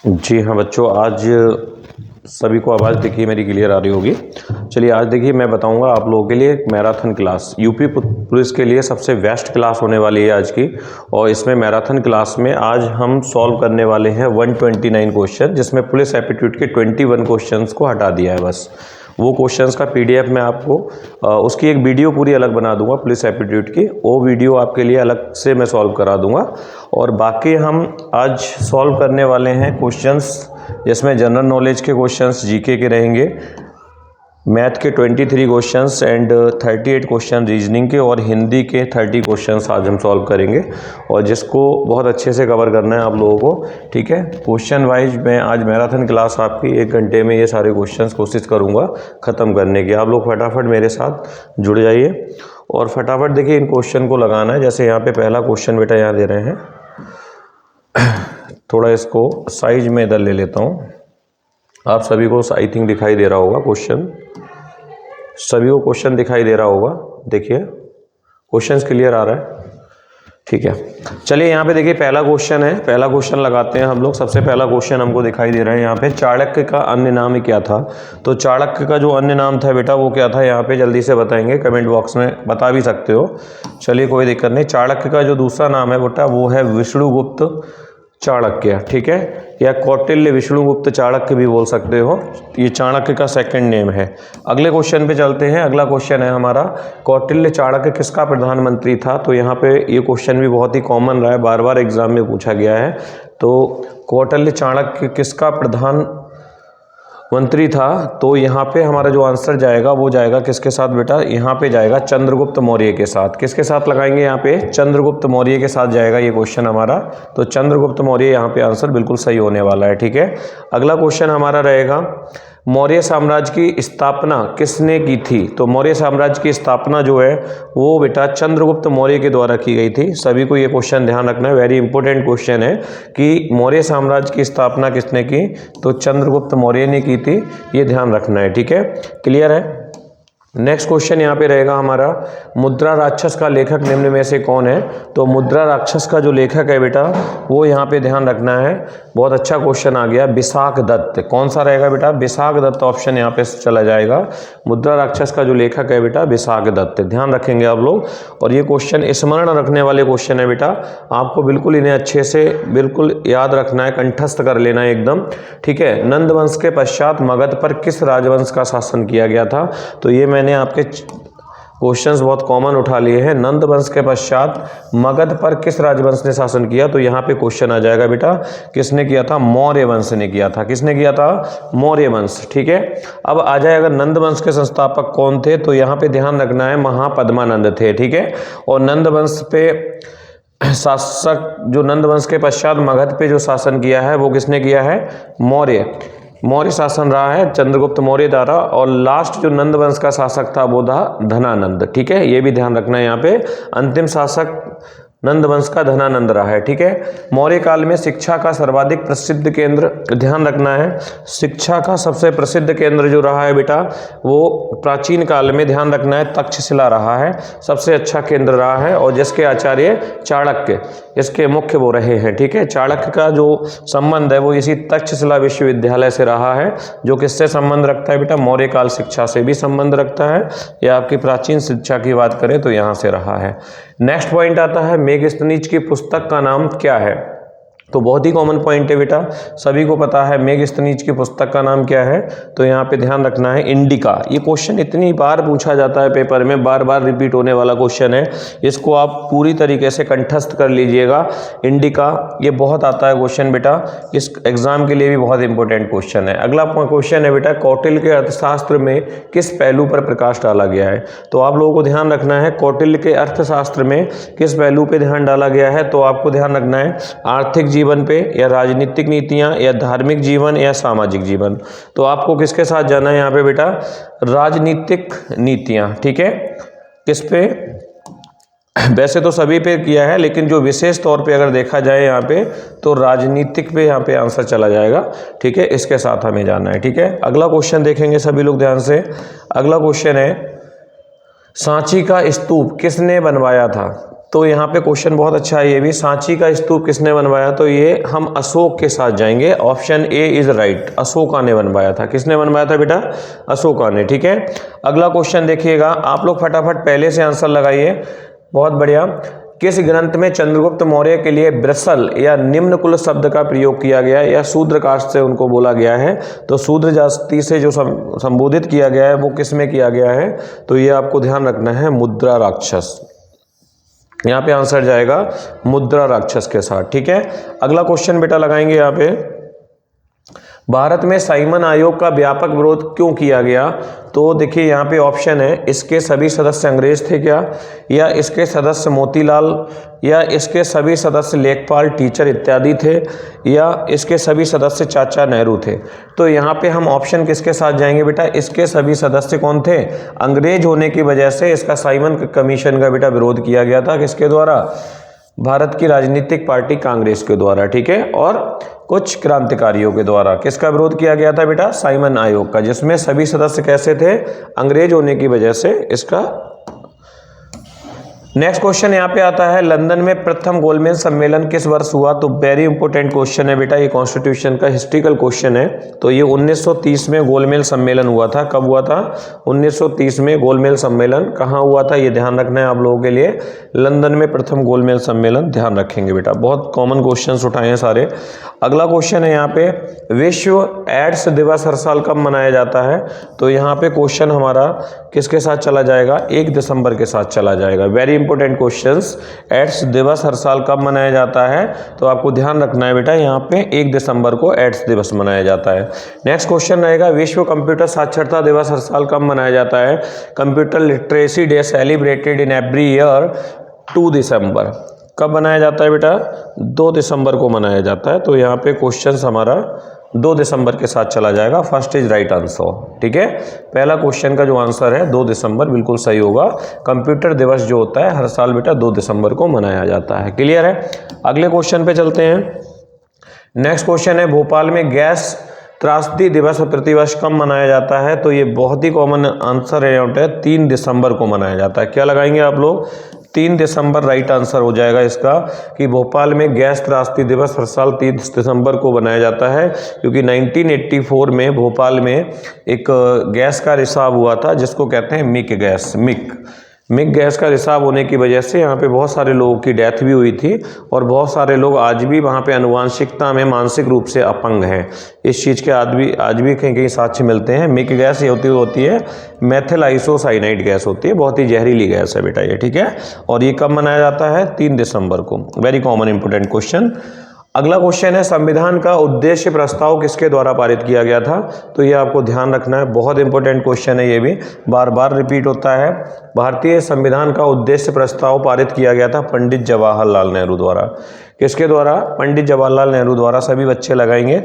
जी हाँ बच्चों, आज सभी को आवाज़ देखिए मेरी क्लियर आ रही होगी। चलिए आज देखिए मैं बताऊंगा आप लोगों के लिए एक मैराथन क्लास, यूपी पुलिस के लिए सबसे बेस्ट क्लास होने वाली है आज की। और इसमें मैराथन क्लास में आज हम सॉल्व करने वाले हैं 129 क्वेश्चन, जिसमें पुलिस एप्टीट्यूड के 21 क्वेश्चंस को हटा दिया है। बस वो क्वेश्चंस का पीडीएफ मैं आपको उसकी एक वीडियो पूरी अलग बना दूंगा पुलिस एप्टीट्यूड की, वो वीडियो आपके लिए अलग से मैं सॉल्व करा दूंगा। और बाकी हम आज सॉल्व करने वाले हैं क्वेश्चंस, जिसमें जनरल नॉलेज के क्वेश्चंस, जीके के रहेंगे, मैथ के 23 क्वेश्चंस एंड 38 क्वेश्चन रीजनिंग के, और हिंदी के 30 क्वेश्चंस आज हम सॉल्व करेंगे, और जिसको बहुत अच्छे से कवर करना है आप लोगों को। ठीक है, क्वेश्चन वाइज मैं आज मैराथन क्लास आपकी 1 घंटे में ये सारे क्वेश्चंस कोशिश करूंगा ख़त्म करने की। आप लोग फटाफट मेरे साथ जुड़ जाइए और फटाफट देखिए इन क्वेश्चन को लगाना है। जैसे यहाँ पे पहला क्वेश्चन बेटा यहाँ दे रहे हैं, थोड़ा इसको साइज में इधर ले लेता हूँ। आप सभी को आई थिंक दिखाई दे रहा होगा क्वेश्चन, सभी को क्वेश्चन दिखाई दे रहा होगा। देखिए क्वेश्चन क्लियर आ रहा है, ठीक है। चलिए यहाँ पे देखिए पहला क्वेश्चन है, पहला क्वेश्चन लगाते हैं हम लोग। सबसे पहला क्वेश्चन हमको दिखाई दे रहा है यहाँ पे, चाणक्य का अन्य नाम क्या था। तो चाणक्य का जो अन्य नाम था बेटा वो क्या था, यहाँ पे जल्दी से बताएंगे, कमेंट बॉक्स में बता भी सकते हो। चलिए कोई दिक्कत नहीं। चाणक्य का जो दूसरा नाम है बेटा वो है विष्णुगुप्त चाणक्य, ठीक है, या कौटिल्य विष्णुगुप्त चाणक्य भी बोल सकते हो। ये चाणक्य का सेकंड नेम है। अगले क्वेश्चन पे चलते हैं। अगला क्वेश्चन है हमारा, कौटिल्य चाणक्य किसका प्रधानमंत्री था। तो यहाँ पे ये क्वेश्चन भी बहुत ही कॉमन रहा है, बार बार एग्जाम में पूछा गया है। तो कौटिल्य चाणक्य किसका प्रधानमंत्री था, तो यहाँ पे हमारा जो आंसर जाएगा वो जाएगा किसके साथ बेटा, यहाँ पे जाएगा चंद्रगुप्त मौर्य के साथ। किसके साथ लगाएंगे यहाँ पे, चंद्रगुप्त मौर्य के साथ जाएगा ये क्वेश्चन हमारा। तो चंद्रगुप्त मौर्य यहाँ पे आंसर बिल्कुल सही होने वाला है, ठीक है। अगला क्वेश्चन हमारा रहेगा, मौर्य साम्राज्य की स्थापना किसने की थी। तो मौर्य साम्राज्य की स्थापना जो है वो बेटा चंद्रगुप्त मौर्य के द्वारा की गई थी। सभी को ये क्वेश्चन ध्यान रखना है, वेरी इंपॉर्टेंट क्वेश्चन है कि मौर्य साम्राज्य की स्थापना किसने की, तो चंद्रगुप्त मौर्य ने की थी, ये ध्यान रखना है, ठीक है। क्लियर है। नेक्स्ट क्वेश्चन यहाँ पे रहेगा हमारा, मुद्रा राक्षस का लेखक निम्न में से कौन है। तो मुद्रा राक्षस का जो लेखक है बेटा वो यहाँ पे ध्यान रखना है, बहुत अच्छा क्वेश्चन आ गया, विशाख दत्त। कौन सा रहेगा बेटा, विशाख दत्त ऑप्शन यहाँ पे चला जाएगा। मुद्रा राक्षस का जो लेखक है बेटा विशाख दत्त, ध्यान रखेंगे आप लोग। और ये क्वेश्चन स्मरण रखने वाले क्वेश्चन है बेटा, आपको बिल्कुल इन्हें अच्छे से बिल्कुल याद रखना है, कंठस्थ कर लेना है एकदम, ठीक है। नंद वंश के पश्चात मगध पर किस राजवंश का शासन किया गया था। तो ये मैंने आपके क्वेश्चंस बहुत कॉमन उठा लिए हैं। नंद वंश के पश्चात मगध पर किस राजवंश ने शासन किया, तो यहाँ पे क्वेश्चन आ जाएगा बेटा किसने किया था, मौर्य वंश ने किया था। किसने किया था, मौर्य वंश, ठीक है। अब आ जाएगा नंद वंश के संस्थापक कौन थे। तो यहाँ पे ध्यान रखना है महापद्मानंद थे, ठीक है। और नंद वंश पे शासक जो नंद वंश के पश्चात मगध पे जो शासन किया है वो किसने किया है, मौर्य शासन रहा है चंद्रगुप्त मौर्य द्वारा। और लास्ट जो नंद वंश का शासक था वो था धनानंद, ठीक है, ये भी ध्यान रखना है। यहाँ पे अंतिम शासक नंद वंश का धनानंद रहा है, ठीक है। मौर्य काल में शिक्षा का सर्वाधिक प्रसिद्ध केंद्र, ध्यान रखना है, शिक्षा का सबसे प्रसिद्ध केंद्र जो रहा है बेटा वो प्राचीन काल में, ध्यान रखना है, तक्षशिला रहा है, सबसे अच्छा केंद्र रहा है। और जिसके आचार्य चाणक्य इसके मुख्य वो रहे हैं, ठीक है। चाणक्य का जो संबंध है वो इसी तक्षशिला विश्वविद्यालय से रहा है, जो किससे संबंध रखता है बेटा, मौर्य काल शिक्षा से भी संबंध रखता है, या आपकी प्राचीन शिक्षा की बात करें तो यहाँ से रहा है। नेक्स्ट पॉइंट आता है, मेघस्तनीज की पुस्तक का नाम क्या है। तो बहुत ही कॉमन पॉइंट है बेटा, सभी को पता है मेघस्तनीज की पुस्तक का नाम क्या है। तो यहाँ पे ध्यान रखना है इंडिका। ये क्वेश्चन इतनी बार पूछा जाता है पेपर में, बार बार रिपीट होने वाला क्वेश्चन है, इसको आप पूरी तरीके से कंठस्थ कर लीजिएगा। इंडिका ये बहुत आता है क्वेश्चन बेटा, इस एग्जाम के लिए भी बहुत इंपॉर्टेंट क्वेश्चन है। अगला क्वेश्चन है बेटा, कौटिल्य के अर्थशास्त्र में किस पहलू पर प्रकाश डाला गया है। तो आप लोगों को ध्यान रखना है कौटिल्य के अर्थशास्त्र में किस पहलू पे ध्यान डाला गया है। तो आपको ध्यान रखना है आर्थिक जीवन पे, या राजनीतिक नीतियां, या धार्मिक जीवन, या सामाजिक जीवन। तो आपको किसके साथ जाना है यहाँ पे बेटा, राजनीतिक नीतियां, ठीक है। किस पे, वैसे तो सभी पे किया है, लेकिन जो विशेष तौर पे अगर देखा जाए यहाँ पे तो राजनीतिक पे यहाँ पे आंसर चला जाएगा, ठीक है। इसके साथ हमें जाना है, ठीक है। अगला क्वेश्चन देखेंगे सभी लोग ध्यान से। अगला क्वेश्चन है, सांची का स्तूप किसने बनवाया था। तो यहाँ पे क्वेश्चन बहुत अच्छा है ये भी, सांची का स्तूप किसने बनवाया? तो ये हम अशोक के साथ जाएंगे, option A is right, Ashoka ने बनवाया था। किसने बनवाया था बेटा? अशोका ने। ठीक है, अगला क्वेश्चन देखिएगा, आप लोग फटाफट पहले से आंसर लगाइए। बहुत बढ़िया। किस ग्रंथ में चंद्रगुप्त मौर्य के लिए ब्रसल या निम्न कुल शब्द का प्रयोग किया गया या शूद्र कास्ट से उनको बोला गया है? तो शूद्र जाति से जो संबोधित किया गया है वो किस में किया गया है? तो ये आपको ध्यान रखना है, मुद्रा राक्षस। यहाँ पे आंसर जाएगा मुद्रा राक्षस के साथ। ठीक है, अगला क्वेश्चन बेटा लगाएंगे यहाँ पे, भारत में साइमन आयोग का व्यापक विरोध क्यों किया गया? तो देखिए यहाँ पे ऑप्शन है, इसके सभी सदस्य अंग्रेज थे क्या, या इसके सदस्य मोतीलाल, या इसके सभी सदस्य लेखपाल टीचर इत्यादि थे, या इसके सभी सदस्य चाचा नेहरू थे। तो यहाँ पे हम ऑप्शन किसके साथ जाएंगे बेटा? इसके सभी सदस्य कौन थे? अंग्रेज होने की वजह से इसका साइमन कमीशन का बेटा विरोध किया गया था। किसके द्वारा? भारत की राजनीतिक पार्टी कांग्रेस के द्वारा। ठीक है, और कुछ क्रांतिकारियों के द्वारा। किसका विरोध किया गया था बेटा? साइमन आयोग का, जिसमें सभी सदस्य कैसे थे? अंग्रेज होने की वजह से इसका। नेक्स्ट क्वेश्चन यहाँ पे आता है, लंदन में प्रथम गोलमेज सम्मेलन किस वर्ष हुआ? तो वेरी इंपॉर्टेंट क्वेश्चन है बेटा, ये कॉन्स्टिट्यूशन का हिस्ट्रिकल क्वेश्चन है। तो ये 1930 में गोलमेज सम्मेलन हुआ था। कब हुआ था? 1930 में गोलमेज सम्मेलन कहाँ हुआ था? ये ध्यान रखना है आप लोगों के लिए, लंदन में प्रथम गोलमेज सम्मेलन, ध्यान रखेंगे बेटा। बहुत कॉमन क्वेश्चन उठाए हैं सारे। अगला क्वेश्चन है यहाँ पे, विश्व एड्स दिवस हर साल कब मनाया जाता है? तो यहाँ पे क्वेश्चन हमारा किसके साथ चला जाएगा? 1 दिसंबर के साथ चला जाएगा। वेरी इंपॉर्टेंट क्वेश्चंस, एड्स दिवस हर साल कब मनाया जाता है? तो आपको ध्यान रखना है बेटा, यहाँ पे 1 दिसंबर को एड्स दिवस मनाया जाता है। नेक्स्ट क्वेश्चन रहेगा, विश्व कंप्यूटर साक्षरता दिवस हर साल कब मनाया जाता है? Computer literacy day celebrated in every year 2 दिसंबर। कब मनाया जाता है बेटा? 2 दिसंबर को मनाया जाता है। तो यहाँ पे क्वेश्चन हमारा 2 दिसंबर के साथ चला जाएगा। First is right answer. ठीक है, पहला क्वेश्चन का जो आंसर है 2 दिसंबर बिल्कुल सही होगा। कंप्यूटर दिवस जो होता है हर साल बेटा 2 दिसंबर को मनाया जाता है। क्लियर है, अगले क्वेश्चन पे चलते हैं। नेक्स्ट क्वेश्चन है, भोपाल में गैस त्रासदी दिवस प्रतिवर्ष कब मनाया जाता है? तो ये बहुत ही कॉमन आंसर है, 3 दिसंबर को मनाया जाता है। क्या लगाएंगे आप लोग? 3 दिसंबर राइट आंसर हो जाएगा इसका, कि भोपाल में गैस त्रासदी दिवस हर साल 3 दिसंबर को बनाया जाता है, क्योंकि 1984 में भोपाल में एक गैस का रिसाव हुआ था जिसको कहते हैं मिक गैस। मिक गैस का रिसाव होने की वजह से यहाँ पे बहुत सारे लोगों की डेथ भी हुई थी, और बहुत सारे लोग आज भी वहाँ पे आनुवांशिकता में मानसिक रूप से अपंग हैं। इस चीज़ के आज भी कहीं कहीं साक्ष्य मिलते हैं। मिक गैस ये होती है मेथिल आइसोसाइनाइड गैस होती है, बहुत ही जहरीली गैस है बेटा ये। ठीक है, और ये कब मनाया जाता है? 3 दिसंबर को। Very common important question. अगला क्वेश्चन है, संविधान का उद्देश्य प्रस्ताव किसके द्वारा पारित किया गया था? तो ये आपको ध्यान रखना है, बहुत इंपॉर्टेंट क्वेश्चन है, ये भी बार बार रिपीट होता है। भारतीय संविधान का उद्देश्य प्रस्ताव पारित किया गया था पंडित जवाहरलाल नेहरू द्वारा। किसके द्वारा? पंडित जवाहरलाल नेहरू द्वारा। सभी बच्चे लगाएंगे।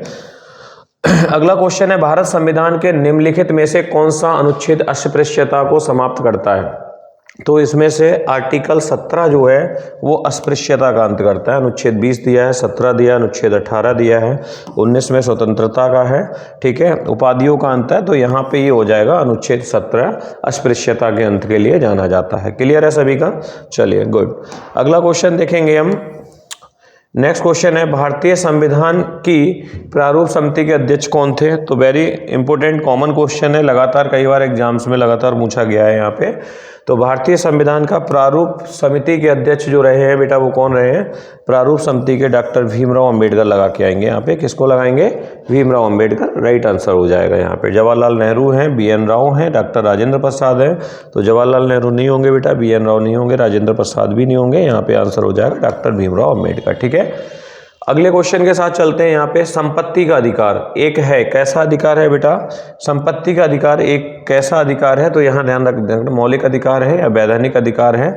अगला क्वेश्चन है, भारत संविधान के निम्नलिखित में से कौन सा अनुच्छेद अस्पृश्यता को समाप्त करता है? तो इसमें से आर्टिकल 17 जो है वो अस्पृश्यता का अंत करता है। अनुच्छेद 20 दिया है, 17 दिया है, अनुच्छेद 18 दिया है, 19 में स्वतंत्रता का है। ठीक है, उपाधियों का अंत है, तो यहाँ पे ये हो जाएगा अनुच्छेद 17 अस्पृश्यता के अंत के लिए जाना जाता है। क्लियर है सभी का? चलिए गुड। अगला क्वेश्चन देखेंगे हम। नेक्स्ट क्वेश्चन है, भारतीय संविधान की प्रारूप समिति के अध्यक्ष कौन थे? तो वेरी इंपॉर्टेंट कॉमन क्वेश्चन है, लगातार कई बार एग्जाम्स में लगातार पूछा गया है यहाँ पे। तो भारतीय संविधान का प्रारूप समिति के अध्यक्ष जो रहे हैं बेटा वो कौन रहे हैं? प्रारूप समिति के डॉक्टर भीमराव अंबेडकर लगा के आएंगे यहाँ पे। किसको लगाएंगे? भीमराव अंबेडकर। राइट आंसर हो जाएगा यहाँ पे। जवाहरलाल नेहरू हैं, BN राव हैं, डॉक्टर राजेंद्र प्रसाद हैं। तो जवाहरलाल नेहरू नहीं होंगे बेटा, BN राव नहीं होंगे, राजेंद्र प्रसाद भी नहीं होंगे। यहाँ पे आंसर हो जाएगा डॉक्टर भीमराव अंबेडकर। ठीक है, अगले क्वेश्चन के साथ चलते हैं। यहाँ पे संपत्ति का अधिकार एक है, कैसा अधिकार है बेटा? संपत्ति का अधिकार एक कैसा अधिकार है? तो यहाँ ध्यान रखना, मौलिक अधिकार है या वैधानिक अधिकार है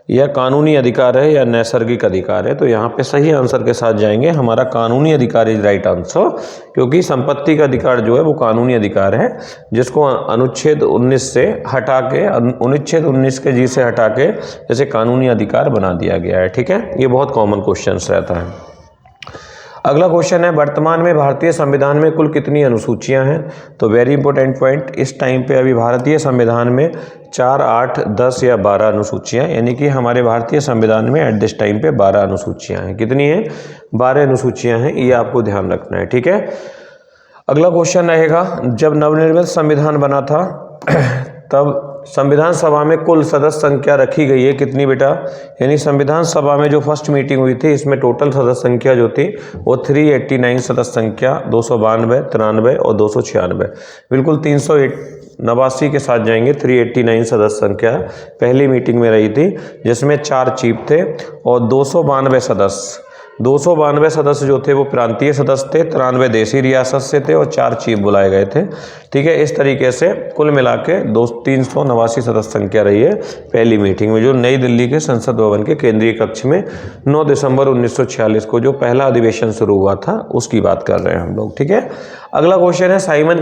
या कानूनी अधिकार है या नैसर्गिक अधिकार है? तो यहाँ पे सही आंसर के साथ जाएंगे, हमारा कानूनी अधिकार इज राइट आंसर, क्योंकि संपत्ति का अधिकार जो है वो कानूनी अधिकार है, जिसको अनुच्छेद 19 से हटा के, अनुच्छेद 19 के जी से हटा के जैसे कानूनी अधिकार बना दिया गया है। ठीक है, ये बहुत कॉमन क्वेश्चन रहता है। अगला क्वेश्चन है, वर्तमान में भारतीय संविधान में कुल कितनी अनुसूचियां हैं? तो वेरी इंपॉर्टेंट पॉइंट, इस टाइम पे अभी भारतीय संविधान में 4, 8, 10 या 12 अनुसूचियां, यानी कि हमारे भारतीय संविधान में एट दिस टाइम पे 12 अनुसूचियां हैं। कितनी हैं? 12 अनुसूचियां हैं, ये आपको ध्यान रखना है, ठीक है। अगला क्वेश्चन रहेगा, जब नवनिर्मित संविधान बना था तब संविधान सभा में कुल सदस्य संख्या रखी गई है कितनी बेटा? यानी संविधान सभा में जो फर्स्ट मीटिंग हुई थी इसमें टोटल सदस्य संख्या जो थी वो 389 सदस्य संख्या, 292, 93 और 296, बिल्कुल 389 के साथ जाएंगे। 389 सदस्य संख्या पहली मीटिंग में रही थी, जिसमें 4 चीफ थे और 292 सदस्य जो थे वो प्रांतीय सदस्य थे, 93 देशी रियासत से थे और 4 चीफ बुलाए गए थे, ठीक है। इस तरीके से कुल मिला के 389 सदस्य संख्या रही है पहली मीटिंग में, जो नई दिल्ली के संसद भवन के केंद्रीय कक्ष में 9 दिसंबर 1946 को जो पहला अधिवेशन शुरू हुआ था उसकी बात कर रहे हैं हम लोग, ठीक है। अगला क्वेश्चन है, साइमन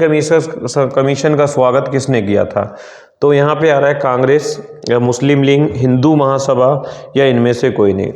कमीशन का स्वागत किसने किया था? तो यहाँ पे आ रहा है कांग्रेस या मुस्लिम लीग, हिंदू महासभा या इनमें से कोई नहीं।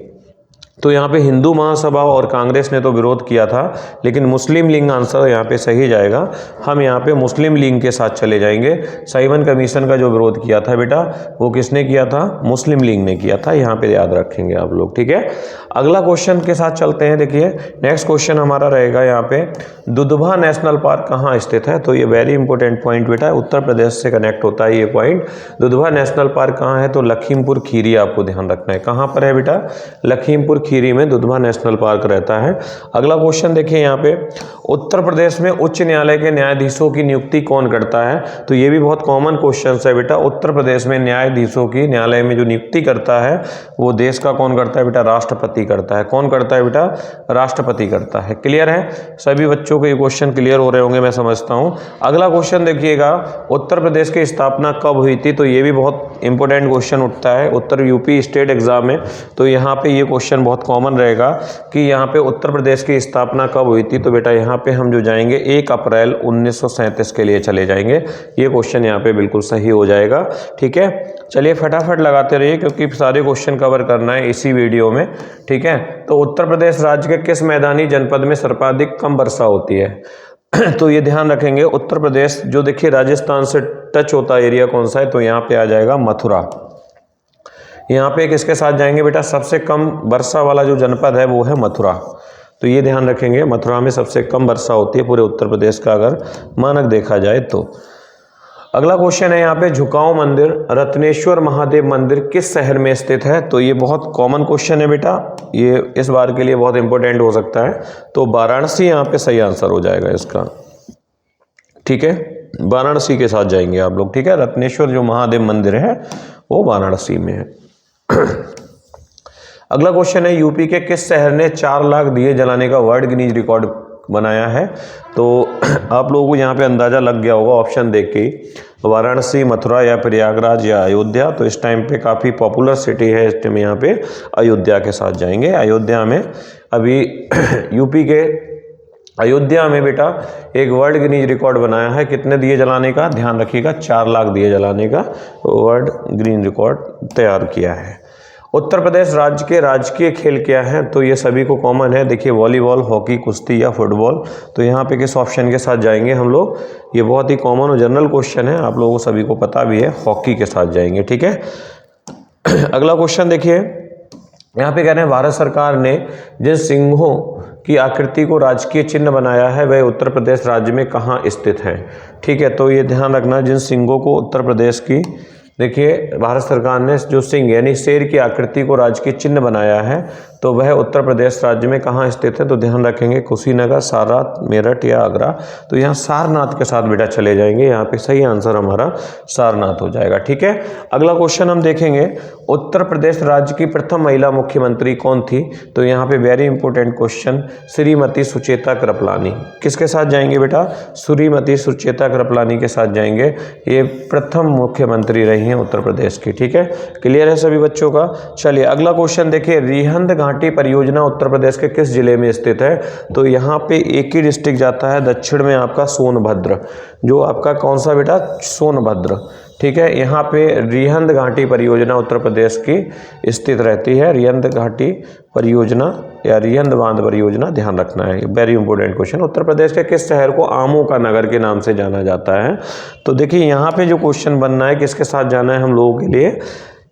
तो यहाँ पे हिंदू महासभा और कांग्रेस ने तो विरोध किया था, लेकिन मुस्लिम लीग आंसर यहाँ पे सही जाएगा। हम यहाँ पे मुस्लिम लीग के साथ चले जाएंगे। साइमन कमीशन का जो विरोध किया था बेटा वो किसने किया था? मुस्लिम लीग ने किया था, यहाँ पे याद रखेंगे आप लोग, ठीक है। अगला क्वेश्चन के साथ चलते हैं। देखिए नेक्स्ट क्वेश्चन हमारा रहेगा यहाँ पे, दुधवा नेशनल पार्क कहाँ स्थित है? तो ये वेरी इंपॉर्टेंट पॉइंट बेटा, उत्तर प्रदेश से कनेक्ट होता है ये पॉइंट। दुधवा नेशनल पार्क कहाँ है? तो लखीमपुर खीरी, आपको ध्यान रखना है। कहाँ पर है बेटा? लखीमपुर खीरी में दुधवा नेशनल पार्क रहता है। अगला क्वेश्चन देखिए यहाँ पे, उत्तर प्रदेश में उच्च न्यायालय के न्यायाधीशों की नियुक्ति कौन करता है? तो ये भी बहुत कॉमन क्वेश्चन है बेटा। उत्तर प्रदेश में न्यायाधीशों की न्यायालय में जो नियुक्ति करता है वो देश का कौन करता है बेटा? राष्ट्रपति करता है। कौन करता है बेटा? राष्ट्रपति करता है। क्लियर है? सभी बच्चों को ये क्वेश्चन क्लियर हो रहे होंगे मैं समझता हूँ। अगला क्वेश्चन देखिएगा, उत्तर प्रदेश की स्थापना कब हुई थी? तो ये भी बहुत इंपॉर्टेंट क्वेश्चन उठता है उत्तर यूपी स्टेट एग्जाम में। तो यहाँ पे ये क्वेश्चन बहुत कॉमन रहेगा कि यहाँ पे उत्तर प्रदेश की स्थापना कब हुई थी? तो बेटा यहाँ पे हम जो जाएंगे 1 अप्रैल 1937 के लिए चले जाएंगे। ये क्वेश्चन यहाँ पे बिल्कुल सही हो जाएगा, ठीक है। चलिए फटाफट लगाते रहिए क्योंकि सारे क्वेश्चन कवर करना है इसी वीडियो में, ठीक है। तो उत्तर प्रदेश राज्य के किस मैदानी जनपद में सर्वाधिक कम वर्षा होती है? तो ये ध्यान रखेंगे, उत्तर प्रदेश जो देखिए राजस्थान से टच होता एरिया कौन सा है? तो यहाँ पे आ जाएगा मथुरा। यहाँ पे किसके साथ जाएंगे बेटा? सबसे कम वर्षा वाला जो जनपद है वो है मथुरा। तो ये ध्यान रखेंगे, मथुरा में सबसे कम वर्षा होती है पूरे उत्तर प्रदेश का अगर मानक देखा जाए तो। अगला क्वेश्चन है यहाँ पे, झुकाओ मंदिर रत्नेश्वर महादेव मंदिर किस शहर में स्थित है? तो ये बहुत कॉमन क्वेश्चन है बेटा, ये इस बार के लिए बहुत इंपॉर्टेंट हो सकता है। तो वाराणसी यहाँ पे सही आंसर हो जाएगा इसका, ठीक है। वाराणसी के साथ जाएंगे आप लोग, ठीक है। रत्नेश्वर जो महादेव मंदिर है वो वाराणसी में है। अगला क्वेश्चन है, यूपी के किस शहर ने 4 लाख दिए जलाने का वर्ल्ड गिनीज रिकॉर्ड बनाया है? तो आप लोगों को यहाँ पे अंदाजा लग गया होगा ऑप्शन देख के, वाराणसी, मथुरा या प्रयागराज या अयोध्या। तो इस टाइम पे काफ़ी पॉपुलर सिटी है, इस टाइम यहाँ पे अयोध्या के साथ जाएंगे। अयोध्या में अभी यूपी के अयोध्या में बेटा एक वर्ल्ड गिनीज रिकॉर्ड बनाया है, कितने दिए जलाने का? ध्यान रखिएगा 4 लाख दिए जलाने का वर्ल्ड गिनीज रिकॉर्ड तैयार किया है। उत्तर प्रदेश राज्य के राजकीय खेल क्या है? तो ये सभी को कॉमन है, देखिए वॉलीबॉल, हॉकी, कुश्ती या फुटबॉल। तो यहाँ पे किस ऑप्शन के साथ जाएंगे हम लोग? ये बहुत ही कॉमन और जनरल क्वेश्चन है, आप लोगों को सभी को पता भी है, हॉकी के साथ जाएंगे, ठीक है। अगला क्वेश्चन देखिए, यहाँ पे कह रहे हैं भारत सरकार ने जिन सिंहों की आकृति को राजकीय चिन्ह बनाया है वह उत्तर प्रदेश राज्य में कहाँ स्थित है? ठीक है, तो ये ध्यान रखना, जिन सिंहों को उत्तर प्रदेश की, देखिए भारत सरकार ने जो सिंह यानी शेर की आकृति को राजकीय चिन्ह बनाया है तो वह उत्तर प्रदेश राज्य में कहाँ स्थित है? तो ध्यान रखेंगे कुशीनगर, सारनाथ, मेरठ या आगरा। तो यहाँ सारनाथ के साथ बेटा चले जाएंगे, यहाँ पे सही आंसर हमारा सारनाथ हो जाएगा, ठीक है। अगला क्वेश्चन हम देखेंगे, उत्तर प्रदेश राज्य की प्रथम महिला मुख्यमंत्री कौन थी? तो यहाँ पे very important question, Shrimati Sucheta Kripalani. किसके साथ जाएंगे बेटा? श्रीमती सुचेता कृपलानी के साथ जाएंगे, ये प्रथम मुख्यमंत्री रही हैं उत्तर प्रदेश की, ठीक है। क्लियर है सभी बच्चों का? चलिए अगला क्वेश्चन देखिए, रिहंद घाटी परियोजना उत्तर प्रदेश के किस जिले में स्थित है? तो यहाँ पे एक ही डिस्ट्रिक्ट जाता है दक्षिण में आपका सोनभद्र, जो आपका कौन सा बेटा? सोनभद्र, ठीक है। यहाँ पे रिहंद घाटी परियोजना उत्तर प्रदेश की स्थित रहती है। रिहंद घाटी परियोजना या रिहंद बांध परियोजना, ध्यान रखना है, very important question. Uttar Pradesh के किस शहर को आमों का नगर के नाम से जाना जाता है? तो देखिए यहाँ पे जो क्वेश्चन बनना है किसके साथ जाना है हम लोगों के लिए,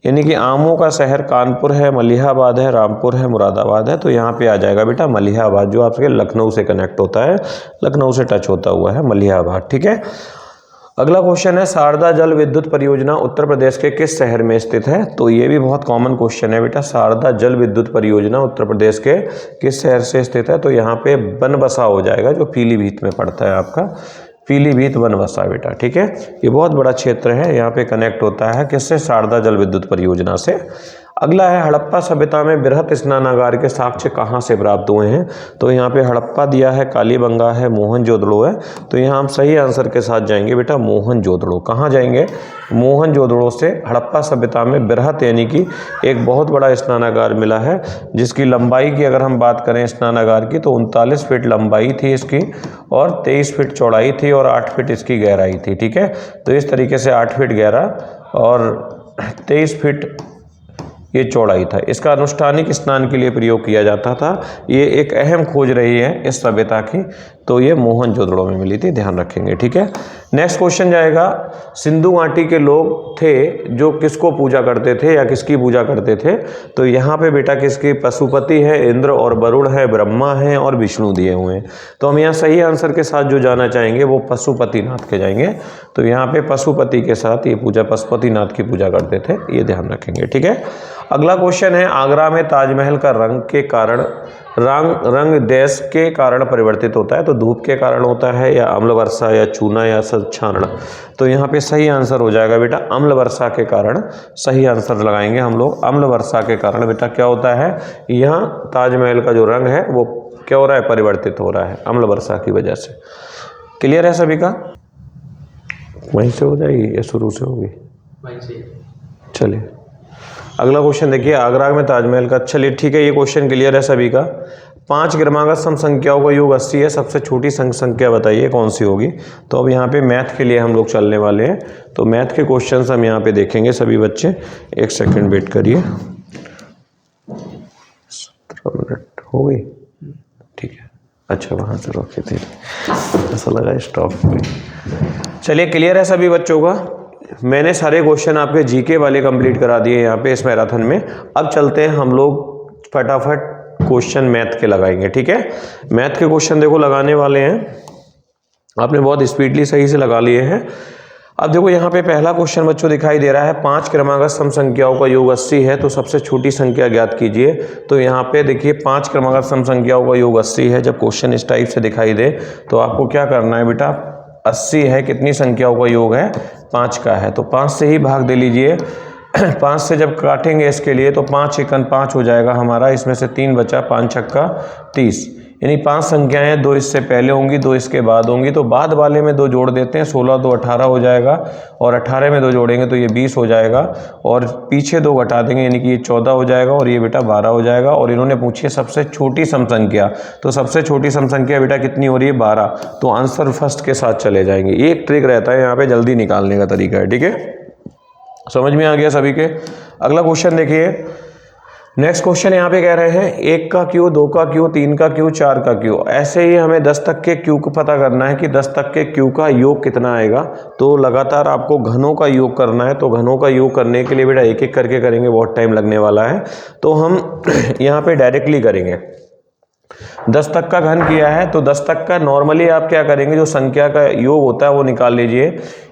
यानी कि आमों का शहर कानपुर है, मलिहाबाद है, रामपुर है, मुरादाबाद है। तो यहाँ पे आ जाएगा बेटा मलिहाबाद, जो आपके लखनऊ से कनेक्ट होता है, लखनऊ से टच होता हुआ है मलिहाबाद। ठीक है। अगला क्वेश्चन है शारदा जल विद्युत परियोजना उत्तर प्रदेश के किस शहर में स्थित है? तो ये भी बहुत कॉमन क्वेश्चन है बेटा। शारदा जल विद्युत परियोजना उत्तर प्रदेश के किस शहर से स्थित है? तो यहाँ पे बनबसा हो जाएगा, जो पीलीभीत में पड़ता है आपका, पीलीभीत बनबसा बेटा। ठीक है। ये बहुत बड़ा क्षेत्र है, यहाँ पे कनेक्ट होता है किससे? शारदा जल विद्युत परियोजना से। अगला है हड़प्पा सभ्यता में बृहत स्नानागार के साक्ष्य कहाँ से प्राप्त हुए हैं? तो यहाँ पे हड़प्पा दिया है, कालीबंगा है, मोहनजोदड़ो है। तो यहाँ हम सही आंसर के साथ जाएंगे बेटा मोहनजोदड़ो। कहाँ जाएंगे? मोहनजोदड़ो से हड़प्पा सभ्यता में बृहत यानी कि एक बहुत बड़ा स्नानागार मिला है, जिसकी लंबाई की अगर हम बात करें स्नानागार की तो 39 फीट लंबाई थी इसकी और 23 फीट चौड़ाई थी और 8 फीट इसकी गहराई थी। ठीक है। तो इस तरीके से 8 फीट गहरा और 23 फीट ये चौड़ाई था। इसका अनुष्ठानिक स्नान के लिए प्रयोग किया जाता था। ये एक अहम खोज रही है इस सभ्यता की, तो ये मोहनजोदड़ो में मिली थी, ध्यान रखेंगे। ठीक है। नेक्स्ट क्वेश्चन जाएगा सिंधु घाटी के लोग थे जो किसको पूजा करते थे या किसकी पूजा करते थे? तो यहाँ पे बेटा किसकी? पशुपति है, इंद्र और वरुण है, ब्रह्मा है और विष्णु दिए हुए हैं। तो हम यहाँ सही आंसर के साथ जो जाना चाहेंगे वो पशुपतिनाथ के जाएंगे। तो यहाँ पे पशुपति के साथ ये पूजा पशुपतिनाथ की पूजा करते थे, ये ध्यान रखेंगे। ठीक है। अगला क्वेश्चन है आगरा में ताजमहल का रंग के कारण रंग देश के कारण परिवर्तित होता है? तो धूप के कारण होता है या अम्ल वर्षा या चूना या क्षारण? तो यहाँ पे सही आंसर हो जाएगा बेटा अम्ल वर्षा के कारण। सही आंसर लगाएंगे हम लोग, अम्ल वर्षा के कारण बेटा क्या होता है, यहाँ ताजमहल का जो रंग है वो क्या हो रहा है? परिवर्तित हो रहा है अम्ल वर्षा की वजह से। क्लियर है सभी का? वहीं से हो जाएगी या शुरू से होगी? वहीं से। चलिए अगला क्वेश्चन देखिए आगरा में ताजमहल का। चलिए ठीक है, ये क्वेश्चन क्लियर है सभी का। 5 क्रमागत सम संख्याओं का योग 80 है, सबसे छोटी संख्या बताइए कौन सी होगी? तो अब यहाँ पे मैथ के लिए हम लोग चलने वाले हैं, तो मैथ के क्वेश्चंस हम यहाँ पे देखेंगे सभी बच्चे। एक सेकंड वेट करिए। 17 मिनट हो गई? ठीक है। अच्छा वहाँ से रोके थे, ऐसा लगा स्टॉप हो गई। चलिए क्लियर है सभी बच्चों का? मैंने सारे क्वेश्चन आपके जीके वाले कंप्लीट करा दिए यहाँ पे इस मैराथन में। अब चलते हैं हम लोग फटाफट क्वेश्चन मैथ के लगाएंगे। ठीक है। मैथ के क्वेश्चन देखो लगाने वाले हैं, आपने बहुत स्पीडली सही से लगा लिए हैं। अब देखो यहाँ पे पहला क्वेश्चन बच्चों दिखाई दे रहा है 5 क्रमागत सम संख्याओं का योग 80 है, तो सबसे छोटी संख्या ज्ञात कीजिए। तो यहाँ पे देखिए 5 क्रमागत सम संख्याओं का योग 80 है। जब क्वेश्चन इस टाइप से दिखाई दे तो आपको क्या करना है बेटा, 80 है, कितनी संख्याओं का योग है? 5 का है, तो 5 से ही भाग दे लीजिए। 5 से जब काटेंगे इसके लिए तो 5 एकन 5 हो जाएगा हमारा, इसमें से 3 बचा, 5 छक्का 30, यानी 5 संख्याएं, 2 इससे पहले होंगी, 2 इसके बाद होंगी, तो बाद वाले में 2 जोड़ देते हैं, 16 2 18 हो जाएगा, और 18 में 2 जोड़ेंगे तो ये 20 हो जाएगा, और पीछे 2 घटा देंगे यानी कि ये 14 हो जाएगा, और ये बेटा 12 हो जाएगा। और इन्होंने पूछी है सबसे छोटी सम संख्या, तो सबसे छोटी सम संख्या बेटा कितनी हो रही है? 12, तो आंसर फर्स्ट के साथ चले जाएंगे। ये एक ट्रिक रहता है यहाँ पे जल्दी निकालने का तरीका है। ठीक है, समझ में आ गया सभी के? अगला क्वेश्चन देखिए। नेक्स्ट क्वेश्चन यहाँ पे कह रहे हैं 1 का क्यू, 2 का क्यू, 3 का क्यू, 4 का क्यू। ऐसे ही हमें 10 तक के क्यू को पता करना है कि 10 तक के क्यू का योग कितना आएगा। तो लगातार आपको घनों का योग करना है, तो घनों का योग करने के लिए बेटा एक एक करके करेंगे, बहुत टाइम लगने वाला है, तो हम यहाँ पे डायरेक्टली करेंगे। 10 तक का घन किया है तो 10 तक का नॉर्मली आप क्या करेंगे, जो संख्या का योग होता है वो निकाल लीजिए,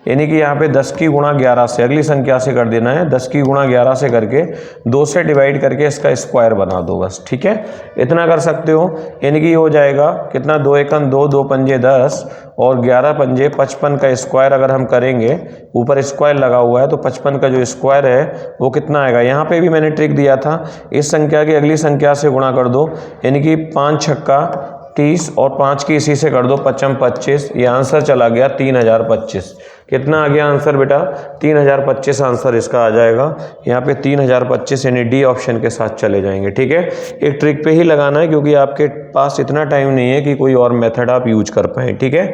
यानी कि यहाँ पे 10 की गुणा 11 से अगली संख्या से कर देना है, 10 की गुणा 11 से करके 2 से डिवाइड करके इसका स्क्वायर बना दो बस। ठीक है, इतना कर सकते हो, यानी कि ये हो जाएगा कितना, 2 एकम 2, 2 पंजे 10 और 11 पंजे 55 का स्क्वायर अगर हम करेंगे, ऊपर स्क्वायर लगा हुआ है तो 55 का जो स्क्वायर है वो कितना आएगा। यहाँ पे भी मैंने ट्रिक दिया था, इस संख्या की अगली संख्या से गुणा कर दो, यानी कि 5 छक्का 30 और 5 की इसी से कर दो, 55 25, ये आंसर चला गया 3025। कितना आ गया आंसर बेटा? 3025 आंसर इसका आ जाएगा। यहाँ पे 3025 यानी डी ऑप्शन के साथ चले जाएंगे। ठीक है, एक ट्रिक पे ही लगाना है क्योंकि आपके पास इतना टाइम नहीं है कि कोई और मेथड आप यूज कर पाए। ठीक है,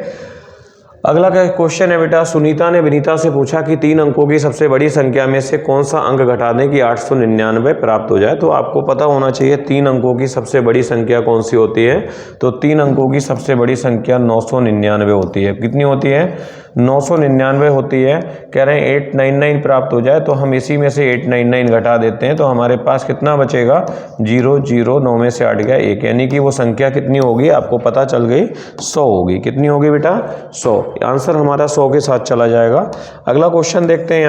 अगला क्वेश्चन है बेटा, सुनीता ने विनीता से पूछा कि 3 अंकों की सबसे बड़ी संख्या में से कौन सा अंक घटा दें कि 899 प्राप्त हो जाए। तो आपको पता होना चाहिए 3 अंकों की सबसे बड़ी संख्या कौन सी होती है। तो 3 अंकों की सबसे बड़ी संख्या 999 होती है। कितनी होती है? 999 होती है। कह रहे हैं 899 प्राप्त हो जाए, तो हम इसी में से 899 घटा देते हैं, तो हमारे पास कितना बचेगा? 0 0, 9 में से 8 गया 1, यानी कि वो संख्या कितनी होगी आपको पता चल गई, 100 होगी। कितनी होगी बेटा? 100। आंसर हमारा 100 के साथ चला जाएगा। अगला क्वेश्चन देखते हैं।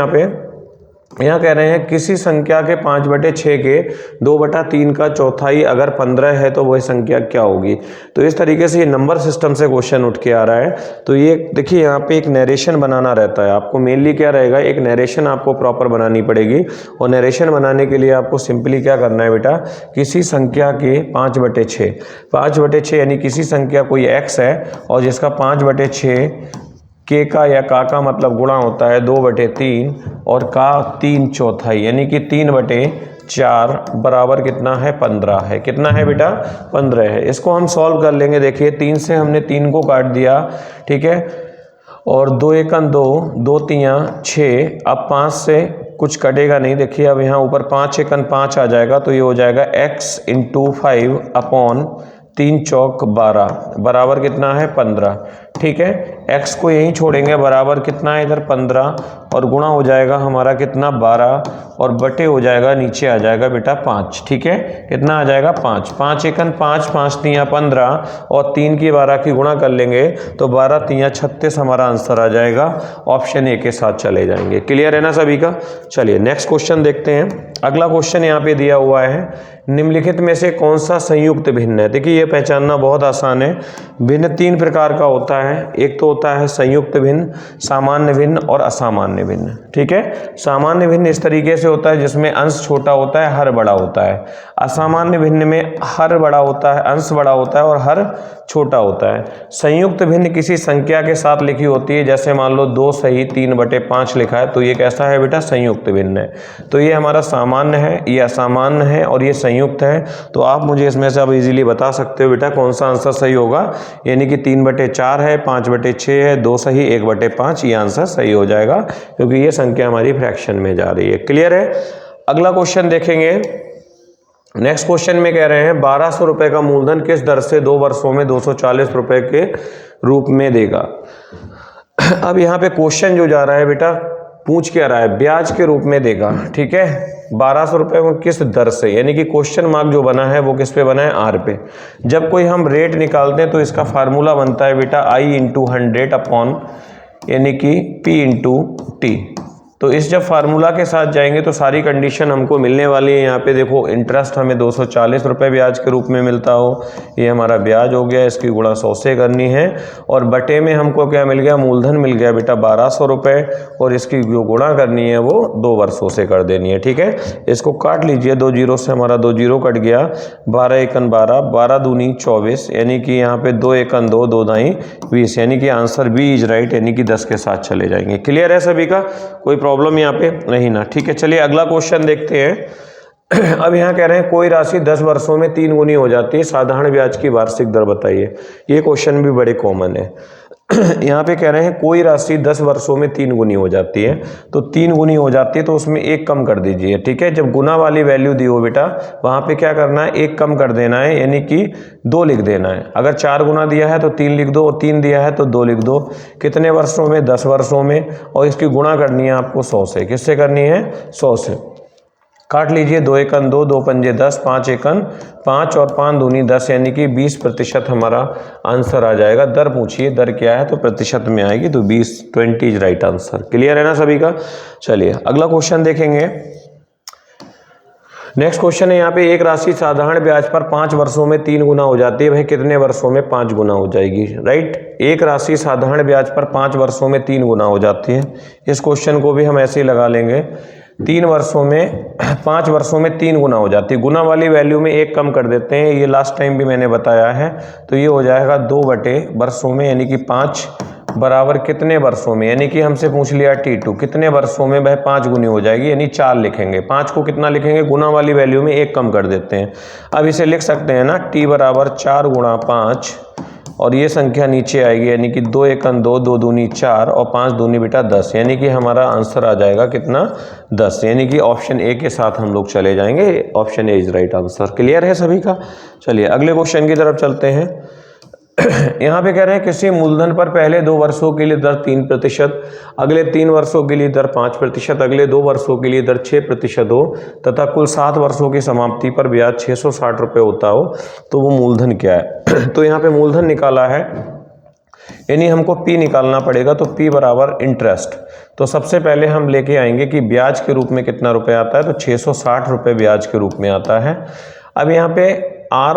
यहाँ कह रहे हैं किसी संख्या के 5/6 के 2/3 का चौथाई अगर 15 है तो वह संख्या क्या होगी। तो इस तरीके से ये नंबर सिस्टम से क्वेश्चन उठ के आ रहा है। तो ये देखिए यहाँ पे एक नरेशन बनाना रहता है आपको। मेनली क्या रहेगा, एक नरेशन आपको प्रॉपर बनानी पड़ेगी। और नरेशन बनाने के लिए आपको सिंपली क्या करना है बेटा, किसी संख्या के 5/6 यानी किसी संख्या कोई x है और जिसका 5/6 के का या का मतलब गुणा होता है 2/3 और का 3/4 यानी कि 3/4 बराबर कितना है? 15 है। कितना है बेटा? 15 है। इसको हम सॉल्व कर लेंगे। देखिए 3 से हमने 3 को काट दिया, ठीक है, और 2 एकन 2, 2 तियां 6। अब 5 से कुछ कटेगा नहीं। देखिए अब यहाँ ऊपर 5 एकन 5 आ जाएगा, तो ये हो जाएगा x × 5 अपॉन 3 चौक 12 बराबर कितना है? 15। ठीक है, x को यहीं छोड़ेंगे, बराबर कितना है इधर? 15, और गुणा हो जाएगा हमारा कितना? 12, और बटे हो जाएगा, नीचे आ जाएगा बेटा 5। ठीक है, कितना आ जाएगा? 5। 5 एकन 5, 5 तियां 15, और 3 की 12 की गुणा कर लेंगे तो 12 तियां 36 हमारा आंसर आ जाएगा। ऑप्शन ए के साथ चले जाएंगे। क्लियर है ना सभी का? चलिए नेक्स्ट क्वेश्चन देखते हैं। अगला क्वेश्चन यहाँ पे दिया हुआ है, निम्नलिखित में से कौन सा संयुक्त भिन्न है। देखिए ये पहचानना बहुत आसान है। भिन्न 3 प्रकार का होता है। एक तो होता है संयुक्त भिन्न, सामान्य भिन्न और असामान्य भिन्न। ठीक है, सामान्य भिन्न इस तरीके से होता है जिसमें अंश छोटा होता है, हर बड़ा होता है। असामान्य भिन्न में हर बड़ा होता है, अंश बड़ा होता है और हर छोटा होता है। संयुक्त भिन्न किसी संख्या के साथ लिखी होती है, जैसे मान लो 2 सही 3/5 लिखा है, तो ये कैसा है बेटा? संयुक्त भिन्न है। तो ये हमारा सामान्य है, ये असामान्य है और ये संयुक्त है। तो आप मुझे इसमें से अब इजीली बता सकते हो बेटा कौन सा आंसर सही होगा। यानी कि 3/4 है, 5/6 है, 2 सही 1/5, ये आंसर सही हो जाएगा क्योंकि ये संख्या हमारी फ्रैक्शन में जा रही है। क्लियर है? अगला क्वेश्चन देखेंगे। नेक्स्ट क्वेश्चन में कह रहे हैं 1200 रुपए का मूलधन किस दर से 2 वर्षों में 240 रुपए के रूप में देगा। अब यहाँ पे क्वेश्चन जो जा रहा है बेटा, पूछ क्या रहा है? ब्याज के रूप में देगा। ठीक है, 1200 रुपए में किस दर से, यानी कि क्वेश्चन मार्क जो बना है वो किस पे बना है? आर पे। जब कोई हम रेट निकालते हैं तो इसका फार्मूला बनता है बेटा I × 100 अपॉन यानी कि P × T। तो इस जब फार्मूला के साथ जाएंगे तो सारी कंडीशन हमको मिलने वाली है। यहाँ पे देखो इंटरेस्ट हमें 240 रुपये ब्याज के रूप में मिलता हो, ये हमारा ब्याज हो गया, इसकी गुणा 100 से करनी है, और बटे में हमको क्या मिल गया? मूलधन मिल गया बेटा 1200 रुपये, और इसकी जो गुणा करनी है वो 2 वर्षों से कर देनी है। ठीक है, इसको काट लीजिए, 2 जीरो से हमारा 2 जीरो कट गया, 12 एकन 12, 12 दूनी 24, यानी कि यहाँ पे 2 एकन 2, 2 दाई 20, यानी कि आंसर बी इज राइट, यानी कि 10 के साथ चले जाएंगे। क्लियर है सभी का? कोई प्रॉब्लम यहाँ पे नहीं ना? ठीक है, चलिए अगला क्वेश्चन देखते हैं। अब यहाँ कह रहे हैं कोई राशि 10 वर्षों में 3 गुनी हो जाती है, साधारण ब्याज की वार्षिक दर बताइए। ये क्वेश्चन भी बड़े कॉमन है। यहाँ पे कह रहे हैं कोई राशि 10 वर्षों में 3 गुनी हो जाती है, तो 3 गुनी हो जाती है तो उसमें 1 कम कर दीजिए। ठीक है, जब गुना वाली वैल्यू दी हो बेटा, वहाँ पे क्या करना है? 1 कम कर देना है, यानी कि 2 लिख देना है। अगर 4 गुना दिया है तो 3 लिख दो, और 3 दिया है तो 2 लिख दो। कितने वर्षों में? 10 वर्षों में, और इसकी गुणा करनी है आपको 100 से। किससे करनी है? 100 से। काट लीजिए, 2 एकन 2, 2 पंजे 10, 5 एकन 5, और 5 दूनी 10, यानी कि 20% हमारा आंसर आ जाएगा। दर पूछिए, दर क्या है? तो प्रतिशत में आएगी, तो 20 इज राइट आंसर। क्लियर है ना सभी का? चलिए अगला क्वेश्चन देखेंगे। नेक्स्ट क्वेश्चन है यहाँ पे, एक राशि साधारण ब्याज पर 5 वर्षों में 3 गुना हो जाती है, भाई कितने वर्षों में 5 गुना हो जाएगी? राइट, एक राशि साधारण ब्याज पर 5 वर्षों में 3 गुना हो जाती है। इस क्वेश्चन को भी हम ऐसे ही लगा लेंगे, 3 वर्षों में 5 वर्षों में 3 गुना हो जाती है। गुना वाली वैल्यू में 1 कम कर देते हैं, ये लास्ट टाइम भी मैंने बताया है, तो ये हो जाएगा 2 बटे वर्षों में, यानी कि 5 बराबर कितने वर्षों में, यानी कि हमसे पूछ लिया T2 कितने वर्षों में, वह 5 गुनी हो जाएगी, यानी 4 लिखेंगे। 5 को कितना लिखेंगे? गुना वाली वैल्यू में 1 कम कर देते हैं। अब इसे लिख सकते हैं ना, T बराबर 4 × 5 और ये संख्या नीचे आएगी, यानी कि 2 एकन 2, 2 दूनी 4 और 5 दूनी बेटा 10, यानी कि हमारा आंसर आ जाएगा कितना 10, यानी कि ऑप्शन ए के साथ हम लोग चले जाएंगे। Option A is right answer. Clear है सभी का? चलिए अगले क्वेश्चन की तरफ चलते हैं। यहाँ पे कह रहे हैं किसी मूलधन पर पहले 2 वर्षों के लिए दर 3%, अगले 3 वर्षों के लिए दर 5%, अगले 2 वर्षों के लिए दर 6% हो तथा कुल 7 वर्षों की समाप्ति पर ब्याज 660 रुपये होता हो, तो वो मूलधन क्या है? तो यहाँ पे मूलधन निकाला है, यानी हमको P निकालना पड़ेगा। तो P बराबर इंटरेस्ट। तो सबसे पहले हम लेके आएंगे कि ब्याज के रूप में कितना रुपये आता है, तो 660 रुपये ब्याज के रूप में आता है। अब यहाँ पे R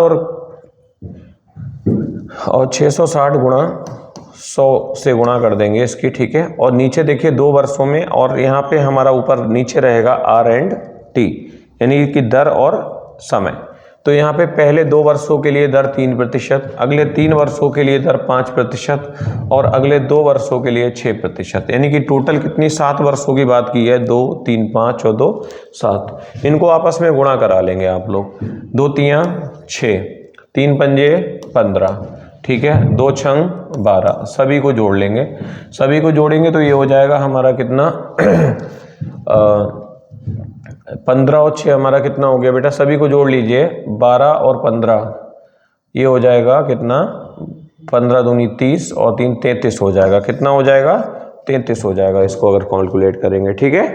और 660 गुणा 100 से गुणा कर देंगे इसकी, ठीक है। और नीचे देखिए 2 वर्षों में, और यहाँ पे हमारा ऊपर नीचे रहेगा आर एंड टी, यानी कि दर और समय। तो यहाँ पे पहले 2 वर्षों के लिए दर 3%, अगले 3 वर्षों के लिए दर 5% और अगले 2 वर्षों के लिए 6%, यानी कि टोटल कितनी 7 वर्षों की बात की है, 2 3 5 और 2 7। इनको आपस में गुणा करा लेंगे आप लोग, 2 तियां 6, 3 पंजे 15, ठीक है, 2 छंग 12, सभी को जोड़ लेंगे। सभी को जोड़ेंगे तो ये हो जाएगा हमारा कितना 15 और 6 हमारा कितना हो गया बेटा, सभी को जोड़ लीजिए, 12 और 15, ये हो जाएगा कितना 15 दूनी 30 और 3 33 हो जाएगा। कितना हो जाएगा 33 हो जाएगा, इसको अगर कैलकुलेट करेंगे, ठीक है।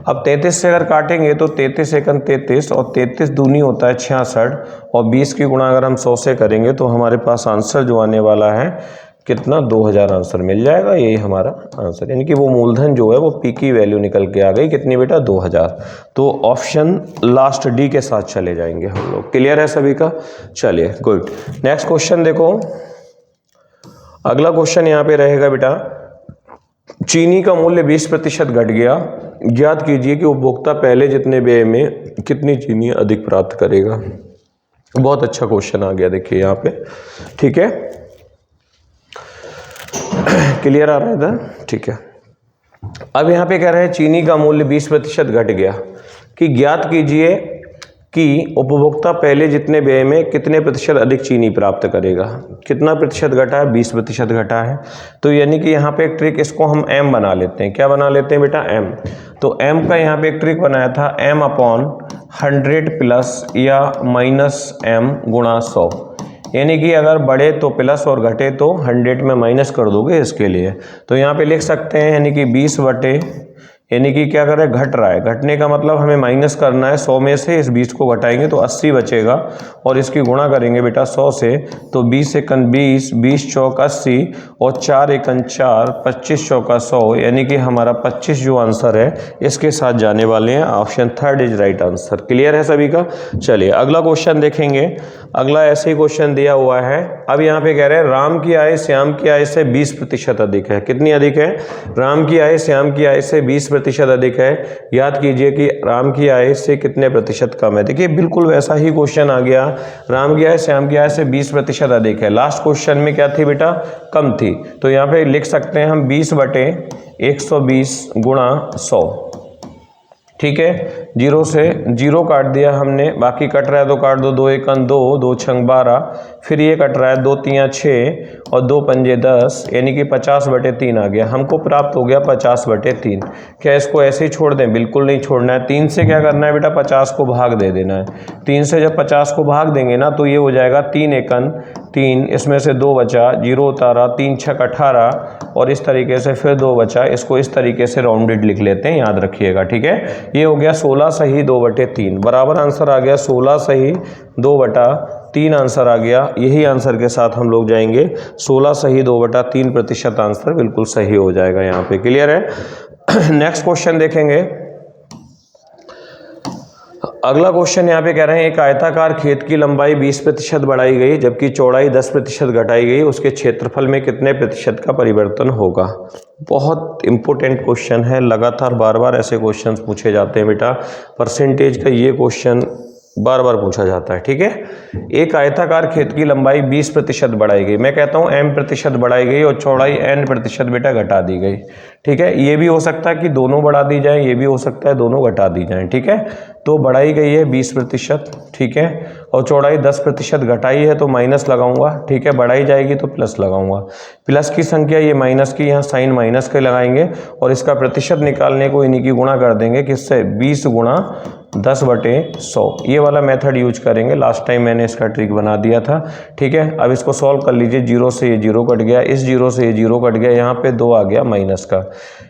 अब 33 से अगर काटेंगे तो 33 एकन 33 और 33 दूनी होता है 66 और 20 की गुणा अगर हम 100 से करेंगे तो हमारे पास आंसर जो आने वाला है कितना 2000 आंसर मिल जाएगा। यही हमारा आंसर, यानी कि वो मूलधन जो है वो पी की वैल्यू निकल के आ गई कितनी बेटा 2000। तो ऑप्शन लास्ट डी के साथ चले जाएंगे हम लोग। क्लियर है सभी का? चलिए गुड। नेक्स्ट क्वेश्चन देखो, अगला क्वेश्चन यहाँ पे रहेगा बेटा, चीनी का मूल्य 20% घट गया, ज्ञात कीजिए कि उपभोक्ता पहले जितने व्यय में कितनी चीनी अधिक प्राप्त करेगा। बहुत अच्छा क्वेश्चन आ गया देखिए यहाँ पे, ठीक है। क्लियर आ रहा है था? ठीक है। अब यहाँ पे कह रहे हैं चीनी का मूल्य 20% घट गया, कि ज्ञात कीजिए कि उपभोक्ता पहले जितने व्यय में कितने प्रतिशत अधिक चीनी प्राप्त करेगा। कितना प्रतिशत घटा है? 20% घटा है। तो यानी कि यहाँ पे एक ट्रिक, इसको हम m बना लेते हैं। क्या बना लेते हैं बेटा? m। तो m का यहाँ पे एक ट्रिक बनाया था, m/100 प्लस या -m गुणा 100, यानी कि अगर बढ़े तो प्लस और घटे तो 100 में माइनस कर दोगे इसके लिए। तो यहाँ पे लिख सकते हैं, यानी कि 20 बटे, यानी कि क्या कर रहे हैं, घट रहा है। घटने का मतलब हमें माइनस करना है, 100 में से इस 20 को घटाएंगे तो 80 बचेगा और इसकी गुणा करेंगे बेटा 100 से, तो 20 एकन 20, 20 चौक 80 और 4 एकन 4, 25 चौका 100, यानी कि हमारा 25 जो आंसर है इसके साथ जाने वाले हैं। Option third is right answer. Clear है सभी का? चलिए अगला क्वेश्चन देखेंगे। अगला ऐसे ही क्वेश्चन दिया हुआ है। अब यहाँ पे कह रहे हैं राम की आय श्याम की आय से 20% अधिक है। कितनी अधिक है? राम की आय श्याम की आय से 20% अधिक है। याद कीजिए कि राम की आय से कितने प्रतिशत कम है। देखिए बिल्कुल वैसा ही क्वेश्चन आ गया, राम की आय श्याम की आय से 20% अधिक है। लास्ट क्वेश्चन में क्या थी बेटा? कम थी। तो यहाँ पे लिख सकते हैं हम 20 बटे 120 गुणा 100, ठीक है। 0 से 0 काट दिया हमने, बाकी कट रहा है तो काट दो, 2 एकन 2, 2 छंग 12, फिर ये कट रहा है 2 तियां 6 और 2 पंजे 10, यानी कि 50/3 आ गया। हमको प्राप्त हो गया 50/3। क्या इसको ऐसे ही छोड़ दें? बिल्कुल नहीं छोड़ना है। 3 से क्या करना है बेटा? 50 को भाग दे देना है। 3 से जब 50 को भाग देंगे ना तो ये हो जाएगा 3 एकन 3, इसमें से 2 बचा, 0 उतारा, 3 छक 18 और इस तरीके से फिर 2 बचा। इसको इस तरीके से राउंडेड लिख लेते हैं, याद रखिएगा, ठीक है। ये हो गया 16 सही 2/3, बराबर आंसर आ गया 16 सही 2/3 आंसर आ गया। यही आंसर के साथ हम लोग जाएंगे, 16 सही 2/3% आंसर बिल्कुल सही हो जाएगा यहाँ पे। क्लियर है? नेक्स्ट क्वेश्चन देखेंगे। अगला क्वेश्चन यहाँ पे कह रहे हैं एक आयताकार खेत की लंबाई 20% बढ़ाई गई जबकि चौड़ाई 10% घटाई गई, उसके क्षेत्रफल में कितने प्रतिशत का परिवर्तन होगा। बहुत इंपॉर्टेंट क्वेश्चन है, लगातार बार बार ऐसे क्वेश्चंस पूछे जाते हैं बेटा। परसेंटेज का ये क्वेश्चन बार बार पूछा जाता है, ठीक है। एक आयताकार खेत की लंबाई 20% बढ़ाई गई, मैं कहता हूँ m% बढ़ाई गई और चौड़ाई n% बेटा घटा दी गई, ठीक है। ये भी हो सकता है कि दोनों बढ़ा दी जाए, ये भी हो सकता है दोनों घटा दी जाए, ठीक है। तो बढ़ाई गई है 20%, ठीक है, और चौड़ाई 10% घटाई है तो माइनस लगाऊंगा, ठीक है, बढ़ाई जाएगी तो प्लस लगाऊंगा। प्लस की संख्या ये माइनस की, यहाँ साइन माइनस के लगाएंगे और इसका प्रतिशत निकालने को इन्हीं की गुणा कर देंगे, किससे, 20 गुणा 10/100, ये वाला मेथड यूज करेंगे। लास्ट टाइम मैंने इसका ट्रिक बना दिया था, ठीक है। अब इसको सॉल्व कर लीजिए, 0 से ये 0 कट गया, इस 0 से ये 0 कट गया, यहाँ पे 2 आ गया माइनस का।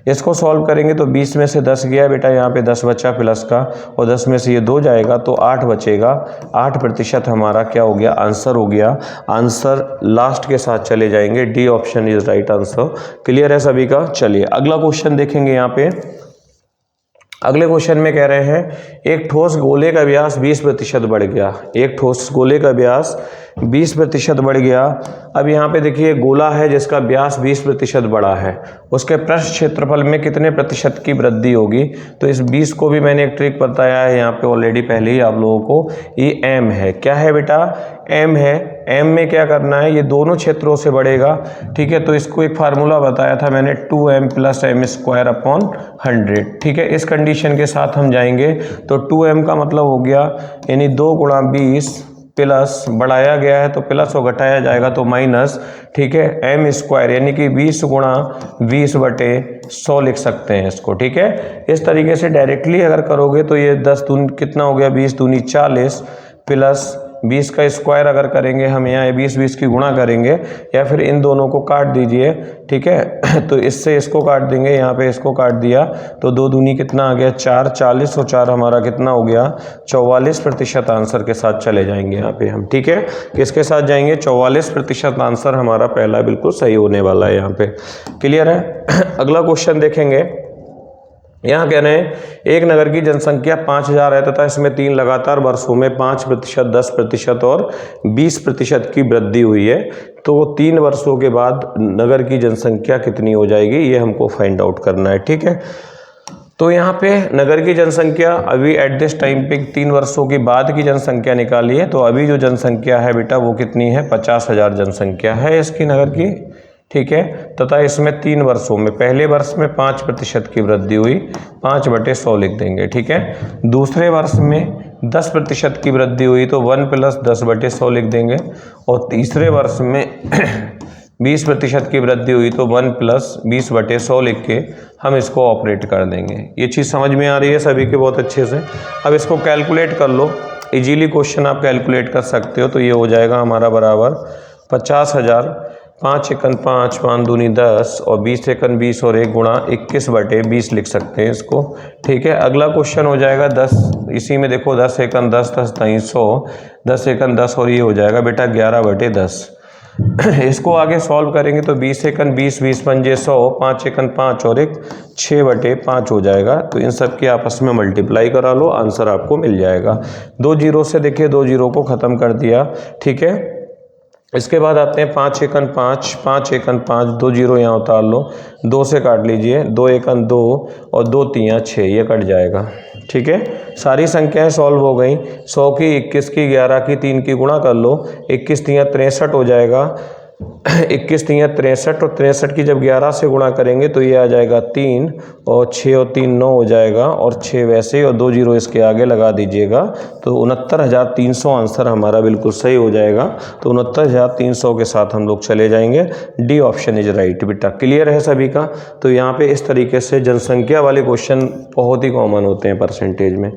इसको सॉल्व करेंगे तो 20 में से 10 गया बेटा, यहाँ पे 10 बचा प्लस का, और 10 में से ये 2 जाएगा तो 8 बचेगा। 8% हमारा क्या हो गया, आंसर हो गया। आंसर लास्ट के साथ चले जाएंगे, D option is right answer. Clear है सभी का। चलिए अगला क्वेश्चन देखेंगे। यहाँ पे अगले क्वेश्चन में कह रहे हैं एक ठोस गोले का व्यास 20% बढ़ गया। एक ठोस गोले का व्यास 20% बढ़ गया। अब यहाँ पे देखिए गोला है जिसका व्यास 20% बढ़ा है, उसके पृष्ठ क्षेत्रफल में कितने प्रतिशत की वृद्धि होगी। तो इस 20 को भी मैंने एक ट्रिक बताया है यहाँ पे ऑलरेडी पहले ही आप लोगों को। ये एम है, क्या है बेटा, एम है। एम में क्या करना है, ये दोनों क्षेत्रों से बढ़ेगा, ठीक है। तो इसको एक फार्मूला बताया था मैंने, 2m + m²/100, ठीक है। इस कंडीशन के साथ हम जाएंगे तो 2m का मतलब हो गया यानी 2 × 20 प्लस बढ़ाया गया है तो प्लस और घटाया जाएगा तो माइनस, ठीक है, m² यानी कि 20 × 20/100 लिख सकते हैं इसको, ठीक है। इस तरीके से डायरेक्टली अगर करोगे तो ये 10 दूनी कितना हो गया, 20 दूनी 40 प्लस 20 का स्क्वायर अगर करेंगे हम यहाँ 20 की गुणा करेंगे, या फिर इन दोनों को काट दीजिए, ठीक है। तो इससे इसको काट देंगे, यहाँ पे इसको काट दिया तो 2 दूनी कितना आ गया, 4, 40 और 4 हमारा कितना हो गया, 44% आंसर के साथ चले जाएंगे यहाँ पे हम, ठीक है। किसके साथ जाएंगे, 44% आंसर हमारा पहला बिल्कुल सही होने वाला है यहाँ पे। क्लियर है। अगला क्वेश्चन देखेंगे। यहाँ कह रहे हैं एक नगर की जनसंख्या 5000 है तथा इसमें 3 लगातार वर्षों में 5%, 10% और 20% की वृद्धि हुई है, तो 3 वर्षों के बाद नगर की जनसंख्या कितनी हो जाएगी, ये हमको फाइंड आउट करना है, ठीक है। तो यहाँ पे नगर की जनसंख्या अभी एट दिस टाइम पे 3 वर्षों के बाद की जनसंख्या निकाली है, तो अभी जो जनसंख्या है बेटा वो कितनी है, 50,000 जनसंख्या है इसकी नगर की, ठीक है। तथा इसमें 3 वर्षों में, पहले वर्ष में 5% की वृद्धि हुई, 5/100 लिख देंगे, ठीक है। दूसरे वर्ष में 10% की वृद्धि हुई तो 1 + 10/100 लिख देंगे, और तीसरे वर्ष में 20% की वृद्धि हुई तो 1 + 20/100 लिख के हम इसको ऑपरेट कर देंगे। ये चीज़ समझ में आ रही है सभी के बहुत अच्छे से। अब इसको कैलकुलेट कर लो, इजीली क्वेश्चन आप कैलकुलेट कर सकते हो। तो ये हो जाएगा हमारा बराबर 50,000, 5 × 5, 5 दूनी 10 और 20 × 20 और 1 × 21/20 लिख सकते हैं इसको, ठीक है। अगला क्वेश्चन हो जाएगा 10, इसी में देखो 10 × 10, 10 × 100, 10 × 10 और ये हो जाएगा बेटा 11/10। इसको आगे सॉल्व करेंगे तो 20 × 20, 20 × 5 100, 5 × 5 और 1 6/5 हो जाएगा। तो इन सब की आपस में मल्टीप्लाई करा लो, आंसर आपको मिल जाएगा। 2 जीरो से देखिए 2 जीरो को ख़त्म कर दिया, ठीक है। इसके बाद आते हैं 5 × 5, 5 × 5, 2 जीरो यहाँ उतार लो, 2 से काट लीजिए, 2 × 2 और 2 3 6, ये कट जाएगा, ठीक है। सारी संख्याएं सॉल्व हो गई। 100 की, 21 की, 11 की, 3 की गुणा कर लो, 21 3 63 हो जाएगा, 21 3 63 और 63 की जब 11 से गुणा करेंगे तो ये आ जाएगा 3 और 6 और 3 9 हो जाएगा, और 6 वैसे ही और 2 जीरो इसके आगे लगा दीजिएगा तो 69,300 आंसर हमारा बिल्कुल सही हो जाएगा। तो 69,300 के साथ हम लोग चले जाएंगे, डी ऑप्शन इज राइट बेटा। क्लियर है सभी का। तो यहाँ पे इस तरीके से जनसंख्या वाले क्वेश्चन बहुत ही कॉमन होते हैं परसेंटेज में,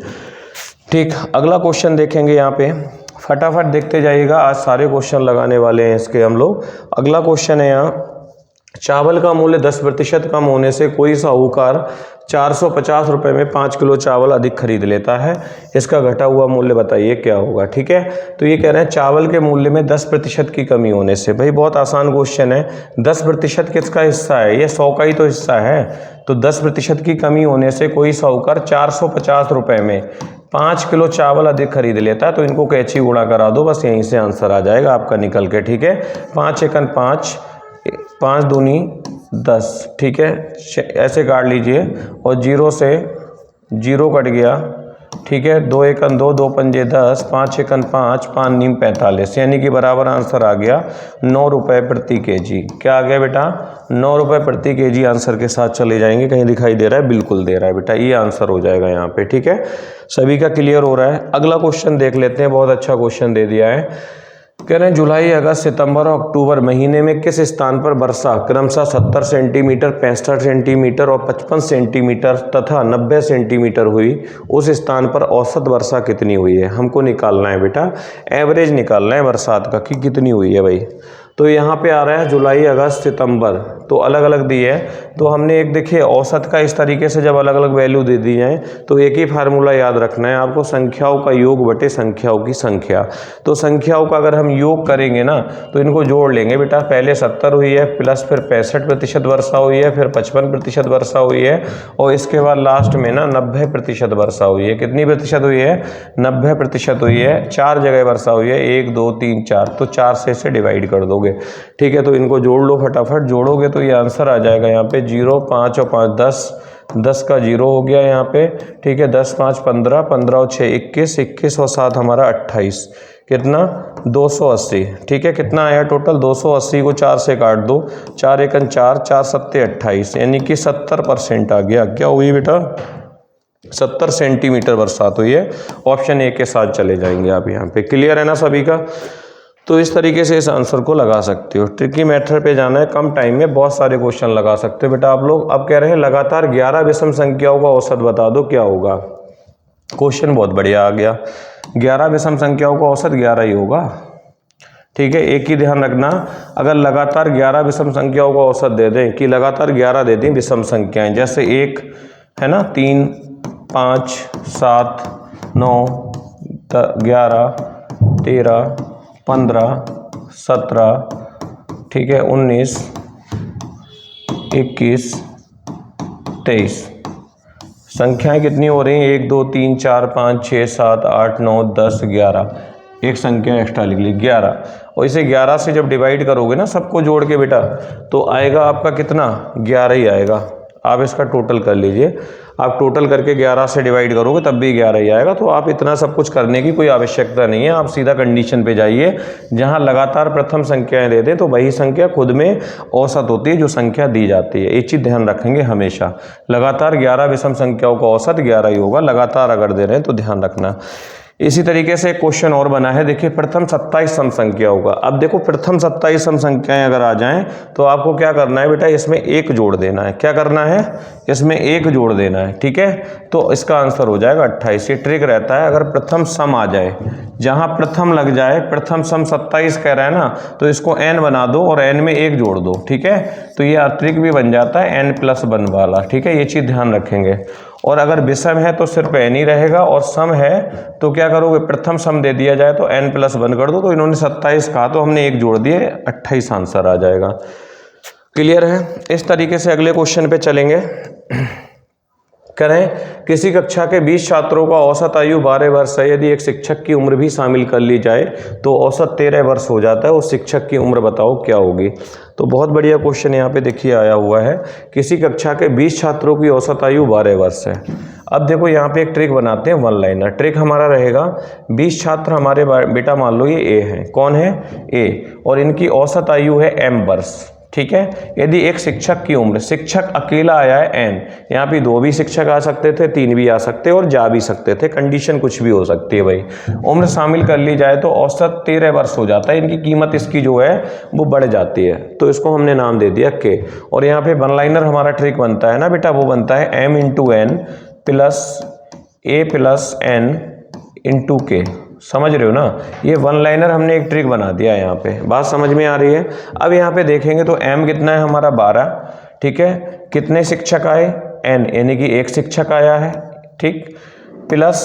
ठीक। अगला क्वेश्चन देखेंगे यहाँ पे, फटाफट देखते जाइएगा, आज सारे क्वेश्चन लगाने वाले हैं इसके हम लोग। अगला क्वेश्चन है यहाँ, चावल का मूल्य 10% कम होने से कोई साहूकार 450 रुपये में 5 किलो चावल अधिक खरीद लेता है, इसका घटा हुआ मूल्य बताइए क्या होगा, ठीक है। तो ये कह रहे हैं चावल के मूल्य में 10% की कमी होने से। भाई बहुत आसान क्वेश्चन है, 10% किसका हिस्सा है, ये 100 का ही तो हिस्सा है। तो 10% की कमी होने से कोई साहूकार 450 रुपये में 5 किलो चावल अधिक खरीद लेता है, तो इनको कैची गुणा करा दो, बस यहीं से आंसर आ जाएगा आपका निकल के, ठीक है। 5 × 5, 5 दूनी 10, ठीक है, ऐसे काट लीजिए, और जीरो से जीरो कट गया, ठीक है, 2 एकन 2, 2 पंजे 10, 5 एकन 5, 5 नीम 45, यानी कि बराबर आंसर आ गया 9 रुपये प्रति केजी। क्या आ गया बेटा? 9 रुपये प्रति केजी आंसर के साथ चले जाएंगे। कहीं दिखाई दे रहा है? बिल्कुल दे रहा है बेटा, ये आंसर हो जाएगा यहाँ पे। ठीक है, सभी का क्लियर हो रहा है? अगला क्वेश्चन देख लेते हैं, बहुत अच्छा क्वेश्चन दे दिया है। कह रहे हैं जुलाई, अगस्त, सितंबर और अक्टूबर महीने में किस स्थान पर वर्षा क्रमशः 70 सेंटीमीटर, 65 सेंटीमीटर और 55 सेंटीमीटर तथा 90 सेंटीमीटर हुई, उस स्थान पर औसत वर्षा कितनी हुई है? हमको निकालना है बेटा, एवरेज निकालना है बरसात का कि कितनी हुई है भाई। तो यहाँ पे आ रहा है जुलाई, अगस्त, सितंबर, तो अलग अलग दिए है। तो हमने एक देखिए औसत का इस तरीके से जब अलग अलग वैल्यू दे दी जाए तो एक ही फार्मूला याद रखना है आपको, संख्याओं का योग बटे संख्याओं की संख्या। तो संख्याओं का अगर हम योग करेंगे ना तो इनको जोड़ लेंगे बेटा। पहले 70 हुई है, प्लस फिर 65% वर्षा हुई है, फिर 55% वर्षा हुई है, और इसके बाद लास्ट में ना 90% वर्षा हुई है। कितनी प्रतिशत हुई है? 90% हुई है। 4 जगह वर्षा हुई है, 1 2 3 4, तो 4 से इसे डिवाइड कर दोगे। ठीक है, तो इनको जोड़ लो फटाफट। जोड़ोगे तो ये आंसर आ जाएगा यहाँ पे 0, 5 और 5 10, 10 का 0 हो गया यहाँ पे। ठीक है, 10 5 15, 15 और 6 21, 21 और 7 हमारा 28, कितना? 280। ठीक है, कितना आया टोटल? 280 को 4 से काट दो, 4 एकन 4, 4 सत्ते 28, यानी कि 70% आ गया। क्या हुई बेटा? 70 सेंटीमीटर बरसात हुई है। ऑप्शन ए के साथ चले जाएंगे आप यहाँ पे। क्लियर है ना सभी का? तो इस तरीके से इस आंसर को लगा सकते हो। ट्रिकी मेथड पे जाना है, कम टाइम में बहुत सारे क्वेश्चन लगा सकते हो बेटा आप लोग। अब कह रहे हैं लगातार 11 विषम संख्याओं का औसत बता दो, क्या होगा? क्वेश्चन बहुत बढ़िया आ गया। 11 विषम संख्याओं का औसत 11 ही होगा। ठीक है, एक ही ध्यान रखना, अगर लगातार 11 विषम संख्याओं का औसत दे दें कि लगातार 11 दे दें विषम संख्याएं, जैसे 1 है ना, 3 5 7 9 11 13 15 17, ठीक है, 19 21 23, संख्याएं कितनी हो रही हैं? 1 2 3 4 5 6 7 8 9 10 11, एक संख्या एक्स्ट्रा लिख ली 11, और इसे 11 से जब डिवाइड करोगे ना सबको जोड़ के बेटा, तो आएगा आपका कितना? 11 ही आएगा। आप इसका टोटल कर लीजिए, आप टोटल करके 11 से डिवाइड करोगे तब भी 11 ही आएगा। तो आप इतना सब कुछ करने की कोई आवश्यकता नहीं है, आप सीधा कंडीशन पे जाइए जहां लगातार प्रथम संख्याएं दे दें तो वही संख्या खुद में औसत होती है जो संख्या दी जाती है। एक चीज़ ध्यान रखेंगे हमेशा, लगातार 11 विषम संख्याओं का औसत 11 ही होगा, लगातार अगर दे रहे हैं तो ध्यान रखना। इसी तरीके से एक क्वेश्चन और बना है, देखिए प्रथम 27 सम संख्याओं का। अब देखो प्रथम 27 सम संख्याएं अगर आ जाएं तो आपको क्या करना है बेटा? इसमें 1 जोड़ देना है। क्या करना है? इसमें 1 जोड़ देना है। ठीक है, तो इसका आंसर हो जाएगा 28। ये ट्रिक रहता है, अगर प्रथम सम आ जाए, जहां प्रथम लग जाए, प्रथम सम 27 कह रहा है ना, तो इसको n बना दो और n में 1 जोड़ दो। ठीक है, तो ये ट्रिक भी बन जाता है n+1 वाला। ठीक है, ये चीज़ ध्यान रखेंगे। और अगर विषम है तो सिर्फ n ही रहेगा, और सम है तो क्या करोगे? प्रथम सम दे दिया जाए तो n+1 कर दो। तो इन्होंने 27 कहा तो हमने 1 जोड़ दिए, 28 आंसर आ जाएगा। क्लियर है? इस तरीके से अगले क्वेश्चन पे चलेंगे। करें किसी कक्षा के 20 छात्रों का औसत आयु 12 वर्ष है, यदि एक शिक्षक की उम्र भी शामिल कर ली जाए तो औसत 13 वर्ष हो जाता है। उस शिक्षक की उम्र बताओ क्या होगी? तो बहुत बढ़िया क्वेश्चन यहाँ पे देखिए आया हुआ है, किसी कक्षा के 20 छात्रों की औसत आयु 12 वर्ष है। अब देखो यहाँ पे एक ट्रिक बनाते हैं, 1 लाइनर ट्रिक हमारा रहेगा। 20 छात्र हमारे बेटा मान लो ये ए हैं, कौन है? ए, और इनकी औसत आयु है m वर्ष। ठीक है, यदि एक शिक्षक की उम्र, शिक्षक अकेला आया है n, यहाँ पे 2 भी शिक्षक आ सकते थे, 3 भी आ सकते और जा भी सकते थे, कंडीशन कुछ भी हो सकती है भाई। उम्र शामिल कर ली जाए तो औसत 13 वर्ष हो जाता है। इनकी कीमत इसकी जो है वो बढ़ जाती है, तो इसको हमने नाम दे दिया के। और यहाँ पे 1 लाइनर हमारा ट्रिक बनता है ना बेटा, वो बनता है m × n plus a plus n × k। समझ रहे हो ना? ये 1 लाइनर हमने एक ट्रिक बना दिया है यहाँ पे, बात समझ में आ रही है? अब यहाँ पे देखेंगे तो m कितना है हमारा 12। ठीक है, कितने शिक्षक आए? n, यानी कि एक शिक्षक आया है। ठीक, प्लस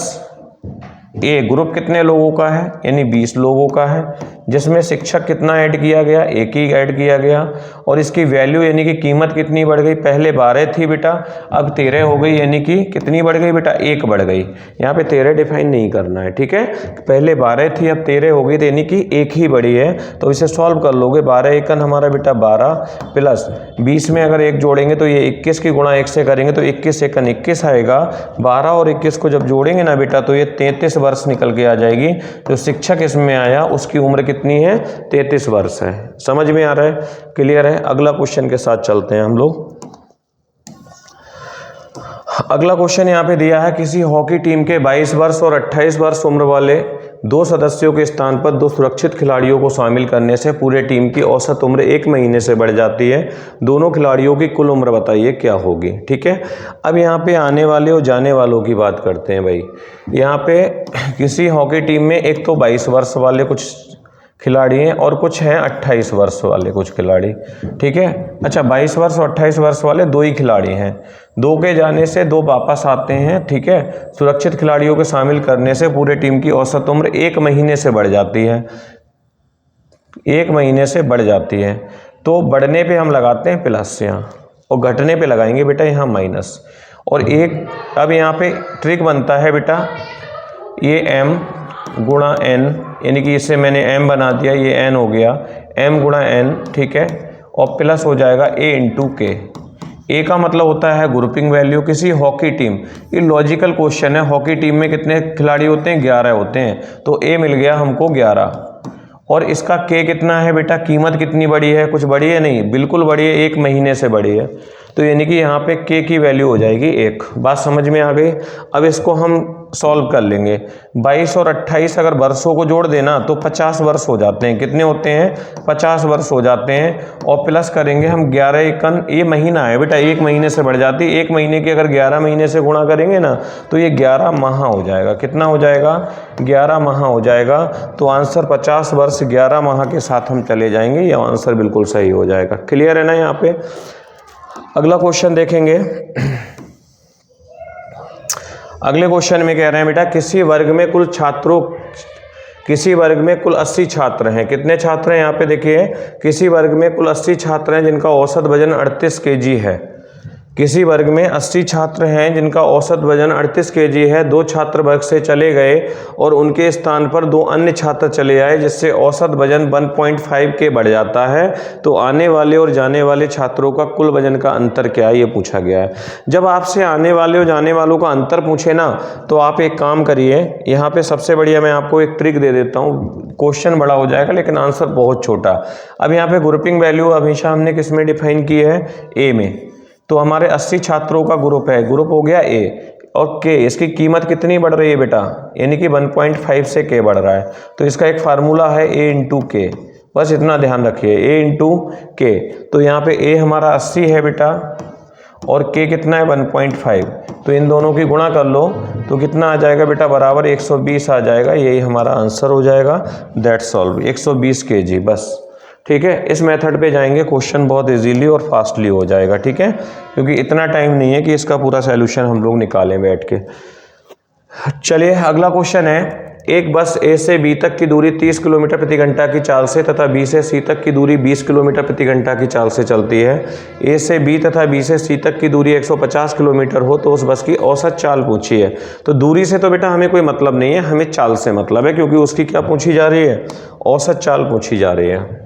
ए ग्रुप कितने लोगों का है, यानी 20 लोगों का है, जिसमें शिक्षक कितना ऐड किया गया, एक ही ऐड किया गया, और इसकी वैल्यू यानी कि कीमत कितनी बढ़ गई, पहले 12 थी बेटा, अब 13 हो गई, यानी कि कितनी बढ़ गई बेटा, 1 बढ़ गई। यहाँ पे 13 डिफाइन नहीं करना है, ठीक है, पहले 12 थी अब 13 हो गई, तो यानी कि 1 ही बढ़ी है, तो इसे सॉल्व कर लोगे। 12 एकन हमारा बेटा 12 प्लस 20 में अगर 1 जोड़ेंगे तो ये 21 की गुणा 1 से करेंगे तो 21 एकन 21 आएगा। 12 और 21 को जब जोड़ेंगे ना बेटा तो ये 33 वर्ष निकल के आ जाएगी। जो शिक्षक इसमें आया उसकी उम्र कितनी है, 33 वर्ष है। समझ में आ रहा है, क्लियर है। अगला क्वेश्चन के साथ चलते हैं हम लोग। अगला क्वेश्चन यहाँ पे दिया है, किसी हॉकी टीम के 22 वर्ष और 28 वर्ष उम्र वाले 2 सदस्यों के स्थान पर 2 सुरक्षित खिलाड़ियों को शामिल करने से पूरे टीम की औसत उम्र 1 महीने से बढ़ जाती है। दोनों खिलाड़ियों की कुल उम्र बताइए क्या होगी। ठीक है, अब यहाँ पे आने वाले और जाने वालों की बात करते हैं भाई। यहाँ पे किसी हॉकी टीम में एक तो 22 वर्ष वाले कुछ खिलाड़ी हैं और कुछ हैं 28 वर्ष वाले कुछ खिलाड़ी। ठीक है, अच्छा 22 वर्ष और 28 वर्ष वाले 2 ही खिलाड़ी हैं, 2 के जाने से 2 वापस आते हैं। ठीक है, सुरक्षित खिलाड़ियों को शामिल करने से पूरे टीम की औसत उम्र 1 महीने से बढ़ जाती है, 1 महीने से बढ़ जाती है। तो बढ़ने पे हम लगाते हैं प्लस यहाँ और घटने पे लगाएंगे बेटा यहाँ माइनस। और एक अब यहाँ पे ट्रिक बनता है बेटा, ये m गुणा n, यानी कि इससे मैंने m बना दिया, ये n हो गया, m गुणा n। ठीक है, और प्लस हो जाएगा a इंटू के। ए का मतलब होता है ग्रुपिंग वैल्यू। किसी हॉकी टीम, ये लॉजिकल क्वेश्चन है, हॉकी टीम में कितने खिलाड़ी होते हैं, 11 होते हैं, तो a मिल गया हमको 11। और इसका k कितना है बेटा, कीमत कितनी बड़ी है, कुछ बड़ी है नहीं, बिल्कुल बड़ी है, 1 महीने से बड़ी है। तो यानी कि यहाँ पे k की वैल्यू हो जाएगी 1। बात समझ में आ गई। अब इसको हम सॉल्व कर लेंगे। 22 और 28 अगर वर्षों को जोड़ देना तो 50 वर्ष हो जाते हैं। कितने होते हैं, 50 वर्ष हो जाते हैं। और प्लस करेंगे हम 11 एकन, ये महीना है बेटा, 1 महीने से बढ़ जाती है। 1 महीने की अगर 11 महीने से गुणा करेंगे ना तो ये 11 माह हो जाएगा। कितना हो जाएगा, 11 माह हो जाएगा। तो आंसर 50 वर्ष 11 माह के साथ हम चले जाएंगे, ये आंसर बिल्कुल सही हो जाएगा। क्लियर है ना यहाँ पे। अगला क्वेश्चन देखेंगे। अगले क्वेश्चन में कह रहे हैं बेटा, किसी वर्ग में कुल 80 छात्र हैं। कितने छात्र हैं, यहाँ पे देखिए, किसी वर्ग में कुल 80 छात्र हैं जिनका औसत वजन 38 kg है। किसी वर्ग में 80 छात्र हैं जिनका औसत वजन 38 kg है। 2 छात्र वर्ग से चले गए और उनके स्थान पर 2 अन्य छात्र चले आए, जिससे औसत वजन 1.5 के बढ़ जाता है। तो आने वाले और जाने वाले छात्रों का कुल वजन का अंतर क्या है, ये पूछा गया है। जब आपसे आने वाले और जाने वालों का अंतर पूछे ना तो आप एक काम करिए, यहाँ पे सबसे बढ़िया मैं आपको एक ट्रिक दे देता हूँ। क्वेश्चन बड़ा हो जाएगा लेकिन आंसर बहुत छोटा। अब यहाँ पे ग्रुपिंग वैल्यू हमेशा हमने किस में डिफाइन की है, ए में। तो हमारे 80 छात्रों का ग्रुप है, ग्रुप हो गया ए, और के, इसकी कीमत कितनी बढ़ रही है बेटा, यानी कि 1.5 से के बढ़ रहा है। तो इसका एक फार्मूला है ए इंटू के, बस इतना ध्यान रखिए, ए इंटू के। तो यहाँ पे ए हमारा 80 है बेटा और के कितना है 1.5, तो इन दोनों की गुणा कर लो तो कितना आ जाएगा बेटा, बराबर 120 आ जाएगा। यही हमारा आंसर हो जाएगा, दैट्स ऑल, 120 kg बस। ठीक है, इस मेथड पे जाएंगे, क्वेश्चन बहुत इजीली और फास्टली हो जाएगा। ठीक है, क्योंकि इतना टाइम नहीं है कि इसका पूरा सॉल्यूशन हम लोग निकालें बैठ के। चलिए अगला क्वेश्चन है, एक बस ए से बी तक की दूरी 30 किलोमीटर प्रति घंटा की चाल से तथा बी से सी तक की दूरी 20 किलोमीटर प्रति घंटा की चाल से चलती है। ए से बी तथा बी से सी तक की दूरी 150 किलोमीटर हो तो उस बस की औसत चाल पूछी है। तो दूरी से तो बेटा हमें कोई मतलब नहीं है, हमें चाल से मतलब है, क्योंकि उसकी क्या पूछी जा रही है, औसत चाल पूछी जा रही है।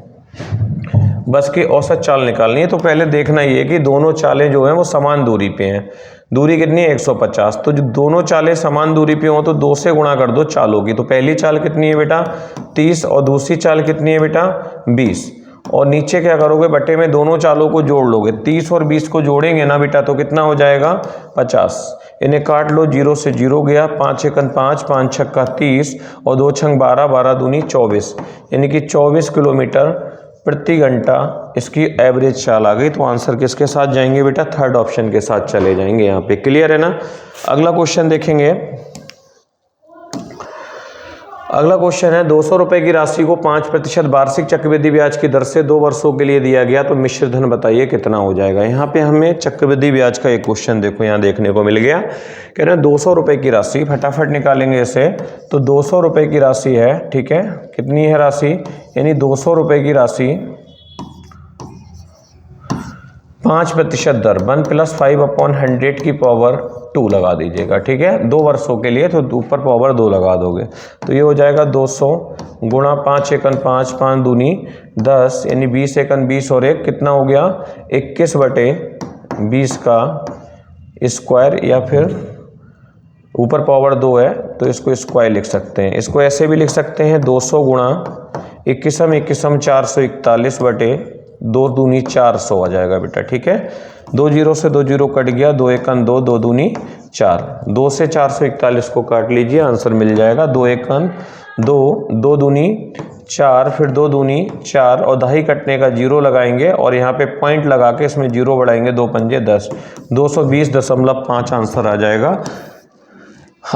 बस की औसत चाल निकालनी है। तो पहले देखना ये है कि दोनों चालें जो हैं वो समान दूरी पे हैं। दूरी कितनी है, 150। तो जो दोनों चालें समान दूरी पे हो तो 2 से गुणा कर दो चालों की। तो पहली चाल कितनी है बेटा 30 और दूसरी चाल कितनी है बेटा 20। और नीचे क्या करोगे, बटे में दोनों चालों को जोड़ लोगे। 30 और 20 को जोड़ेंगे ना बेटा तो कितना हो जाएगा 50। इन्हें काट लो, 0 से 0 गया, 5 एकन 5, 5 छक्का 30 और 2 छंग 12, 12 दूनी 24, यानी कि 24 किलोमीटर प्रति घंटा इसकी एवरेज चाल आ गई। तो आंसर किसके साथ जाएंगे बेटा, थर्ड ऑप्शन के साथ चले जाएंगे यहाँ पे। क्लियर है ना। अगला क्वेश्चन देखेंगे। अगला क्वेश्चन है 200 रुपए की राशि को 5% वार्षिक चक्रवृद्धि ब्याज की दर से 2 वर्षों के लिए दिया गया तो मिश्र धन बताइए कितना हो जाएगा। यहाँ पे हमें चक्रवृद्धि ब्याज का एक क्वेश्चन देखो यहाँ देखने को मिल गया। कह रहे हैं 200 रुपए की राशि, फटाफट निकालेंगे इसे। तो 200 रुपए की राशि है, ठीक है, कितनी है राशि, यानी 200 रुपए की राशि 5% दर 1 + 5/100 की पावर 2 लगा दीजिएगा, ठीक है, 2 वर्षों के लिए, तो ऊपर पावर 2 लगा दोगे तो ये हो जाएगा 200 गुणा 5 एकन 5, 5 दूनी 10, यानी 20 एकन 20 और 1 कितना हो गया 21/20 का स्क्वायर, या फिर ऊपर पावर 2 है तो इसको स्क्वायर लिख सकते हैं। इसको ऐसे भी लिख सकते हैं 200 गुणा 21 441 बटे 2 दूनी 400 आ जाएगा बेटा, ठीक है। 2 0 से 2 0 कट गया, 2 एकन 2, 2 दूनी 4, 2 से 441 को काट लीजिए, आंसर मिल जाएगा 2 एकन 2, 2 दूनी 4, फिर 2 दूनी 4 और दहाई कटने का 0 लगाएंगे और यहाँ पे पॉइंट लगा के इसमें 0 बढ़ाएंगे, 2 पंजे 10, 220.5 आंसर आ जाएगा।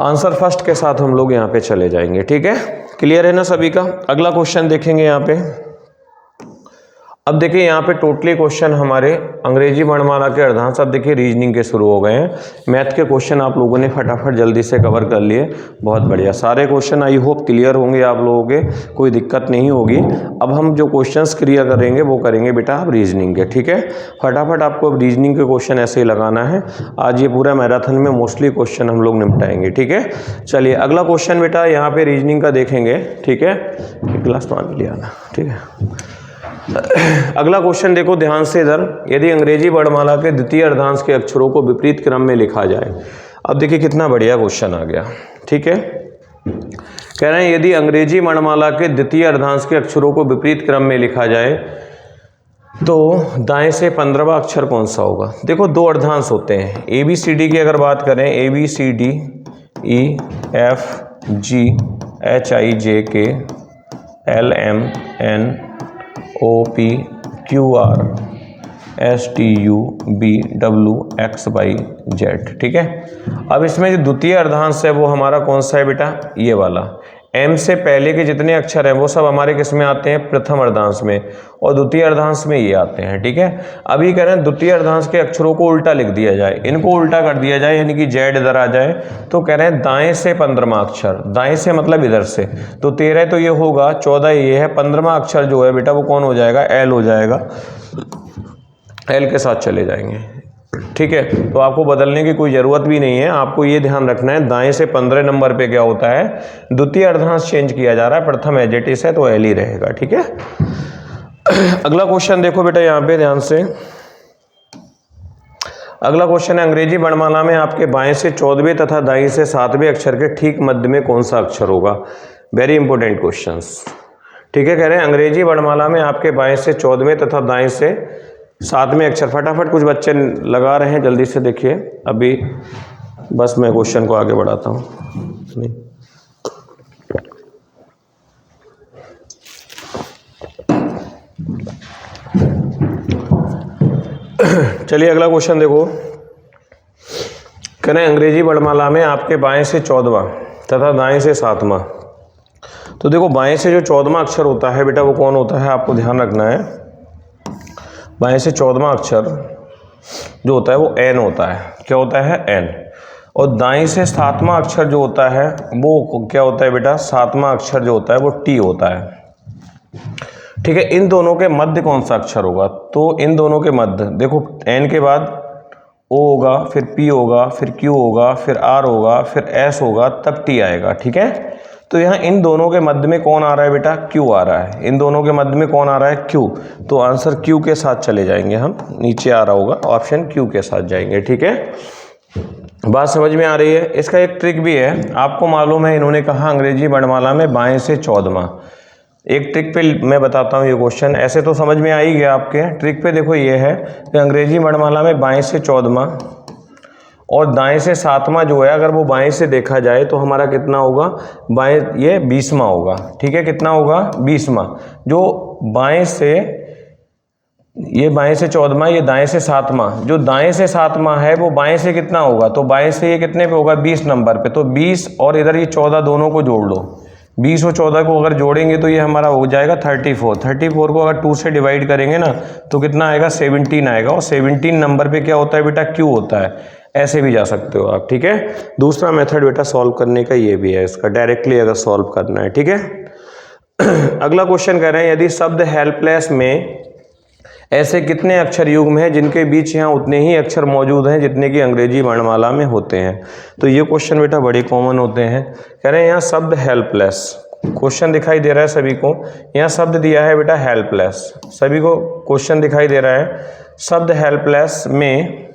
आंसर फर्स्ट के साथ हम लोग यहाँ पे चले जाएंगे, ठीक है, क्लियर है ना सभी का। अगला क्वेश्चन देखेंगे यहाँ पे। अब देखिए यहाँ पे टोटली क्वेश्चन हमारे अंग्रेजी वर्णमाला के अर्धांश, अब देखिए रीजनिंग के शुरू हो गए हैं। मैथ के क्वेश्चन आप लोगों ने फटाफट जल्दी से कवर कर लिए, बहुत बढ़िया। सारे क्वेश्चन आई होप क्लियर होंगे आप लोगों के, कोई दिक्कत नहीं होगी। अब हम जो क्वेश्चंस क्लियर करेंगे वो करेंगे बेटा आप रीजनिंग के, ठीक है। फटाफट आपको अब रीजनिंग के क्वेश्चन ऐसे ही लगाना है। आज ये पूरा मैराथन में मोस्टली क्वेश्चन हम लोग निपटाएंगे, ठीक है। चलिए अगला क्वेश्चन बेटा यहाँ पे रीजनिंग का देखेंगे, ठीक है। एक गिलास पानी ले आना, ठीक है। अगला क्वेश्चन देखो ध्यान से इधर, यदि अंग्रेजी वर्णमाला के द्वितीय अर्धांश के अक्षरों को विपरीत क्रम में लिखा जाए। अब देखिए कितना बढ़िया क्वेश्चन आ गया, ठीक है। कह रहे हैं यदि अंग्रेजी वर्णमाला के द्वितीय अर्धांश के अक्षरों को विपरीत क्रम में लिखा जाए तो दाएं से 15वां अक्षर कौन सा होगा। देखो 2 अर्धांश होते हैं, ABCD की अगर बात करें, ABCD EFG HIJK LMN OP QR STUVW XYZ, ठीक है। अब इसमें जो द्वितीय अर्धांश है वो हमारा कौन सा है बेटा, ये वाला। M से पहले के जितने अक्षर हैं वो सब हमारे किस में आते हैं, प्रथम अर्धांश में, और द्वितीय अर्धांश में ये आते हैं, ठीक है। अभी कह रहे हैं द्वितीय अर्धांश के अक्षरों को उल्टा लिख दिया जाए, इनको उल्टा कर दिया जाए, यानी कि Z इधर आ जाए, तो कह रहे हैं दाएं से 15वां अक्षर, दाएं से मतलब इधर से, तो 13 तो ये होगा, 14 ये है, 15वां अक्षर जो है बेटा वो कौन हो जाएगा, L हो जाएगा, L के साथ चले जाएंगे, ठीक है। तो आपको बदलने की कोई ज़रूरत भी नहीं है, आपको ये ध्यान रखना है दाएं से 15 नंबर पे क्या होता है, द्वितीय अर्धांश चेंज किया जा रहा है, प्रथम एज इट इज है तो L ही रहेगा, ठीक है। अगला क्वेश्चन देखो बेटा यहाँ पे ध्यान से। अगला क्वेश्चन है अंग्रेजी वर्णमाला में आपके बाएं से 14वें तथा दाएं से 7वें अक्षर के ठीक मध्य में कौन सा अक्षर होगा। वेरी इंपॉर्टेंट क्वेश्चंस, ठीक है। कह रहे हैं अंग्रेजी वर्णमाला में आपके बाएं से 14वें तथा दाएं से 7वें अक्षर, फटाफट कुछ बच्चे लगा रहे हैं, जल्दी से देखिए, अभी बस मैं क्वेश्चन को आगे बढ़ाता हूँ। नहीं चलिए अगला क्वेश्चन देखो। कह रहे हैं अंग्रेजी वर्णमाला में आपके बाएं से 14वां तथा दाएं से 7वां, तो देखो बाएं से जो 14वां अक्षर होता है बेटा वो कौन होता है, आपको ध्यान रखना है। बाएं से 14वां अक्षर जो होता है वो N होता है, क्या होता है, N। और दाएं से 7वां अक्षर जो होता है वो क्या होता है बेटा, 7वां अक्षर जो होता है वो T होता है, ठीक है। इन दोनों के मध्य कौन सा अक्षर होगा, तो इन दोनों के मध्य देखो N के बाद O होगा, फिर P होगा, फिर Q होगा, फिर R होगा, फिर S होगा, तब T आएगा, ठीक है। तो यहाँ इन दोनों के मध्य में कौन आ रहा है बेटा, Q आ रहा है, इन दोनों के मध्य में कौन आ रहा है, Q, तो आंसर Q के साथ चले जाएंगे हम, नीचे आ रहा होगा ऑप्शन Q के साथ जाएंगे, ठीक है। बात समझ में आ रही है। इसका एक ट्रिक भी है, आपको मालूम है इन्होंने कहा अंग्रेजी वर्णमाला में बाएं से 14वां, एक ट्रिक पे मैं बताता हूँ ये क्वेश्चन, ऐसे तो समझ में आ ही गया आपके। ट्रिक पे देखो ये है कि अंग्रेजी वर्णमाला में बाएं से 14वां और दाएं से 7वां जो है, अगर वो बाएं से देखा जाए तो हमारा कितना होगा, बाएं ये 20वां होगा, ठीक है। कितना होगा, 20वां। जो बाएं से, ये बाएं से 14वां, ये दाएं से 7वां, जो दाएं से 7वां है वो बाएं से कितना होगा, तो बाएं से ये कितने पे होगा, 20 नंबर पे, तो 20 और इधर ये 14 दोनों को जोड़ लो, 20 और 14 को अगर जोड़ेंगे तो ये हमारा हो जाएगा 34। 34 को अगर 2 से डिवाइड करेंगे ना तो कितना आएगा, 17 आएगा। और 17 नंबर पे क्या होता है बेटा, क्यू होता है। ऐसे भी जा सकते हो आप, ठीक है। दूसरा मेथड बेटा सॉल्व करने का ये भी है, इसका डायरेक्टली अगर सॉल्व करना है, ठीक है। अगला क्वेश्चन कह रहे हैं यदि शब्द हेल्पलेस में ऐसे कितने अक्षर युग्म हैं जिनके बीच यहाँ उतने ही अक्षर मौजूद हैं जितने कि अंग्रेजी वर्णमाला में होते हैं। तो ये क्वेश्चन बेटा बड़े कॉमन होते हैं। कह रहे हैं यहाँ शब्द हेल्पलेस, क्वेश्चन दिखाई दे रहा है सभी को, यहाँ शब्द दिया है बेटा हेल्पलेस, सभी को क्वेश्चन दिखाई दे रहा है। शब्द हेल्पलेस में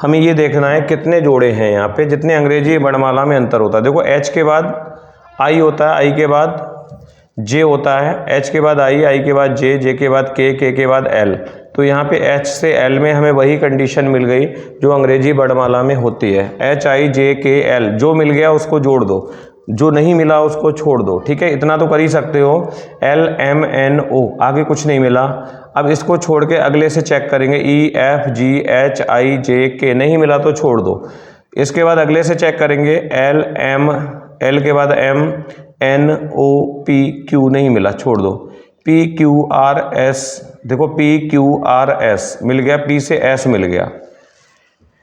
हमें ये देखना है कितने जोड़े हैं यहाँ पे जितने अंग्रेजी वर्णमाला में अंतर होता है। देखो एच के बाद आई होता है, आई के बाद जे होता है, एच के बाद आई, आई के बाद जे, जे के बाद के के बाद एल। तो यहाँ पे एच से एल में हमें वही कंडीशन मिल गई जो अंग्रेजी वर्णमाला में होती है। H I J K L, जो मिल गया उसको जोड़ दो, जो नहीं मिला उसको छोड़ दो, ठीक है। इतना तो कर ही सकते हो। एल एम एन ओ, आगे कुछ नहीं मिला। अब इसको छोड़ के अगले से चेक करेंगे, ई F G H I J के, नहीं मिला तो छोड़ दो। इसके बाद अगले से चेक करेंगे, एल एम, एल के बाद M, N O P Q, नहीं मिला, छोड़ दो। पी क्यू आर एस, देखो पी क्यू आर एस मिल गया, पी से एस मिल गया।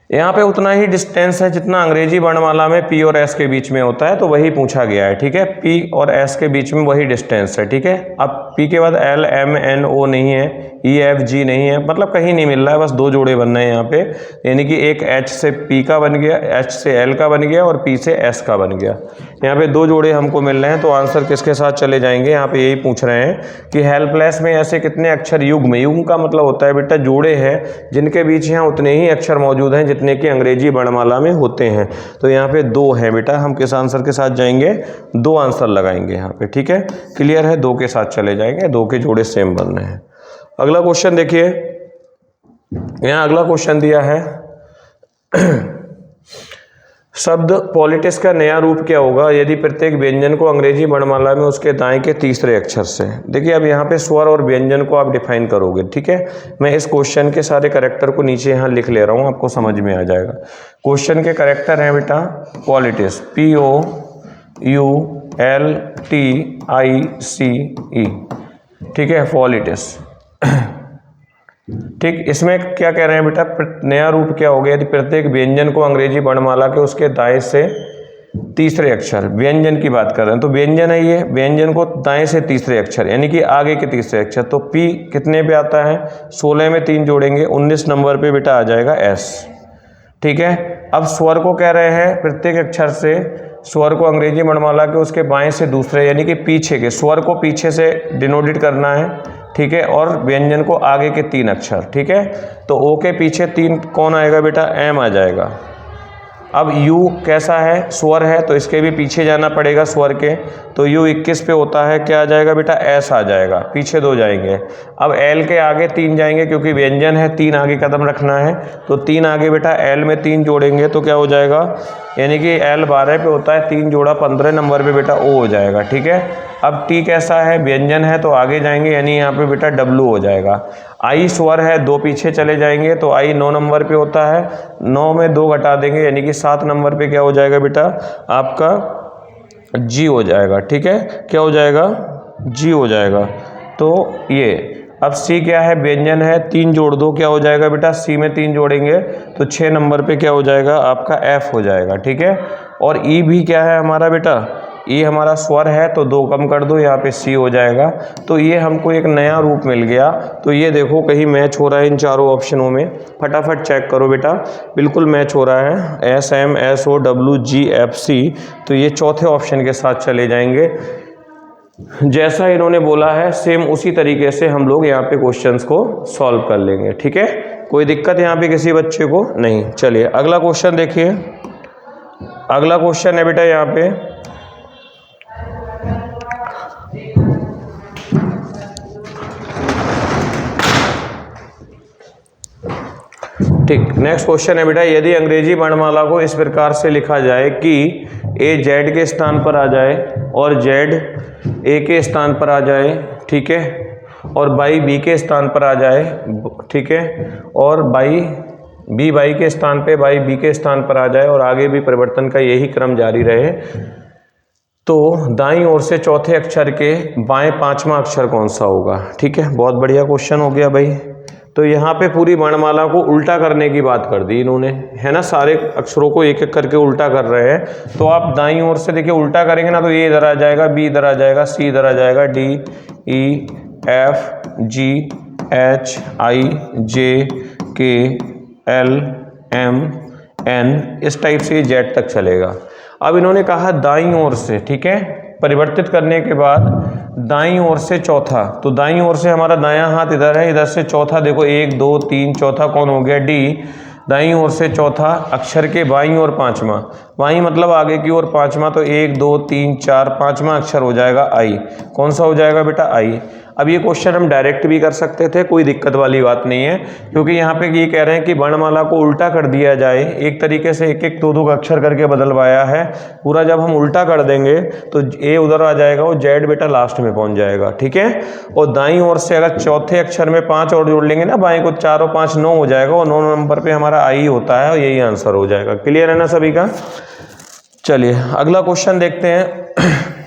यहाँ पे उतना ही डिस्टेंस है जितना अंग्रेजी वर्णमाला में पी और एस के बीच में होता है, तो वही पूछा गया है, ठीक है। पी और एस के बीच में वही डिस्टेंस है, ठीक है। अब पी के बाद एल एम एन ओ नहीं है, ई एफ जी नहीं है, मतलब कहीं नहीं मिल रहा है, बस 2 जोड़े बन रहे हैं यहाँ पे। यानी कि एक एच से पी का बन गया, एच से एल का बन गया और पी से एस का बन गया। यहाँ पे 2 जोड़े हमको मिल रहे हैं, तो आंसर किसके साथ चले जाएंगे, यहाँ पे यही पूछ रहे हैं कि हेल्पलेस में ऐसे कितने अक्षर युग्म, युग्म का मतलब होता है बेटा जोड़े हैं जिनके बीच यहाँ उतने ही अक्षर मौजूद हैं जितने कि अंग्रेजी वर्णमाला में होते हैं। तो यहाँ पे 2 हैं बेटा, हम किस आंसर के साथ जाएंगे, 2 आंसर लगाएंगे यहाँ पे, ठीक है। क्लियर है, 2 के साथ चले जाएंगे, 2 के जोड़े सेम बन रहे हैं। अगला क्वेश्चन देखिए, यहाँ अगला क्वेश्चन दिया है शब्द पॉलिटिक्स का नया रूप क्या होगा यदि प्रत्येक व्यंजन को अंग्रेजी वर्णमाला में उसके दाएं के तीसरे अक्षर से। देखिए अब यहाँ पे स्वर और व्यंजन को आप डिफाइन करोगे, ठीक है। मैं इस क्वेश्चन के सारे करेक्टर को नीचे यहाँ लिख ले रहा हूँ, आपको समझ में आ जाएगा। क्वेश्चन के करेक्टर हैं बेटा politics, P O U L T I C E, ठीक है, पॉलिटिक्स, ठीक। इसमें क्या कह रहे हैं बेटा, नया रूप क्या हो गया यदि प्रत्येक व्यंजन को अंग्रेजी वर्णमाला के उसके दाएं से तीसरे अक्षर, व्यंजन की बात कर रहे हैं, तो व्यंजन है ये, व्यंजन को दाएं से तीसरे अक्षर यानी कि आगे के तीसरे अक्षर। तो पी कितने पे आता है, 16 में 3 जोड़ेंगे, 19 नंबर पे बेटा आ जाएगा एस, ठीक है। अब स्वर को कह रहे हैं प्रत्येक अक्षर से, स्वर को अंग्रेजी वर्णमाला के उसके बाएं से दूसरे यानी कि पीछे के, स्वर को पीछे से डिनोटेट करना है, ठीक है। और व्यंजन को आगे के 3 अक्षर, ठीक है। तो ओ के पीछे 3 कौन आएगा बेटा, एम आ जाएगा। अब यू कैसा है, स्वर है, तो इसके भी पीछे जाना पड़ेगा स्वर के, तो यू 21 पे होता है, क्या आ जाएगा बेटा, एस आ जाएगा, पीछे 2 जाएंगे। अब एल के आगे 3 जाएंगे क्योंकि व्यंजन है, 3 आगे कदम रखना है, तो 3 आगे बेटा एल में 3 जोड़ेंगे तो क्या हो जाएगा, यानी कि एल 12 पे होता है, 3 जोड़ा 15 नंबर पे बेटा ओ हो जाएगा, ठीक है। अब टी कैसा है, व्यंजन है, तो आगे जाएंगे यानी यहाँ पे बेटा डब्लू हो जाएगा। आई स्वर है, 2 पीछे चले जाएंगे तो आई 9 नंबर पे होता है, 9 में 2 घटा देंगे यानी कि 7 नंबर पे क्या हो जाएगा बेटा, आपका जी हो जाएगा, ठीक है। क्या हो जाएगा, जी हो जाएगा। तो ये अब सी क्या है, व्यंजन है, 3 जोड़ दो, क्या हो जाएगा बेटा, सी में 3 जोड़ेंगे तो 6 नंबर पे क्या हो जाएगा, आपका एफ हो जाएगा, ठीक है। और ई भी क्या है हमारा बेटा, ये हमारा स्वर है, तो 2 कम कर दो, यहाँ पे सी हो जाएगा। तो ये हमको एक नया रूप मिल गया। तो ये देखो कहीं मैच हो रहा है इन चारों ऑप्शनों में, फटाफट चेक करो बेटा, बिल्कुल मैच हो रहा है, S M S O W G F C. तो ये चौथे ऑप्शन के साथ चले जाएंगे। जैसा इन्होंने बोला है सेम उसी तरीके से हम लोग यहाँ पे क्वेश्चंस को सॉल्व कर लेंगे, ठीक है। कोई दिक्कत यहाँ पे किसी बच्चे को नहीं। चलिए अगला क्वेश्चन देखिए, अगला क्वेश्चन है बेटा यहाँ पे ठीक। नेक्स्ट क्वेश्चन है बेटा, यदि अंग्रेजी वर्णमाला को इस प्रकार से लिखा जाए कि ए जेड के स्थान पर आ जाए और जेड ए के स्थान पर आ जाए, ठीक है, और बाई बी के स्थान पर आ जाए, ठीक है, और बाई बी बाई के स्थान पे, बाई बी के स्थान पर आ जाए और आगे भी परिवर्तन का यही क्रम जारी रहे, तो दाईं ओर से चौथे अक्षर के बाएं पांचवा अक्षर कौन सा होगा। ठीक है, बहुत बढ़िया क्वेश्चन हो गया भाई। तो यहाँ पे पूरी वर्णमाला को उल्टा करने की बात कर दी इन्होंने, है ना, सारे अक्षरों को एक एक करके उल्टा कर रहे हैं। तो आप दाईं ओर से देखिए उल्टा करेंगे ना, तो ए इधर आ जाएगा, बी इधर आ जाएगा, सी इधर आ जाएगा, D E F G H I J K L M N, इस टाइप से जेड तक चलेगा। अब इन्होंने कहा दाईं ओर से, ठीक है, परिवर्तित करने के बाद दाईं ओर से चौथा, तो दाईं ओर से हमारा दायां हाथ इधर है, इधर से चौथा देखो 1 2 3, चौथा कौन हो गया, डी। दाईं ओर से चौथा अक्षर के बाईं ओर पांचवा, बाईं मतलब आगे की ओर पांचवा, तो 1 2 3 4, पांचवा अक्षर हो जाएगा आई। कौन सा हो जाएगा बेटा, आई। अब ये क्वेश्चन हम डायरेक्ट भी कर सकते थे, कोई दिक्कत वाली बात नहीं है, क्योंकि यहाँ पे ये कह रहे हैं कि वर्णमाला को उल्टा कर दिया जाए। एक तरीके से एक एक दो दो अक्षर करके बदलवाया है पूरा। जब हम उल्टा कर देंगे तो ए उधर आ जाएगा और जेड बेटा लास्ट में पहुंच जाएगा। ठीक है, और दाईं ओर से अगर चौथे अक्षर में 5 और जोड़ लेंगे ना बाएं को, 4 और 5 9 हो जाएगा, और 9 नंबर पे हमारा आई होता है और यही आंसर हो जाएगा। क्लियर है ना सभी का। चलिए अगला क्वेश्चन देखते हैं।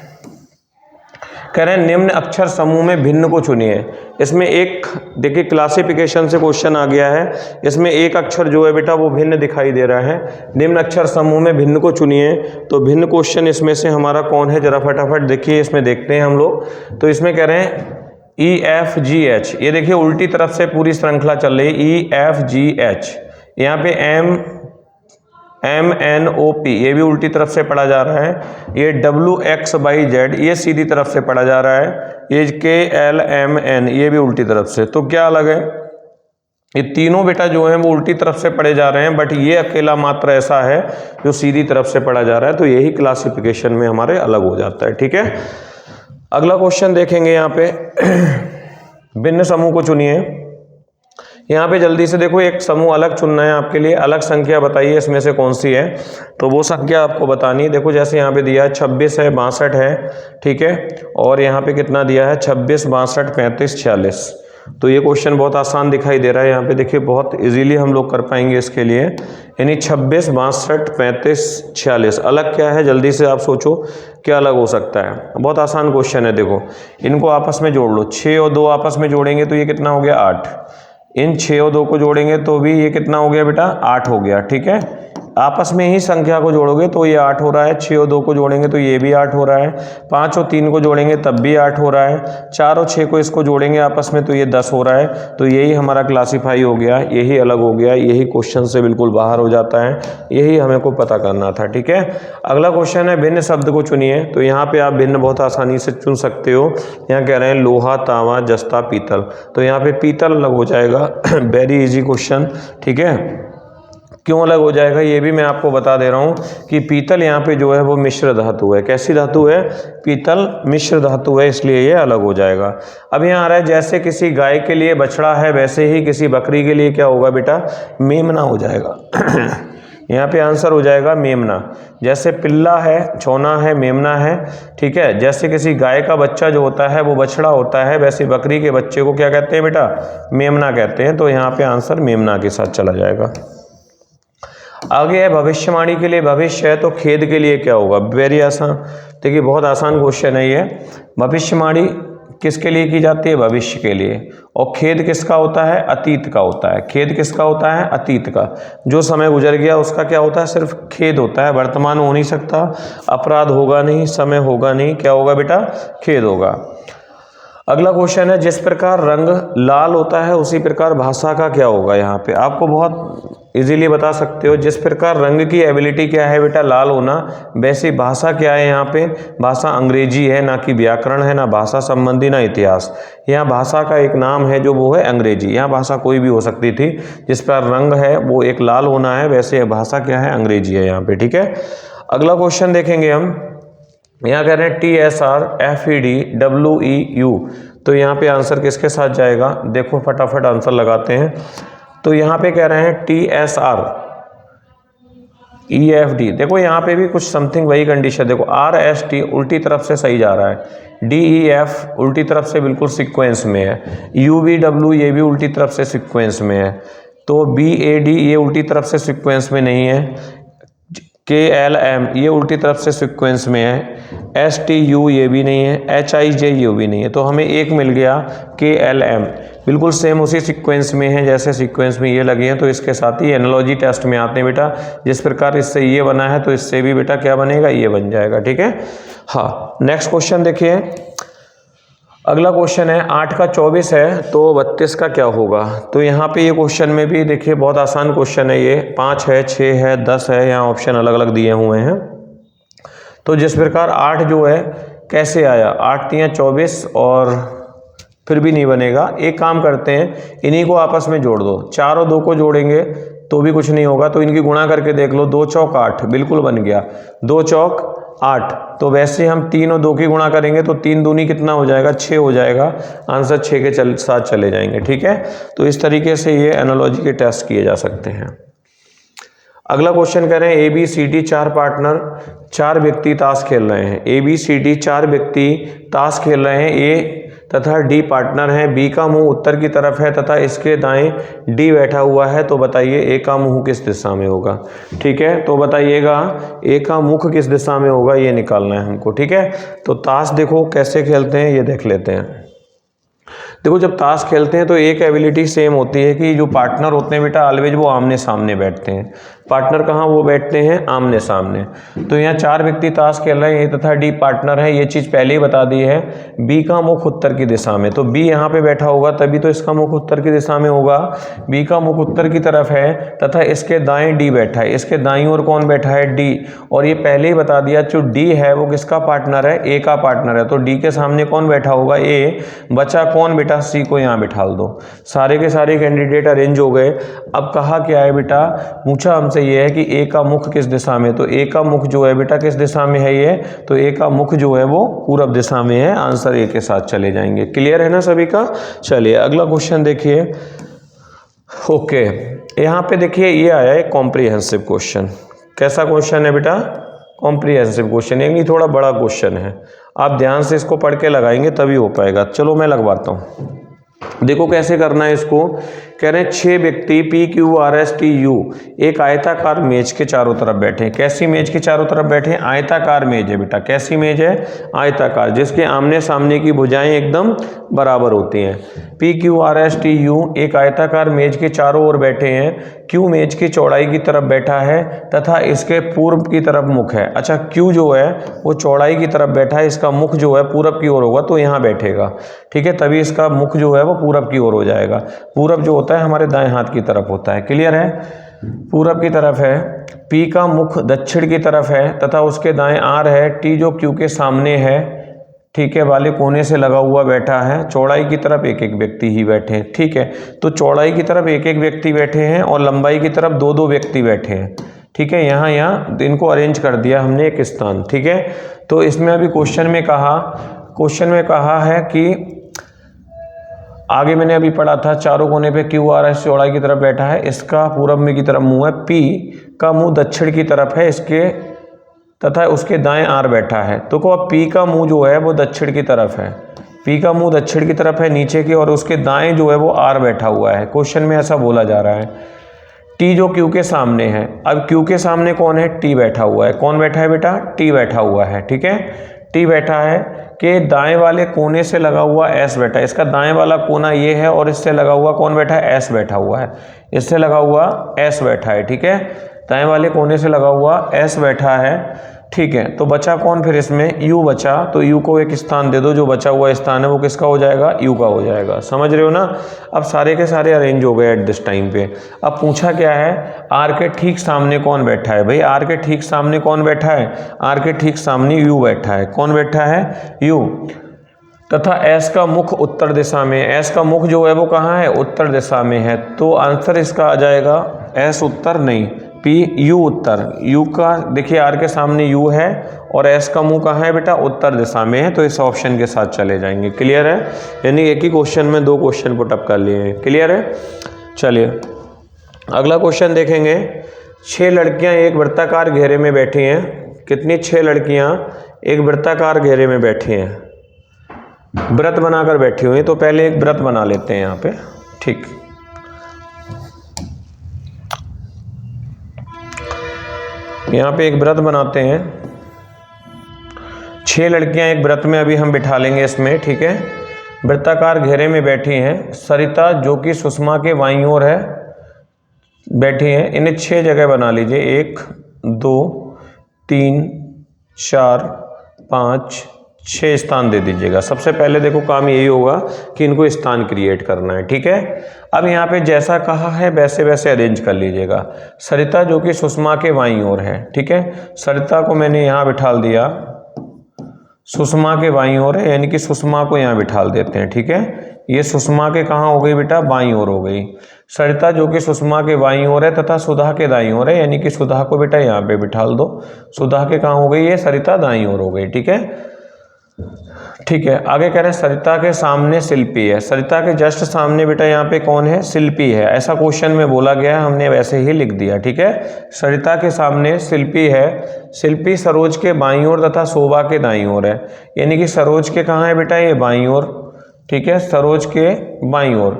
कह रहे हैं निम्न अक्षर समूह में भिन्न को चुनिए। इसमें एक देखिए क्लासिफिकेशन से क्वेश्चन आ गया है, इसमें एक अक्षर जो है बेटा वो भिन्न दिखाई दे रहा है। निम्न अक्षर समूह में भिन्न को चुनिए, तो भिन्न क्वेश्चन इसमें से हमारा कौन है, जरा फटाफट देखिए, इसमें देखते हैं हम लोग। तो इसमें कह रहे हैं ई एफ जी एच, ये देखिए उल्टी तरफ से पूरी श्रृंखला चल रही है, ई एफ जी एच। यहाँ पे एम एन ओ पी, ये भी उल्टी तरफ से पढ़ा जा रहा है। ये डब्ल्यू एक्स बाई जेड, ये सीधी तरफ से पढ़ा जा रहा है। ये के एल एम एन, ये भी उल्टी तरफ से। तो क्या अलग है, ये तीनों बेटा जो हैं वो उल्टी तरफ से पढ़े जा रहे हैं, बट ये अकेला मात्र ऐसा है जो सीधी तरफ से पढ़ा जा रहा है। तो यही क्लासिफिकेशन में हमारे अलग हो जाता है। ठीक है, अगला क्वेश्चन देखेंगे। यहाँ पे भिन्न समूह को चुनिए। यहाँ पे जल्दी से देखो, एक समूह अलग चुनना है आपके लिए। अलग संख्या बताइए इसमें से कौन सी है, तो वो संख्या आपको बतानी है। देखो जैसे यहाँ पे दिया है 26 है, 62 है, ठीक है, और यहाँ पे कितना दिया है 26 62 35 46। तो ये क्वेश्चन बहुत आसान दिखाई दे रहा है। यहाँ पे देखिए बहुत इजीली हम लोग कर पाएंगे इसके लिए, यानी 26 62 35 46। अलग क्या है, जल्दी से आप सोचो क्या अलग हो सकता है। बहुत आसान क्वेश्चन है। देखो इनको आपस में जोड़ लो, 6 और 2 आपस में जोड़ेंगे तो ये कितना हो गया 8। इन 6 और 2 को जोड़ेंगे तो भी ये कितना हो गया बेटा 8 हो गया। ठीक है, आपस में ही संख्या को जोड़ोगे तो ये 8 हो रहा है। 6 और 2 को जोड़ेंगे तो ये भी 8 हो रहा है। 5 और 3 को जोड़ेंगे तब भी 8 हो रहा है। 4 और 6 को इसको जोड़ेंगे आपस में तो ये 10 हो रहा है। तो यही हमारा क्लासीफाई हो गया, यही अलग हो गया, यही क्वेश्चन से बिल्कुल बाहर हो जाता है। यही हमें को पता करना था। ठीक है, अगला क्वेश्चन है भिन्न शब्द को चुनिए। तो यहाँ पे आप भिन्न बहुत आसानी से चुन सकते हो। यहाँ कह रहे हैं लोहा तांबा जस्ता पीतल, तो यहाँ पे पीतल अलग हो जाएगा। Very easy question. ठीक है, क्यों अलग हो जाएगा ये भी मैं आपको बता दे रहा हूँ कि पीतल यहाँ पे जो है वो मिश्र धातु है। कैसी धातु है, पीतल मिश्र धातु है, इसलिए ये अलग हो जाएगा। अब यहाँ आ रहा है जैसे किसी गाय के लिए बछड़ा है वैसे ही किसी बकरी के लिए क्या होगा बेटा, मेमना हो जाएगा। यहाँ पे आंसर हो जाएगा मेमना। जैसे पिल्ला है, चौना है, मेमना है। ठीक है, जैसे किसी गाय का बच्चा जो होता है वो बछड़ा होता है, वैसे बकरी के बच्चे को क्या कहते हैं बेटा, मेमना कहते हैं। तो यहाँ पे आंसर मेमना के साथ चला जाएगा। आगे है भविष्यवाणी के लिए भविष्य है, तो खेद के लिए क्या होगा, वेरी आसान। देखिए बहुत आसान क्वेश्चन है ये। भविष्यवाणी किसके लिए की जाती है, भविष्य के लिए। और खेद किसका होता है, अतीत का होता है। खेद किसका होता है, अतीत का। जो समय गुजर गया उसका क्या होता है, सिर्फ खेद होता है। वर्तमान हो नहीं सकता, अपराध होगा नहीं, समय होगा नहीं, क्या होगा बेटा, खेद होगा। अगला क्वेश्चन है जिस प्रकार रंग लाल होता है उसी प्रकार भाषा का क्या होगा। यहाँ पे आपको बहुत इजीली बता सकते हो, जिस प्रकार रंग की एबिलिटी क्या है बेटा, लाल होना, वैसे भाषा क्या है। यहाँ पे भाषा अंग्रेजी है, ना कि व्याकरण है, ना भाषा संबंधी, ना इतिहास। यहाँ भाषा का एक नाम है जो वो है अंग्रेजी। यहाँ भाषा कोई भी हो सकती थी। जिस पर रंग है वो एक लाल होना है, वैसे भाषा क्या है, अंग्रेजी है यहाँ पे। ठीक है, अगला क्वेश्चन देखेंगे हम। यहाँ कह रहे हैं TSR FED WEU, तो यहाँ पे आंसर किसके साथ जाएगा, देखो फटाफट आंसर लगाते हैं। तो यहाँ पे कह रहे हैं TSR EFD, देखो यहाँ पे भी कुछ समथिंग वही कंडीशन। देखो RST उल्टी तरफ से सही जा रहा है, DEF उल्टी तरफ से बिल्कुल सीक्वेंस में है, UVW ये भी उल्टी तरफ से सीक्वेंस में है, तो BAD ये उल्टी तरफ से सीक्वेंस में नहीं है, KLM ये उल्टी तरफ से सीक्वेंस में है, STU ये भी नहीं है, HIJ ये भी नहीं है, तो हमें एक मिल गया KLM, बिल्कुल सेम उसी सीक्वेंस में है जैसे सीक्वेंस में ये लगे हैं, तो इसके साथ ही एनालॉजी टेस्ट में आते हैं बेटा। जिस प्रकार इससे ये बना है तो इससे भी बेटा क्या बनेगा, ये बन जाएगा, ठीक है। हाँ, नेक्स्ट क्वेश्चन देखिए, अगला क्वेश्चन है 8 का 24 है तो 32 का क्या होगा। तो यहाँ पे ये क्वेश्चन में भी देखिए बहुत आसान क्वेश्चन है, ये 5 है, 6 है, 10 है, यहाँ ऑप्शन अलग अलग दिए हुए हैं। तो जिस प्रकार 8 जो है कैसे आया, 8 3 24 और फिर भी नहीं बनेगा, एक काम करते हैं इन्हीं को आपस में जोड़ दो, 4 और 2 को जोड़ेंगे तो भी कुछ नहीं होगा, तो इनकी गुणा करके देख लो, 2 चौक 8 बिल्कुल बन गया, 2 चौक 8। तो वैसे हम 3 और 2 की गुणा करेंगे तो 3 दूनी कितना हो जाएगा, 6 हो जाएगा, आंसर 6 के साथ चले जाएंगे, ठीक है। तो इस तरीके से ये एनालॉजी के टेस्ट किए जा सकते हैं। अगला क्वेश्चन कह रहे हैं ABCD 4 पार्टनर 4 व्यक्ति ताश खेल रहे हैं, ABCD 4 व्यक्ति ताश खेल रहे हैं, A तथा D पार्टनर हैं, B का मुंह उत्तर की तरफ है तथा इसके दाएं D बैठा हुआ है, तो बताइए A का मुंह किस दिशा में होगा, ठीक है। तो बताइएगा A का मुख किस दिशा में होगा, ये निकालना है हमको, ठीक है। तो ताश देखो कैसे खेलते हैं ये देख लेते हैं। देखो जब ताश खेलते हैं तो एक एबिलिटी सेम होती है कि जो पार्टनर होते हैं बेटा ऑलवेज वो आमने सामने बैठते हैं। पार्टनर कहाँ, वो बैठते हैं आमने सामने। तो यहाँ 4 व्यक्ति ताश खेल रहे हैं, A तथा D पार्टनर है, ये चीज़ पहले ही बता दी है। B का मुख उत्तर की दिशा में, तो B यहाँ पे बैठा होगा तभी तो इसका मुख उत्तर की दिशा में होगा। B का मुख उत्तर की तरफ है तथा इसके दाएं D बैठा है, इसके दाईं ओर कौन बैठा है, D। और ये पहले ही बता दिया जो D है वो किसका पार्टनर है, A का पार्टनर है, तो D के सामने कौन बैठा होगा, A। बचा कौन बेटा, C को यहाँ बिठा दो। सारे के सारे कैंडिडेट अरेंज हो गए। अब कहा क्या है बेटा, पूछा हमसे ये है कि A का मुख किस दिशा में, तो A का मुख जो है बेटा किस दिशा में है ये, तो A का मुख जो है वो पूरब दिशा में है, आंसर A के साथ चले जाएंगे। क्लियर है ना सभी का। चलिए अगला क्वेश्चन देखिए। ओके, यहाँ पे देखिए ये आया है कॉम्प्रिहेंसिव क्वेश्चन। कैसा क्वेश्चन है बेटा, कॉम्प्रिहेंसिव क्वेश्चन, यानी थोड़ा बड़ा क्वेश्चन है। आप ध्यान से इसको पढ़ के लगाएंगे तभी हो पाएगा। चलो मैं लगवाता हूँ, देखो कैसे करना है इसको। कह रहे हैं 6 व्यक्ति PQRSTU एक आयताकार मेज के चारों तरफ बैठे हैं। कैसी मेज के चारों तरफ बैठे हैं, आयताकार मेज है बेटा। कैसी मेज है, आयताकार, जिसके आमने सामने की भुजाएं एकदम बराबर होती हैं। PQRSTU एक आयताकार मेज के चारों ओर बैठे हैं। Q मेज की चौड़ाई की तरफ बैठा है तथा इसके पूर्व की तरफ मुख है। अच्छा, Q जो है वो चौड़ाई की तरफ बैठा है, इसका मुख जो है पूरब की ओर होगा, तो यहाँ बैठेगा, ठीक है, तभी इसका मुख जो है वो पूरब की ओर हो जाएगा। पूरब जो होता है हमारे दाएं हाथ की तरफ होता है। क्लियर है, पूरब की तरफ है। P का मुख दक्षिण की तरफ है तथा उसके दाएं R है। T जो Q के सामने है, ठीक है, वाले कोने से लगा हुआ बैठा है। चौड़ाई की तरफ एक एक व्यक्ति ही बैठे हैं, ठीक है। तो चौड़ाई की तरफ एक एक व्यक्ति बैठे हैं और लंबाई की तरफ 2-2 व्यक्ति बैठे हैं, ठीक है। यहाँ इनको अरेंज कर दिया हमने एक स्थान, ठीक है। तो इसमें अभी क्वेश्चन में कहा है कि आगे मैंने अभी पढ़ा था, चारों कोने पे QRS चौड़ाई की तरफ बैठा है, इसका पूरब में की तरफ मुंह है, P का मुंह दक्षिण की तरफ है इसके तथा उसके दाएं R बैठा है। तो को अब P का मुंह जो है वो दक्षिण की तरफ है, P का मुंह दक्षिण की तरफ है नीचे की, और उसके दाएं जो है वो R बैठा हुआ है। क्वेश्चन में ऐसा बोला जा रहा है। T जो Q के सामने है, अब Q के सामने कौन है, T बैठा हुआ है। कौन बैठा है बेटा, T बैठा हुआ है, ठीक है। T बैठा है कि दाएं वाले कोने से लगा हुआ S बैठा है। इसका दाएं वाला कोना ये है और इससे लगा हुआ कौन बैठा है, S बैठा हुआ है। इससे लगा हुआ S बैठा है, ठीक है। दाएं वाले कोने से लगा हुआ S बैठा है, ठीक है। तो बचा कौन फिर इसमें, U बचा। तो U को एक स्थान दे दो, जो बचा हुआ स्थान है वो किसका हो जाएगा, U का हो जाएगा। समझ रहे हो ना। अब सारे के सारे अरेंज हो गए एट दिस टाइम पे। अब पूछा क्या है, R के ठीक सामने कौन बैठा है। भाई R के ठीक सामने कौन बैठा है, R के ठीक सामने U बैठा है। कौन बैठा है, U। तथा S का मुख उत्तर दिशा में, S का मुख जो है वो कहाँ है, उत्तर दिशा में है। तो आंसर इसका आ जाएगा S उत्तर नहीं, P U उत्तर। U का देखिए R के सामने U है और S का मुंह कहाँ है बेटा, उत्तर दिशा में है, तो इस ऑप्शन के साथ चले जाएंगे। क्लियर है, यानी एक ही क्वेश्चन में 2 क्वेश्चन पुटअप कर लिए हैं। क्लियर है। चलिए अगला क्वेश्चन देखेंगे। 6 लड़कियां एक वृत्ताकार घेरे में बैठी हैं। कितनी, 6 लड़कियां एक वृत्ताकार घेरे में बैठी हैं, व्रत बनाकर बैठी हुई। तो पहले एक व्रत बना लेते हैं यहाँ पे, ठीक। यहाँ पे एक व्रत बनाते हैं, 6 लड़कियां एक व्रत में अभी हम बिठा लेंगे इसमें, ठीक है। वृत्ताकार घेरे में बैठी हैं। सरिता जो कि सुषमा के बाईं ओर है बैठी हैं। इन्हें 6 जगह बना लीजिए, 1 2 3 4 5 6 स्थान दे दीजिएगा। सबसे पहले देखो काम यही होगा कि इनको स्थान क्रिएट करना है, ठीक है। अब यहाँ पे जैसा कहा है वैसे वैसे अरेंज कर लीजिएगा। सरिता जो कि सुषमा के बाईं ओर है, ठीक है। सरिता को मैंने यहाँ बिठाल दिया, सुषमा के बाईं ओर है, यानी कि सुषमा को यहाँ बिठाल देते हैं, ठीक है। ये सुषमा के कहाँ हो गई बेटा, बाईं ओर हो गई। सरिता जो कि सुषमा के बाईं ओर है तथा सुधा के दाईं ओर है, यानी कि सुधा को बेटा यहाँ पे बिठाल दो। सुधा के कहाँ हो गई, ये सरिता दाईं ओर हो गई, ठीक है। ठीक है, आगे कह रहे हैं सरिता के सामने शिल्पी है। सरिता के जस्ट सामने बेटा यहाँ पे कौन है, शिल्पी है। ऐसा क्वेश्चन में बोला गया है, हमने वैसे ही लिख दिया, ठीक है। सरिता के सामने शिल्पी है। शिल्पी सरोज के बाईं ओर तथा शोभा के दाईं ओर है, यानी कि सरोज के कहाँ है बेटा, ये बाईं ओर, ठीक है। सरोज के बाईं ओर,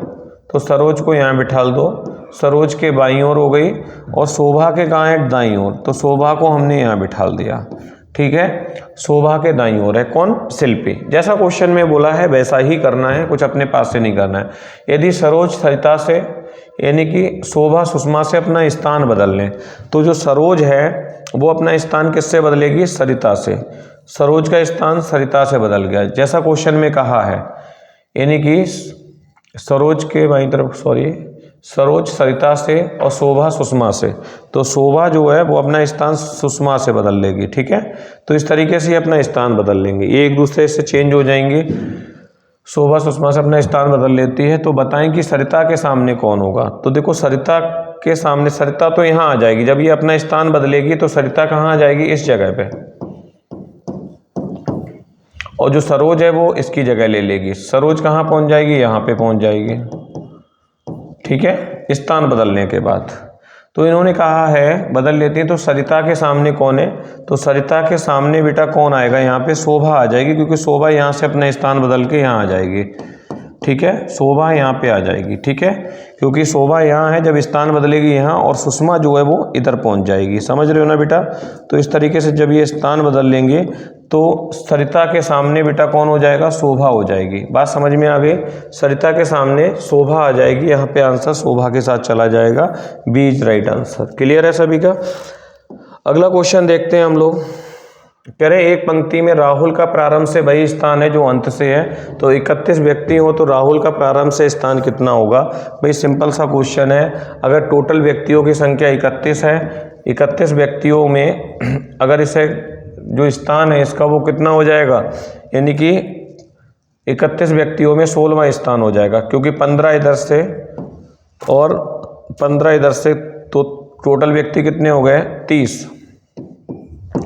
तो सरोज को यहाँ बिठाल दो, सरोज के बाईं ओर हो गई। और शोभा के कहाँ है, दाईं ओर, तो शोभा को हमने यहाँ बिठाल दिया, ठीक है। शोभा के दाईं ओर है कौन, शिल्पी। जैसा क्वेश्चन में बोला है वैसा ही करना है, कुछ अपने पास से नहीं करना है। यदि सरोज सरिता से, यानी कि शोभा सुषमा से अपना स्थान बदल लें, तो जो सरोज है वो अपना स्थान किससे बदलेगी, सरिता से। सरोज का स्थान सरिता से बदल गया, जैसा क्वेश्चन में कहा है। यानी कि सरोज के बाईं तरफ, सरोज सरिता से और शोभा सुषमा से, तो शोभा जो है वो अपना स्थान सुषमा से बदल लेगी, ठीक है। तो इस तरीके से अपना स्थान बदल लेंगे, ये एक दूसरे से चेंज हो जाएंगे। शोभा सुषमा से अपना स्थान बदल लेती है। तो बताएं कि सरिता के सामने कौन होगा। तो देखो सरिता के सामने, सरिता तो यहाँ आ जाएगी, जब ये अपना स्थान बदलेगी तो सरिता कहाँ आ जाएगी, इस जगह पे। और जो सरोज है वो इसकी जगह ले लेगी। सरोज कहाँ पहुँच जाएगी, यहाँ पे पहुँच जाएगी, ठीक है, स्थान बदलने के बाद। तो इन्होंने कहा है बदल लेती हैं, तो सरिता के सामने कौन है, तो सरिता के सामने बेटा कौन आएगा, यहाँ पे शोभा आ जाएगी, क्योंकि शोभा यहाँ से अपना स्थान बदल के यहाँ आ जाएगी, ठीक है। शोभा यहाँ पे आ जाएगी, ठीक है, क्योंकि शोभा यहाँ है, जब स्थान बदलेगी यहाँ, और सुषमा जो है वो इधर पहुँच जाएगी। समझ रहे हो ना बेटा। तो इस तरीके से जब ये स्थान बदल लेंगे तो सरिता के सामने बेटा कौन हो जाएगा, शोभा हो जाएगी। बात समझ में आ गई। सरिता के सामने शोभा आ जाएगी, यहाँ पे आंसर शोभा के साथ चला जाएगा, B is right answer. Clear है सभी का। अगला क्वेश्चन देखते हैं हम लोग। कह रहे एक पंक्ति में राहुल का प्रारंभ से वही स्थान है जो अंत से है, तो 31 व्यक्ति हो तो राहुल का प्रारंभ से स्थान कितना होगा। भाई सिंपल सा क्वेश्चन है। अगर टोटल व्यक्तियों की संख्या 31 है, 31 व्यक्तियों में अगर इसे जो स्थान है इसका वो कितना हो जाएगा, यानी कि 31 व्यक्तियों में 16वां स्थान हो जाएगा, क्योंकि 15 इधर से और 15 इधर से, तो टोटल व्यक्ति कितने हो गए, 30।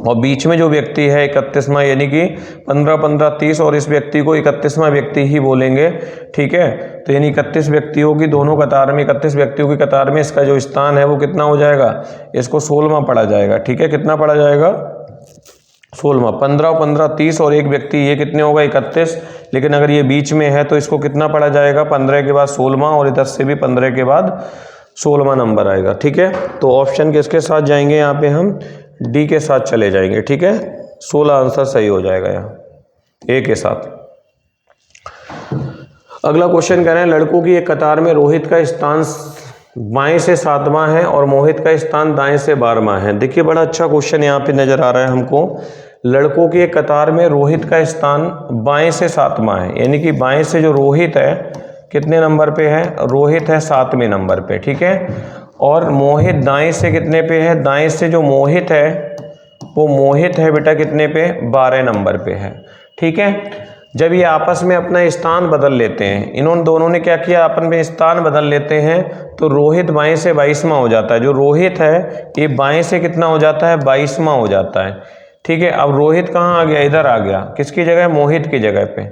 और बीच में जो व्यक्ति है 31वां, यानी कि 15 15 30, और इस व्यक्ति को 31वां व्यक्ति ही बोलेंगे, ठीक है। तो यानी 31 व्यक्तियों की दोनों कतार में, 31 व्यक्तियों की कतार में इसका जो स्थान है वो कितना हो जाएगा, इसको 16वां पढ़ा जाएगा, ठीक है। कितना पढ़ा जाएगा, 16वां। 15 15 30 और एक व्यक्ति, ये कितने होगा, 31। लेकिन अगर ये बीच में है तो इसको कितना पढ़ा जाएगा, 15 के बाद 16वां, और इधर से भी 15 के बाद 16वां नंबर आएगा, ठीक है। तो ऑप्शन किसके साथ जाएंगे, यहाँ पे हम डी के साथ चले जाएंगे, ठीक है। 16 आंसर सही हो जाएगा यहाँ ए के साथ। अगला क्वेश्चन कह रहे हैं लड़कों की एक कतार में रोहित का स्थान बाएं से 7वां है और मोहित का स्थान दाएं से 12वां है। देखिए बड़ा अच्छा क्वेश्चन यहाँ पे नजर आ रहा है हमको। लड़कों की एक कतार में रोहित का स्थान बाएं से 7वां है, यानी कि बाएं से जो रोहित है कितने नंबर पे है, रोहित है 7वें नंबर पे, ठीक है। और मोहित दाएं से कितने पे है, दाएं से जो मोहित है वो मोहित है बेटा कितने पे, 12 नंबर पे है, ठीक है। जब ये आपस में अपना स्थान बदल लेते हैं, इन्होंने दोनों ने क्या किया, अपन में स्थान बदल लेते हैं, तो रोहित बाएं से 22वां हो जाता है। जो रोहित है ये बाएं से कितना हो जाता है, 22वां हो जाता है, ठीक है। अब रोहित कहाँ आ गया, इधर आ गया, किसकी जगह, मोहित की जगह पे।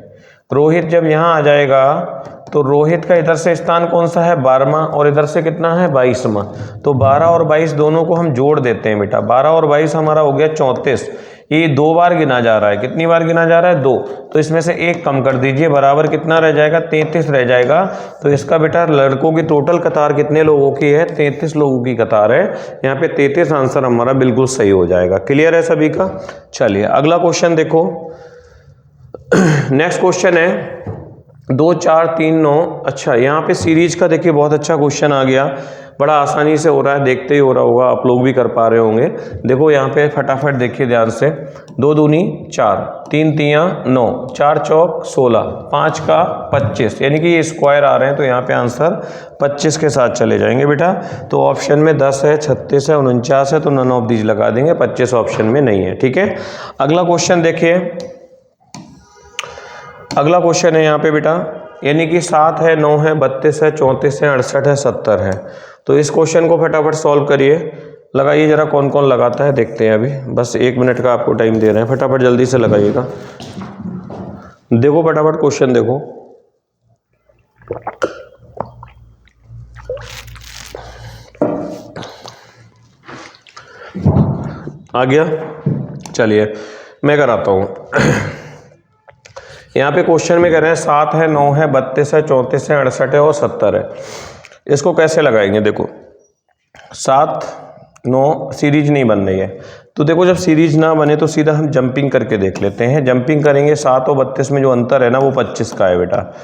रोहित जब यहाँ आ जाएगा तो रोहित का इधर से स्थान कौन सा है, 12वां, और इधर से कितना है, 22वां। तो 12 और 22 दोनों को हम जोड़ देते हैं बेटा, 12 और 22 हमारा हो गया 34, ये 2 बार गिना जा रहा है। कितनी बार गिना जा रहा है? 2। तो इसमें से 1 कम कर दीजिए, बराबर कितना रह जाएगा? 33 रह जाएगा। तो इसका बेटा लड़कों की टोटल कतार कितने लोगों की है? 33 लोगों की कतार है। यहाँ पे 33 आंसर हमारा बिल्कुल सही हो जाएगा। क्लियर है सभी का? चलिए अगला क्वेश्चन देखो। नेक्स्ट क्वेश्चन है 2 4 3 9। अच्छा, यहाँ पे सीरीज का देखिए बहुत अच्छा क्वेश्चन आ गया, बड़ा आसानी से हो रहा है, देखते ही हो रहा होगा, आप लोग भी कर पा रहे होंगे। देखो यहाँ पे फटाफट देखिए ध्यान से। 2 दूनी 4, 3 तियाँ 9, 4 चौक 16, 5 का 25, यानी कि ये स्क्वायर आ रहे हैं, तो यहाँ पे आंसर 25 के साथ चले जाएंगे बेटा। तो ऑप्शन में 10 है, 36 है, 49 है, तो नन ऑफ दीज लगा देंगे, 25 ऑप्शन में नहीं है। ठीक है, अगला क्वेश्चन देखिए। अगला क्वेश्चन है यहाँ पे बेटा, यानी कि 7 है, 9 है, 32 है, 34 है, 68 है, 70 है। तो इस क्वेश्चन को फटाफट सॉल्व करिए, लगाइए जरा कौन कौन लगाता है, देखते हैं। अभी बस 1 मिनट का आपको टाइम दे रहे हैं, फटाफट जल्दी से लगाइएगा। देखो फटाफट क्वेश्चन देखो। आ गया? चलिए मैं कराता हूँ। यहाँ पे क्वेश्चन में कह रहे हैं 7 है, 9 है, 32 है, 34 है, 68 है और 70 है। इसको कैसे लगाएंगे? देखो 7 9 सीरीज नहीं बन रही है, तो देखो जब सीरीज ना बने तो सीधा हम जंपिंग करके देख लेते हैं। जंपिंग करेंगे, 7 और 32 में जो अंतर है ना वो 25 का है बेटा।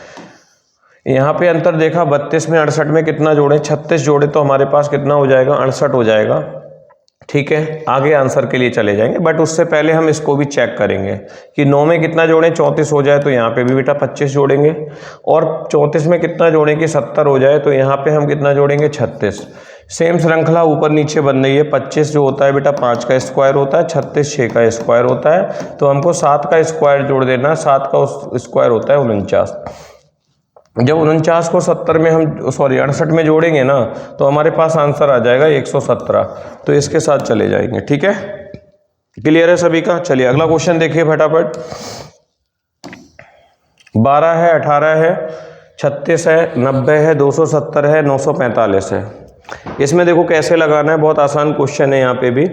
यहाँ पे अंतर देखा, 32 में 68 में कितना जोड़े? 36 जोड़े, तो हमारे पास कितना हो जाएगा? 68 हो जाएगा। ठीक है, आगे आंसर के लिए चले जाएंगे, बट उससे पहले हम इसको भी चेक करेंगे कि 9 में कितना जोड़ें? 34 हो जाए, तो यहाँ पे भी बेटा 25 जोड़ेंगे। और 34 में कितना जोड़ें कि 70 हो जाए, तो यहाँ पे हम कितना जोड़ेंगे? 36। सेम श्रृंखला ऊपर नीचे बन रही है। 25 जो होता है बेटा 5 का स्क्वायर होता है, 36 6 का स्क्वायर होता है, तो हमको 7 का स्क्वायर जोड़ देना। 7 का स्क्वायर होता है 49। जब 49 को 70 में हम 68 में जोड़ेंगे ना, तो हमारे पास आंसर आ जाएगा 117। तो इसके साथ चले जाएंगे। ठीक है, क्लियर है सभी का? चलिए अगला क्वेश्चन देखिए फटाफट। 12 है, 18 है, 36 है, 90 है, 270 है, 945 है। इसमें देखो कैसे लगाना है, बहुत आसान क्वेश्चन है। यहाँ पे भी,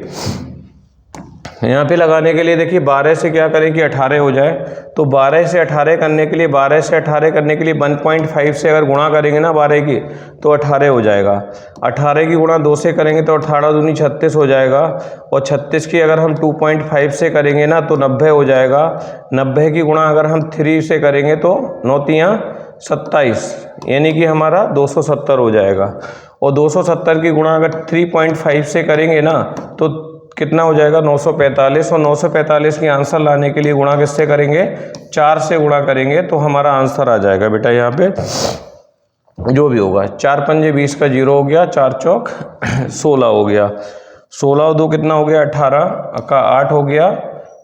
यहाँ पे लगाने के लिए देखिए 12 से क्या करें कि 18 हो जाए, तो 12 से 18 करने के लिए 1.5 से अगर गुणा करेंगे ना 12 की, तो 18 हो जाएगा। 18 की गुणा 2 से करेंगे तो 18 दूनी 36 हो जाएगा, और 36 की अगर हम 2.5 से करेंगे ना तो 90 हो जाएगा। 90 की गुणा अगर हम 3 से करेंगे तो 9 तियाँ 27, यानी कि हमारा 270 हो जाएगा। और 270 की गुणा अगर 3.5 से करेंगे ना तो कितना हो जाएगा? 945। और 945 की आंसर लाने के लिए गुणा किससे करेंगे? 4 से गुणा करेंगे, तो हमारा आंसर आ जाएगा बेटा यहाँ पे जो भी होगा। 4 पंजे 20 का 0 हो गया, 4 चौक 16 हो गया, 16 और 2 कितना हो गया? 18 का 8 हो गया,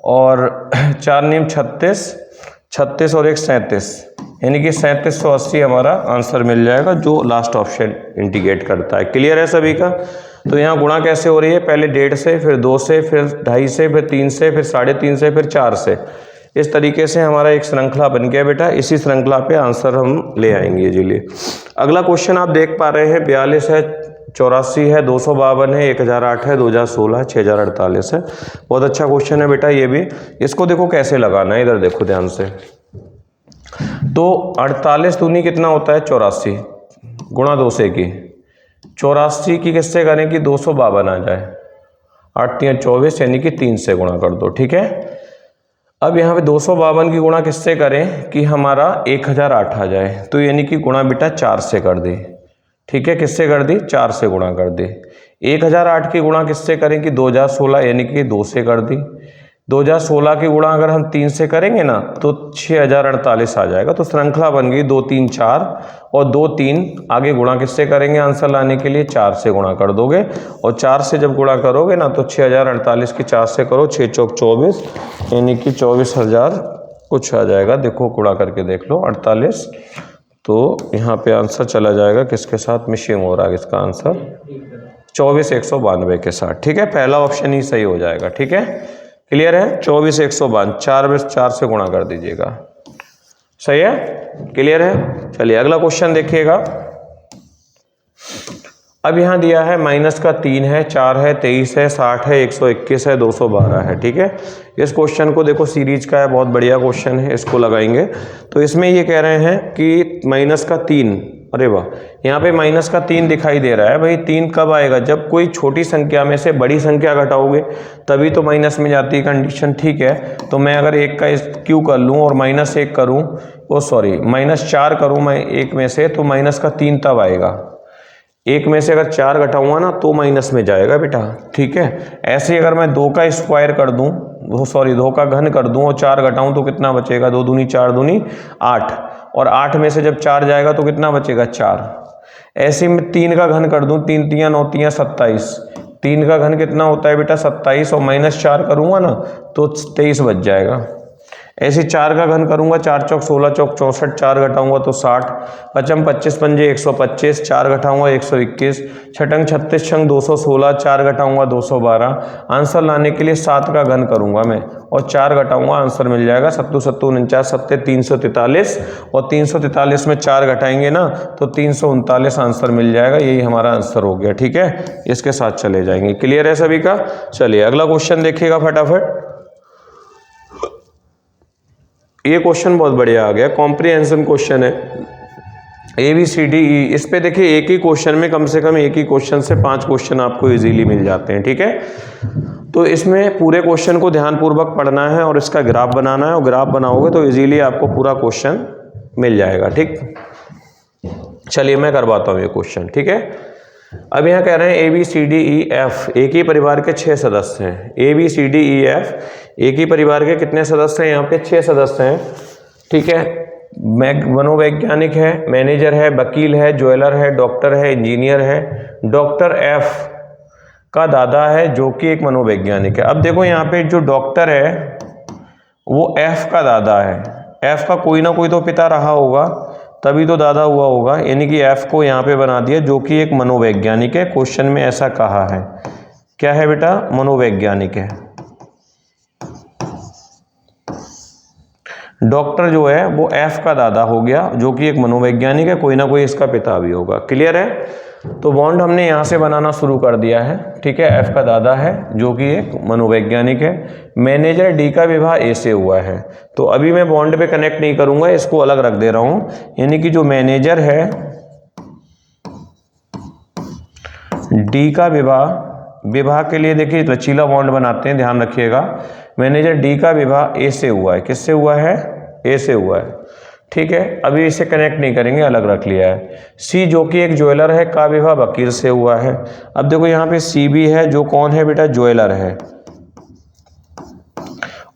और 4 नीम 36, 36 और 1 37, यानी कि 3780 हमारा आंसर मिल जाएगा, जो लास्ट ऑप्शन इंडिकेट करता है। क्लियर है सभी का? तो यहाँ गुणा कैसे हो रही है? पहले 1.5 से, फिर 2 से, फिर 2.5 से, फिर 3 से, फिर 3.5 से, फिर 4 से। इस तरीके से हमारा एक श्रृंखला बन गया बेटा। इसी श्रृंखला पे आंसर हम ले आएंगे जी। लिए अगला क्वेश्चन आप देख पा रहे हैं, 42 है, 84 है, 252 है, 1008 है, 2016 है, 6048 है। बहुत अच्छा क्वेश्चन है बेटा ये भी। इसको देखो कैसे लगाना है, इधर देखो ध्यान से। तो 48 दूनी कितना होता है? 84, गुणा 2 से की 84 की किससे करें कि 252 आ जाए, 8 तियाँ 24, यानी कि 3 से गुणा कर दो। ठीक है, अब यहाँ पे 252 की गुणा किससे करें कि हमारा 1008 आ जाए, तो यानी कि गुणा बेटा 4 से कर दे। ठीक है, किससे कर दी? 4 से गुणा कर दे। 1008 की गुणा किससे करें कि 2016, यानी कि 2 से कर दी। 2016 की गुणा अगर हम 3 से करेंगे ना तो 6048 आ जाएगा। तो श्रृंखला बन गई 2 3 4, और 2 3 आगे गुणा किससे करेंगे आंसर लाने के लिए? 4 से गुणा कर दोगे, और 4 से जब गुणा करोगे ना तो 6048 की 4 से करो, 6 चौक 24, यानी कि 24,000 कुछ आ जाएगा। देखो गुणा करके देख लो 48, तो यहाँ पे आंसर चला जाएगा किसके साथ? मिशिंग हो रहा है इसका आंसर 24,192 के साथ। ठीक है, पहला ऑप्शन ही सही हो जाएगा। ठीक है, क्लियर है? 24,192 4 से गुणा कर दीजिएगा। सही है, क्लियर है? चलिए अगला क्वेश्चन देखिएगा। अब यहाँ दिया है माइनस का 3 है, 4 है, 23 है, 60 है, 121 है, 212 है। ठीक है, इस क्वेश्चन को देखो सीरीज का है, बहुत बढ़िया क्वेश्चन है, इसको लगाएंगे। तो इसमें ये कह रहे हैं कि माइनस का 3, अरे वाह, यहाँ पे माइनस का 3 दिखाई दे रहा है। भाई 3 कब आएगा? जब कोई छोटी संख्या में से बड़ी संख्या घटाओगे तभी तो माइनस में जाती है कंडीशन। ठीक है, तो मैं अगर 1 का क्यू कर लूँ और -1 करूँ, -4 करूँ मैं 1 में से, तो माइनस का 3 तब आएगा। 1 में से अगर 4 घटाऊंगा ना तो माइनस में जाएगा बेटा। ठीक है, ऐसे ही अगर मैं 2 का स्क्वायर कर दूं, 2 का घन कर दूं और 4 घटाऊं तो कितना बचेगा? 2 दूनी 4 दूनी 8, और 8 में से जब 4 जाएगा तो कितना बचेगा? 4। ऐसे में 3 का घन कर दूं, 3 3 9 3 27, 3 का घन कितना होता है बेटा? 27, और -4 करूंगा ना तो 23 बच जाएगा। ऐसे 4 का घन करूंगा, 4 चौक 16 चौक 64, 4 घटाऊंगा तो 60, 5 25 पंजे 125, 4 घटाऊंगा 121, छठंग 36 छंग 216, 4 घटाऊंगा 212। आंसर लाने के लिए 7 का घन करूंगा मैं और 4 घटाऊंगा, आंसर मिल जाएगा 7 7 49 7 343, और 343 में 4 घटाएंगे ना तो 339 आंसर मिल जाएगा। यही हमारा आंसर हो गया। ठीक है, इसके साथ चले जाएंगे। क्लियर है सभी का? चलिए अगला क्वेश्चन देखिएगा फटाफट। ये क्वेश्चन बहुत बढ़िया आ गया, कॉम्प्रिहेंशन क्वेश्चन है, ABCDE। इस पे देखिए एक ही क्वेश्चन में कम से कम एक ही क्वेश्चन से 5 क्वेश्चन आपको इजीली मिल जाते हैं। ठीक है, तो इसमें पूरे क्वेश्चन को ध्यानपूर्वक पढ़ना है और इसका ग्राफ बनाना है, और ग्राफ बनाओगे तो इजीली आपको पूरा क्वेश्चन मिल जाएगा। ठीक, चलिए मैं करवाता हूँ ये क्वेश्चन। ठीक है, अब यहाँ कह रहे हैं ABCDEF एक ही परिवार के 6 सदस्य हैं। ABCDEF एक ही परिवार के कितने सदस्य हैं? यहाँ पे 6 सदस्य हैं। ठीक है, मनोवैज्ञानिक है, मैनेजर है, वकील है, ज्वेलर है, डॉक्टर है, इंजीनियर है। डॉक्टर F का दादा है जो कि एक मनोवैज्ञानिक है। अब देखो यहाँ पे जो डॉक्टर है वो F का दादा है। F का कोई ना कोई तो पिता रहा होगा, तभी तो दादा हुआ होगा, यानी कि F को यहाँ पे बना दिया जो कि एक मनोवैज्ञानिक है। क्वेश्चन में ऐसा कहा है, क्या है बेटा? मनोवैज्ञानिक है। डॉक्टर जो है वो F का दादा हो गया जो कि एक मनोवैज्ञानिक है, कोई ना कोई इसका पिता भी होगा। क्लियर है? तो बॉन्ड हमने यहाँ से बनाना शुरू कर दिया है। ठीक है, F का दादा है जो कि एक मनोवैज्ञानिक है। मैनेजर D का विवाह A से हुआ है, तो अभी मैं बॉन्ड पे कनेक्ट नहीं करूंगा, इसको अलग रख दे रहा हूं। यानी कि जो मैनेजर है D का विवाह के लिए देखिए लचीला बॉन्ड बनाते हैं, ध्यान रखिएगा। मैनेजर D का विवाह A से हुआ है। किससे हुआ है? A से हुआ है। ठीक है, अभी इसे कनेक्ट नहीं करेंगे, अलग रख लिया है। C जो कि एक ज्वेलर है का विवाह वकील से हुआ है। अब देखो यहाँ पे C भी है जो कौन है बेटा? ज्वेलर है,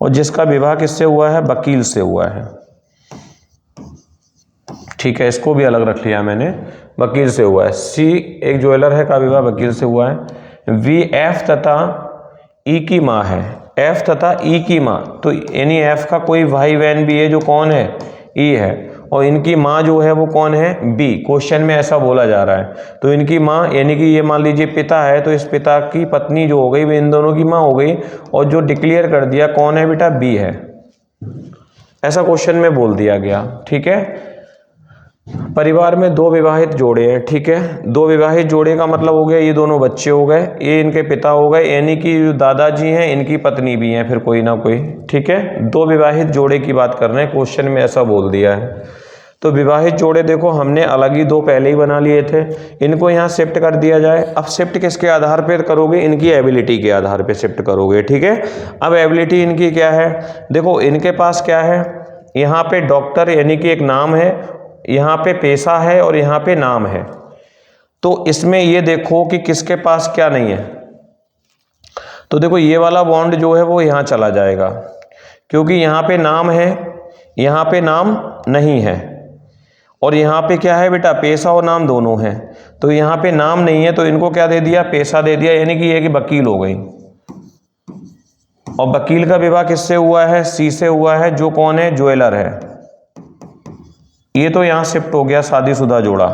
और जिसका विवाह किससे हुआ है? वकील से हुआ है। ठीक है, इसको भी अलग रख लिया मैंने, वकील से हुआ है। C एक ज्वेलर है का विवाह वकील से हुआ है। V F तथा E की माँ है। F तथा E की माँ, तो यानी F का कोई भाई बहन भी है जो कौन है? E है, और इनकी माँ जो है वो कौन है? B। क्वेश्चन में ऐसा बोला जा रहा है, तो इनकी माँ यानी कि ये मान लीजिए पिता है, तो इस पिता की पत्नी जो हो गई वो इन दोनों की माँ हो गई, और जो डिक्लेयर कर दिया कौन है बेटा? B है। ऐसा क्वेश्चन में बोल दिया गया। ठीक है, परिवार में 2 विवाहित जोड़े हैं। ठीक है, 2 विवाहित जोड़े का मतलब हो गया ये दोनों बच्चे हो गए, ये इनके पिता हो गए, यानी कि जो दादाजी हैं इनकी पत्नी भी हैं फिर कोई ना कोई। ठीक है, 2 विवाहित जोड़े की बात कर रहे हैं, क्वेश्चन में ऐसा बोल दिया है। तो विवाहित जोड़े देखो हमने अलग ही 2 पहले ही बना लिए थे, इनको यहाँ शिफ्ट कर दिया जाए। अब शिफ्ट किसके आधार पर करोगे? इनकी एबिलिटी के आधार पर शिफ्ट करोगे। ठीक है, अब एबिलिटी इनकी क्या है? देखो इनके पास क्या है, यहाँ पे डॉक्टर यानी कि एक नाम है, यहाँ पे पेशा है, और यहाँ पे नाम है। तो इसमें ये देखो कि किसके पास क्या नहीं है। तो देखो ये वाला बॉन्ड जो है वो यहाँ चला जाएगा, क्योंकि यहाँ पे नाम है, यहाँ पे नाम नहीं है, और यहाँ पे क्या है बेटा? पेशा और नाम दोनों हैं। तो यहाँ पे नाम नहीं है तो इनको क्या दे दिया? पेशा दे दिया, यानी कि ये कि वकील हो गई। और वकील का विवाह किससे हुआ है? C से हुआ है, जो कौन है? ज्वेलर है। ये तो यहाँ शिफ्ट हो गया, शादीशुदा जोड़ा।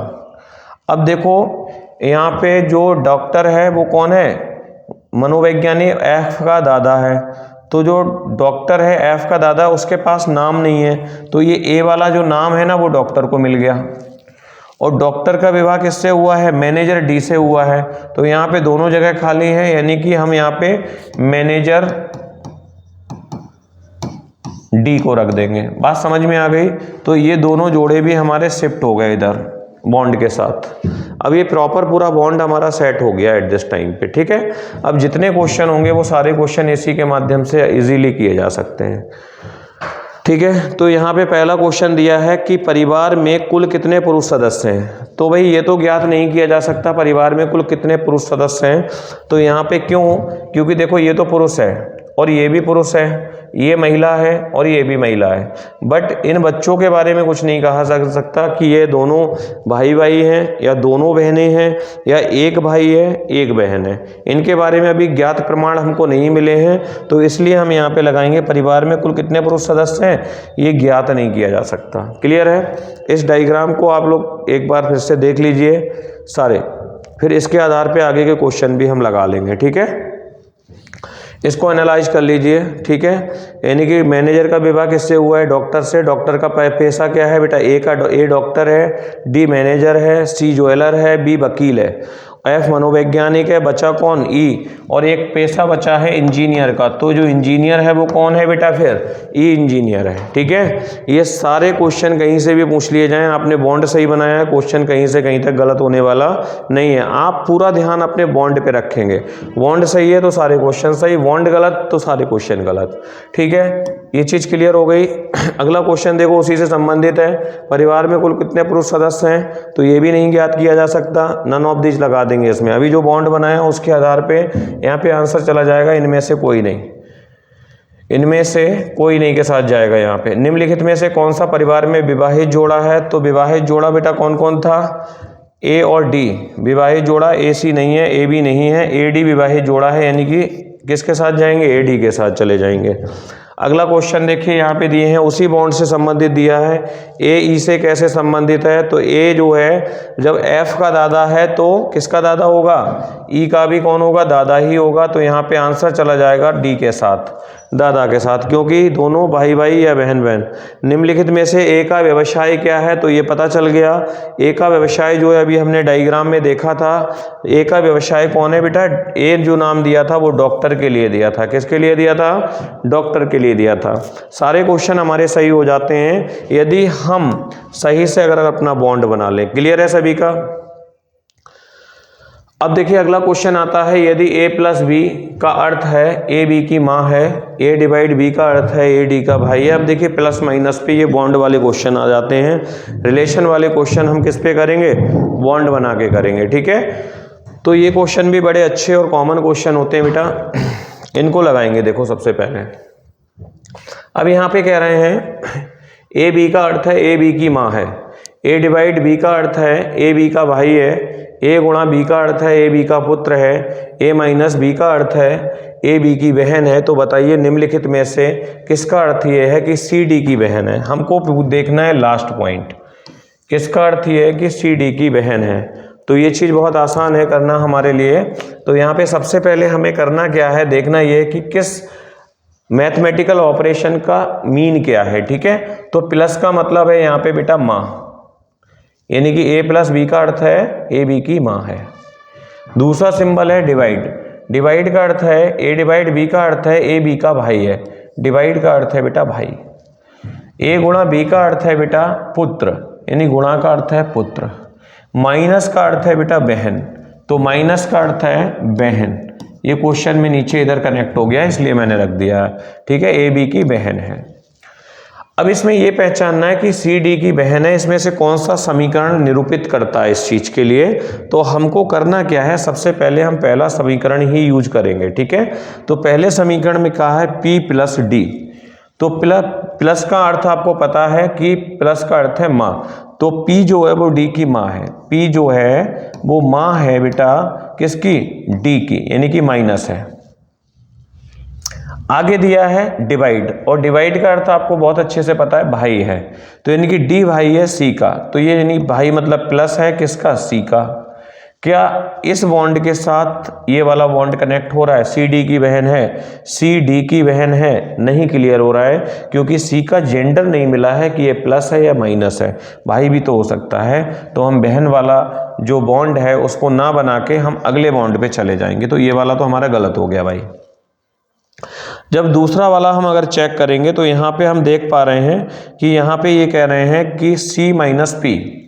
अब देखो यहाँ पे जो डॉक्टर है वो कौन है? मनोवैज्ञानिक F का दादा है। तो जो डॉक्टर है F का दादा, उसके पास नाम नहीं है, तो ये A वाला जो नाम है ना वो डॉक्टर को मिल गया। और डॉक्टर का विवाह किससे हुआ है, मैनेजर डी से हुआ है। तो यहाँ पे दोनों जगह खाली है, यानी कि हम यहाँ पे मैनेजर डी को रख देंगे। बात समझ में आ गई। तो ये दोनों जोड़े भी हमारे शिफ्ट हो गए इधर बॉन्ड के साथ। अब ये प्रॉपर पूरा बॉन्ड हमारा सेट हो गया एट दिस टाइम पे, ठीक है। अब जितने क्वेश्चन होंगे वो सारे क्वेश्चन इसी के माध्यम से इजीली किए जा सकते हैं, ठीक है। तो यहाँ पे पहला क्वेश्चन दिया है कि परिवार में कुल कितने पुरुष सदस्य हैं। तो भाई ये तो ज्ञात नहीं किया जा सकता परिवार में कुल कितने पुरुष सदस्य हैं। तो यहाँ पे क्यों, क्योंकि देखो ये तो पुरुष है और ये भी पुरुष है, ये महिला है और ये भी महिला है, बट इन बच्चों के बारे में कुछ नहीं कहा जा सकता कि ये दोनों भाई भाई हैं या दोनों बहनें हैं या एक भाई है एक बहन है। इनके बारे में अभी ज्ञात प्रमाण हमको नहीं मिले हैं, तो इसलिए हम यहाँ पे लगाएंगे परिवार में कुल कितने पुरुष सदस्य हैं, ये ज्ञात नहीं किया जा सकता। क्लियर है। इस डायग्राम को आप लोग एक बार फिर से देख लीजिए सारे, फिर इसके आधार पे आगे के क्वेश्चन भी हम लगा लेंगे, ठीक है। इसको एनालाइज कर लीजिए, ठीक है। यानी कि मैनेजर का विवाह किससे हुआ है, डॉक्टर से। डॉक्टर का पेशा क्या है बेटा, ए डॉक्टर है, डी मैनेजर है, सी ज्वेलर है, बी वकील है, एफ मनोवैज्ञानिक है, बचा कौन, ई, और एक पेशा बचा है इंजीनियर का। तो जो इंजीनियर है वो कौन है बेटा, फिर ई इंजीनियर है, ठीक है। ये सारे क्वेश्चन कहीं से भी पूछ लिए जाएं, आपने बॉन्ड सही बनाया है, क्वेश्चन कहीं से कहीं तक गलत होने वाला नहीं है। आप पूरा ध्यान अपने बॉन्ड पे रखेंगे, बॉन्ड सही है तो सारे क्वेश्चन सही, बॉन्ड गलत तो सारे क्वेश्चन गलत, ठीक है। ये चीज क्लियर हो गई। अगला क्वेश्चन देखो उसी से संबंधित है, परिवार में कुल कितने पुरुष सदस्य हैं। तो ये भी नहीं ज्ञात किया जा सकता, नन ऑफ दिस लगा देंगे इसमें। अभी जो बॉन्ड बनाया उसके आधार पे यहाँ पे आंसर चला जाएगा इनमें से कोई नहीं, इनमें से कोई नहीं के साथ जाएगा यहाँ पे। निम्नलिखित में से कौन सा परिवार में विवाहित जोड़ा है। तो विवाहित जोड़ा बेटा कौन कौन था, ए और डी विवाहित जोड़ा, ए सी नहीं है, ए बी नहीं है, ए डी विवाहित जोड़ा है, यानी कि किसके साथ जाएंगे, ए डी के साथ चले जाएंगे। अगला क्वेश्चन देखिए यहाँ पे दिए हैं, उसी बॉन्ड से संबंधित दिया है, ए ई से कैसे संबंधित है। तो ए जो है जब एफ का दादा है तो किसका दादा होगा, ई का भी कौन होगा, दादा ही होगा। तो यहाँ पे आंसर चला जाएगा डी के साथ, दादा के साथ, क्योंकि दोनों भाई भाई या बहन बहन। निम्नलिखित में से ए का व्यवसाय क्या है। तो ये पता चल गया, ए का व्यवसाय जो है अभी हमने डायग्राम में देखा था, ए का व्यवसाय कौन है बेटा, ए जो नाम दिया था वो डॉक्टर के लिए दिया था। किसके लिए दिया था, डॉक्टर के लिए दिया था। सारे क्वेश्चन हमारे सही हो जाते हैं यदि हम सही से अगर अपना बॉन्ड बना लें। क्लियर है सभी का। अब देखिए अगला क्वेश्चन आता है, यदि a प्लस बी का अर्थ है ए बी की माँ है, a डिवाइड b का अर्थ है ए डी का भाई है। अब देखिए प्लस माइनस पे ये बॉन्ड वाले क्वेश्चन आ जाते हैं, रिलेशन वाले क्वेश्चन हम किस पे करेंगे, बॉन्ड बना के करेंगे, ठीक है। तो ये क्वेश्चन भी बड़े अच्छे और कॉमन क्वेश्चन होते हैं बेटा, इनको लगाएंगे। देखो सबसे पहले अब यहाँ पे कह रहे हैं ए बी का अर्थ है ए बी की माँ है, ए डिवाइड बी का अर्थ है ए बी का भाई है, ए गुणा बी का अर्थ है ए बी का पुत्र है, ए माइनस बी का अर्थ है ए बी की बहन है। तो बताइए निम्नलिखित में से किसका अर्थ ये है कि सी डी की बहन है। हमको देखना है लास्ट पॉइंट, किसका अर्थ ये है कि सी डी की बहन है। तो ये चीज़ बहुत आसान है करना हमारे लिए। तो यहाँ पे सबसे पहले हमें करना क्या है, देखना ये कि किस मैथमेटिकल ऑपरेशन का मीन क्या है, ठीक है। तो प्लस का मतलब है यहाँ पे बेटा माँ, यानी कि ए प्लस बी का अर्थ है ए बी की माँ है। दूसरा सिंबल है डिवाइड, डिवाइड का अर्थ है ए डिवाइड बी का अर्थ है ए बी का भाई है, डिवाइड का अर्थ है बेटा भाई। ए गुणा बी का अर्थ है बेटा पुत्र, यानी गुणा का अर्थ है पुत्र। माइनस का अर्थ है बेटा बहन, तो माइनस का अर्थ है बहन। ये क्वेश्चन में नीचे इधर कनेक्ट हो गया इसलिए मैंने रख दिया, ठीक है, ए बी की बहन है। अब इसमें यह पहचानना है कि सी डी की बहन है, इसमें से कौन सा समीकरण निरूपित करता है इस चीज के लिए। तो हमको करना क्या है, सबसे पहले हम पहला समीकरण ही यूज करेंगे, ठीक है। तो पहले समीकरण में कहा है P प्लस डी, तो प्लस का अर्थ आपको पता है कि प्लस का अर्थ है माँ, तो P जो है वो D की माँ है, P जो है वो माँ है बेटा किसकी, D की, यानी कि माइनस है। आगे दिया है डिवाइड, और डिवाइड का अर्थ आपको बहुत अच्छे से पता है भाई है, तो यानी कि डी भाई है सी का, तो ये यानी भाई मतलब प्लस है किसका, सी का। क्या इस बॉन्ड के साथ ये वाला बॉन्ड कनेक्ट हो रहा है? सी डी की बहन है, सी डी की बहन है, नहीं क्लियर हो रहा है क्योंकि सी का जेंडर नहीं मिला है कि ये प्लस है या माइनस है, भाई भी तो हो सकता है। तो हम बहन वाला जो बॉन्ड है उसको ना बना के हम अगले बॉन्ड पे चले जाएंगे, तो ये वाला तो हमारा गलत हो गया भाई। जब दूसरा वाला हम अगर चेक करेंगे तो यहाँ पे हम देख पा रहे हैं कि यहाँ पे ये कह रहे हैं कि सी माइनस पी।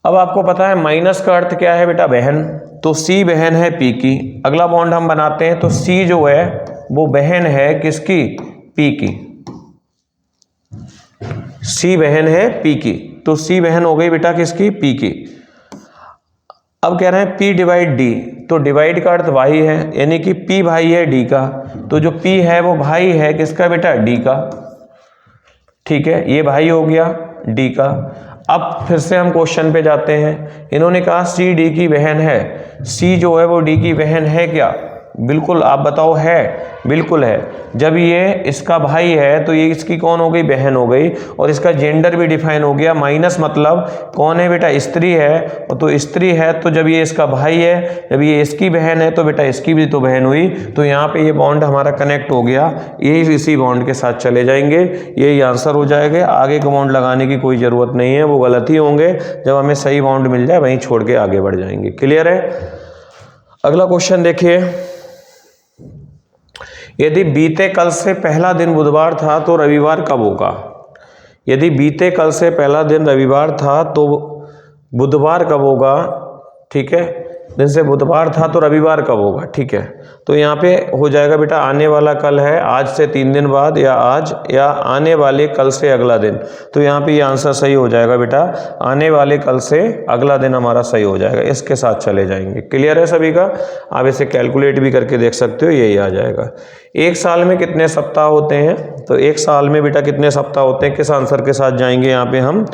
अब आपको पता है माइनस का अर्थ क्या है बेटा? बहन, तो सी बहन है पी की। अगला बॉन्ड हम बनाते हैं तो सी जो है वो बहन है किसकी? पी की। सी बहन है पी की, तो सी बहन हो गई बेटा किसकी? पी की। अब कह रहे हैं P डिवाइड डी, तो डिवाइड का अर्थ भाई है, यानी कि P भाई है D का, तो जो P है वो भाई है किसका बेटा? D का। ठीक है, ये भाई हो गया D का। अब फिर से हम क्वेश्चन पे जाते हैं। इन्होंने कहा C D की बहन है, C जो है वो D की बहन है क्या? बिल्कुल, आप बताओ है? बिल्कुल है। जब ये इसका भाई है तो ये इसकी कौन हो गई? बहन हो गई, और इसका जेंडर भी डिफाइन हो गया। माइनस मतलब कौन है बेटा? स्त्री है, तो स्त्री है तो जब ये इसका भाई है, जब ये इसकी बहन है तो बेटा इसकी भी तो बहन हुई, तो यहाँ पे ये बॉन्ड हमारा कनेक्ट हो गया। यही इसी बॉन्ड के साथ चले जाएंगे, यही आंसर हो जाएगा। आगे का बॉन्ड लगाने की कोई ज़रूरत नहीं है, वो गलत ही होंगे। जब हमें सही बॉन्ड मिल जाए वहीं छोड़ के आगे बढ़ जाएंगे। क्लियर है? अगला क्वेश्चन देखिए, यदि बीते कल से पहला दिन बुधवार था तो रविवार कब होगा? यदि बीते कल से पहला दिन रविवार था तो बुधवार कब होगा? ठीक है, जैसे बुधवार था तो रविवार कब होगा? ठीक है, तो यहाँ पे हो जाएगा बेटा आने वाला कल है, आज से 3 दिन बाद, या आज, या आने वाले कल से अगला दिन। तो यहाँ पे ये आंसर सही हो जाएगा बेटा, आने वाले कल से अगला दिन हमारा सही हो जाएगा। इसके साथ चले जाएंगे। क्लियर है सभी का? आप इसे कैलकुलेट भी करके देख सकते हो, यही आ जाएगा। एक साल में कितने सप्ताह होते हैं? तो एक साल में बेटा कितने सप्ताह होते हैं? किस आंसर के साथ जाएंगे यहाँ पे हम?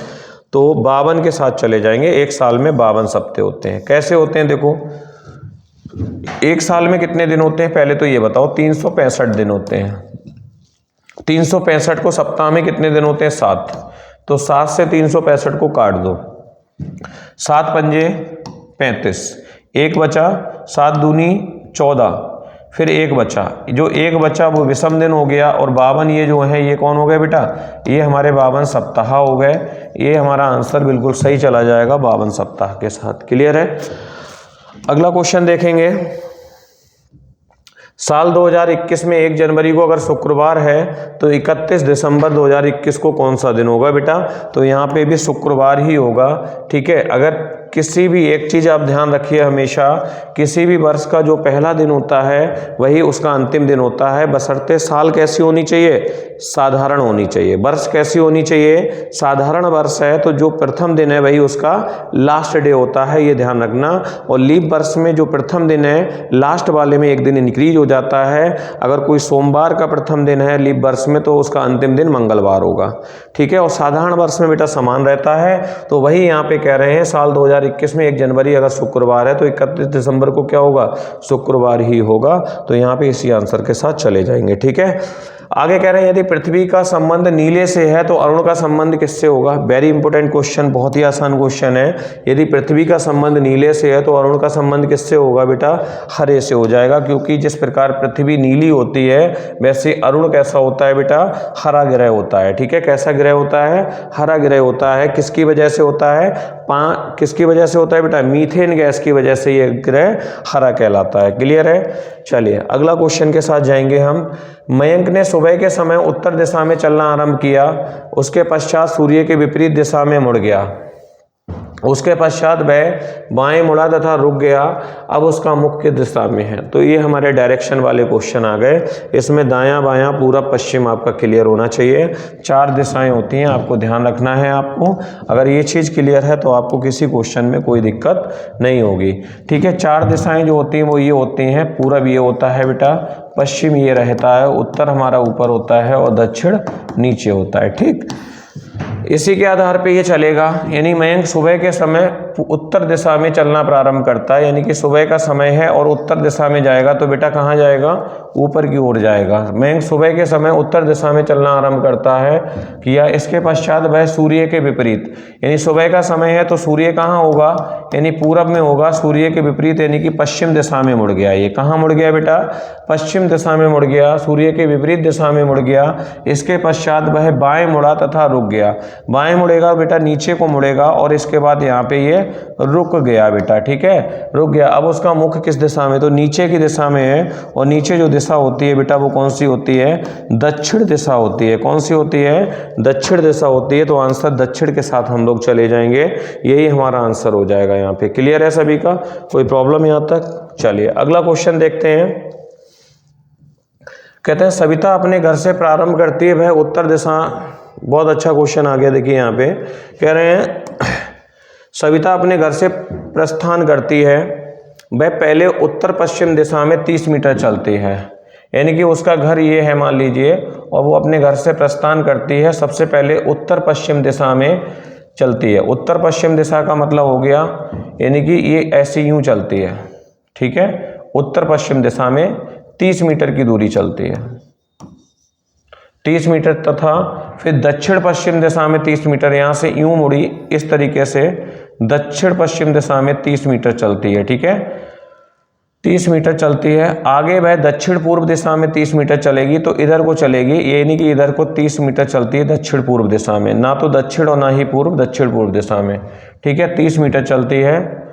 तो 52 के साथ चले जाएंगे। एक साल में 52 सप्ताह होते हैं। कैसे होते हैं देखो, एक साल में कितने दिन होते हैं पहले तो ये बताओ? 365 दिन होते हैं। 365 को सप्ताह में कितने दिन होते हैं? 7। तो 7 से 365 को काट दो, 7 पंजे 35, एक बचा, 7 दूनी 14, फिर एक बचा। जो एक बचा वो विषम दिन हो गया, और 52 ये जो है ये कौन हो गए बेटा? ये हमारे 52 सप्ताह हो गए। ये हमारा आंसर बिल्कुल सही चला जाएगा 52 सप्ताह के साथ। क्लियर है? अगला क्वेश्चन देखेंगे, साल 2021 में 1 जनवरी को अगर शुक्रवार है तो 31 दिसंबर 2021 को कौन सा दिन होगा बेटा? तो यहाँ पे भी शुक्रवार ही होगा। ठीक है, अगर किसी भी एक चीज़ आप ध्यान रखिए, हमेशा किसी भी वर्ष का जो पहला दिन होता है वही उसका अंतिम दिन होता है, बशर्ते साल कैसी होनी चाहिए? साधारण होनी चाहिए। वर्ष कैसी होनी चाहिए? साधारण वर्ष है तो जो प्रथम दिन है वही उसका लास्ट डे होता है, ये ध्यान रखना। और लीप वर्ष में जो प्रथम दिन है लास्ट वाले में एक दिन इंक्रीज हो जाता है। अगर कोई सोमवार का प्रथम दिन है लीप वर्ष में तो उसका अंतिम दिन मंगलवार होगा। ठीक है, और साधारण वर्ष में बेटा समान रहता है। तो वही यहाँ पे कह रहे हैं साल 2021 में 1 जनवरी अगर शुक्रवार है तो 31 दिसंबर को क्या होगा? शुक्रवार ही होगा। तो यहाँ पे इसी आंसर के साथ चले जाएंगे। ठीक है, आगे कह रहे हैं यदि पृथ्वी का संबंध नीले से है तो अरुण का संबंध किससे होगा? वेरी इंपॉर्टेंट क्वेश्चन, बहुत ही आसान क्वेश्चन है। यदि पृथ्वी का संबंध नीले से है तो अरुण का संबंध किससे होगा बेटा? हरे से हो जाएगा, क्योंकि जिस प्रकार पृथ्वी नीली होती है वैसे अरुण कैसा होता है बेटा? हरा ग्रह होता है। ठीक है, कैसा ग्रह होता है? हरा ग्रह होता है। किसकी वजह से होता है? किसकी वजह से होता है बेटा? मीथेन गैस की वजह से ये ग्रह हरा कहलाता है। क्लियर है? चलिए अगला क्वेश्चन के साथ जाएंगे हम। मयंक ने सुबह के समय उत्तर दिशा में चलना आरंभ किया, उसके पश्चात सूर्य के विपरीत दिशा में मुड़ गया, उसके पश्चात वह बाएं मुड़ा तथा रुक गया, अब उसका मुख किस दिशा में है? तो ये हमारे डायरेक्शन वाले क्वेश्चन आ गए। इसमें दायां बायां पूरा पश्चिम आपका क्लियर होना चाहिए। 4 दिशाएं होती हैं, आपको ध्यान रखना है। आपको अगर ये चीज़ क्लियर है तो आपको किसी क्वेश्चन में कोई दिक्कत नहीं होगी। ठीक है, 4 दिशाएं जो होती हैं वो ये होती हैं, पूरब ये होता है बेटा, पश्चिम ये रहता है, उत्तर हमारा ऊपर होता है और दक्षिण नीचे होता है। ठीक, इसी के आधार पे ये चलेगा, यानी मयंक सुबह के समय उत्तर दिशा में चलना प्रारंभ करता है, यानी कि सुबह का समय है और उत्तर दिशा में जाएगा, तो बेटा कहाँ जाएगा, ऊपर की ओर जाएगा। मयंक सुबह के समय उत्तर दिशा में चलना आरंभ करता है किया, इसके पश्चात वह सूर्य के विपरीत, यानी सुबह का समय है तो सूर्य कहाँ होगा, यानी पूरब में होगा, सूर्य के विपरीत यानी कि पश्चिम दिशा में मुड़ गया। ये कहाँ मुड़ गया बेटा, पश्चिम दिशा में मुड़ गया, सूर्य के विपरीत दिशा में मुड़ गया। इसके पश्चात वह बाएं मुड़ा तथा रुक गया। बाएं मुड़ेगा बेटा, नीचे को मुड़ेगा और इसके बाद यहाँ पे ये रुक गया बेटा, ठीक है, रुक गया। अब उसका मुख किस दिशा में, तो नीचे की दिशा में है, और नीचे जो दिशा होती है बेटा वो कौन सी होती है, दक्षिण दिशा होती है। कौन सी होती है, दक्षिण दिशा होती है। तो आंसर दक्षिण के साथ हम लोग चले जाएंगे, यही हमारा आंसर हो जाएगा यहाँ पे। क्लियर है सभी का, कोई प्रॉब्लम यहाँ तक? चलिए अगला क्वेश्चन देखते हैं। कहते हैं सविता अपने घर से प्रारंभ करती है, वह उत्तर दिशा। बहुत अच्छा क्वेश्चन आ गया, देखिए यहाँ पे कह रहे हैं सविता अपने घर से प्रस्थान करती है, वह पहले उत्तर पश्चिम दिशा में 30 मीटर चलती है, यानी कि उसका घर ये है मान लीजिए, और वो अपने घर से प्रस्थान करती है, सबसे पहले उत्तर पश्चिम दिशा में चलती है। उत्तर पश्चिम दिशा का मतलब हो गया यानी कि ये ऐसे यूं चलती है, ठीक है, उत्तर पश्चिम दिशा में 30 मीटर की दूरी चलती है, 30 मीटर, तथा फिर दक्षिण पश्चिम दिशा में 30 मीटर, यहाँ से यूं मुड़ी इस तरीके से दक्षिण पश्चिम दिशा में 30 मीटर चलती है, ठीक है, 30 मीटर चलती है। आगे वह दक्षिण पूर्व दिशा में 30 मीटर चलेगी, तो इधर को चलेगी, ये नहीं कि इधर को 30 मीटर चलती है दक्षिण पूर्व दिशा में, ना तो दक्षिण और ना ही पूर्व, दक्षिण पूर्व दिशा में, ठीक है, 30 मीटर चलती है।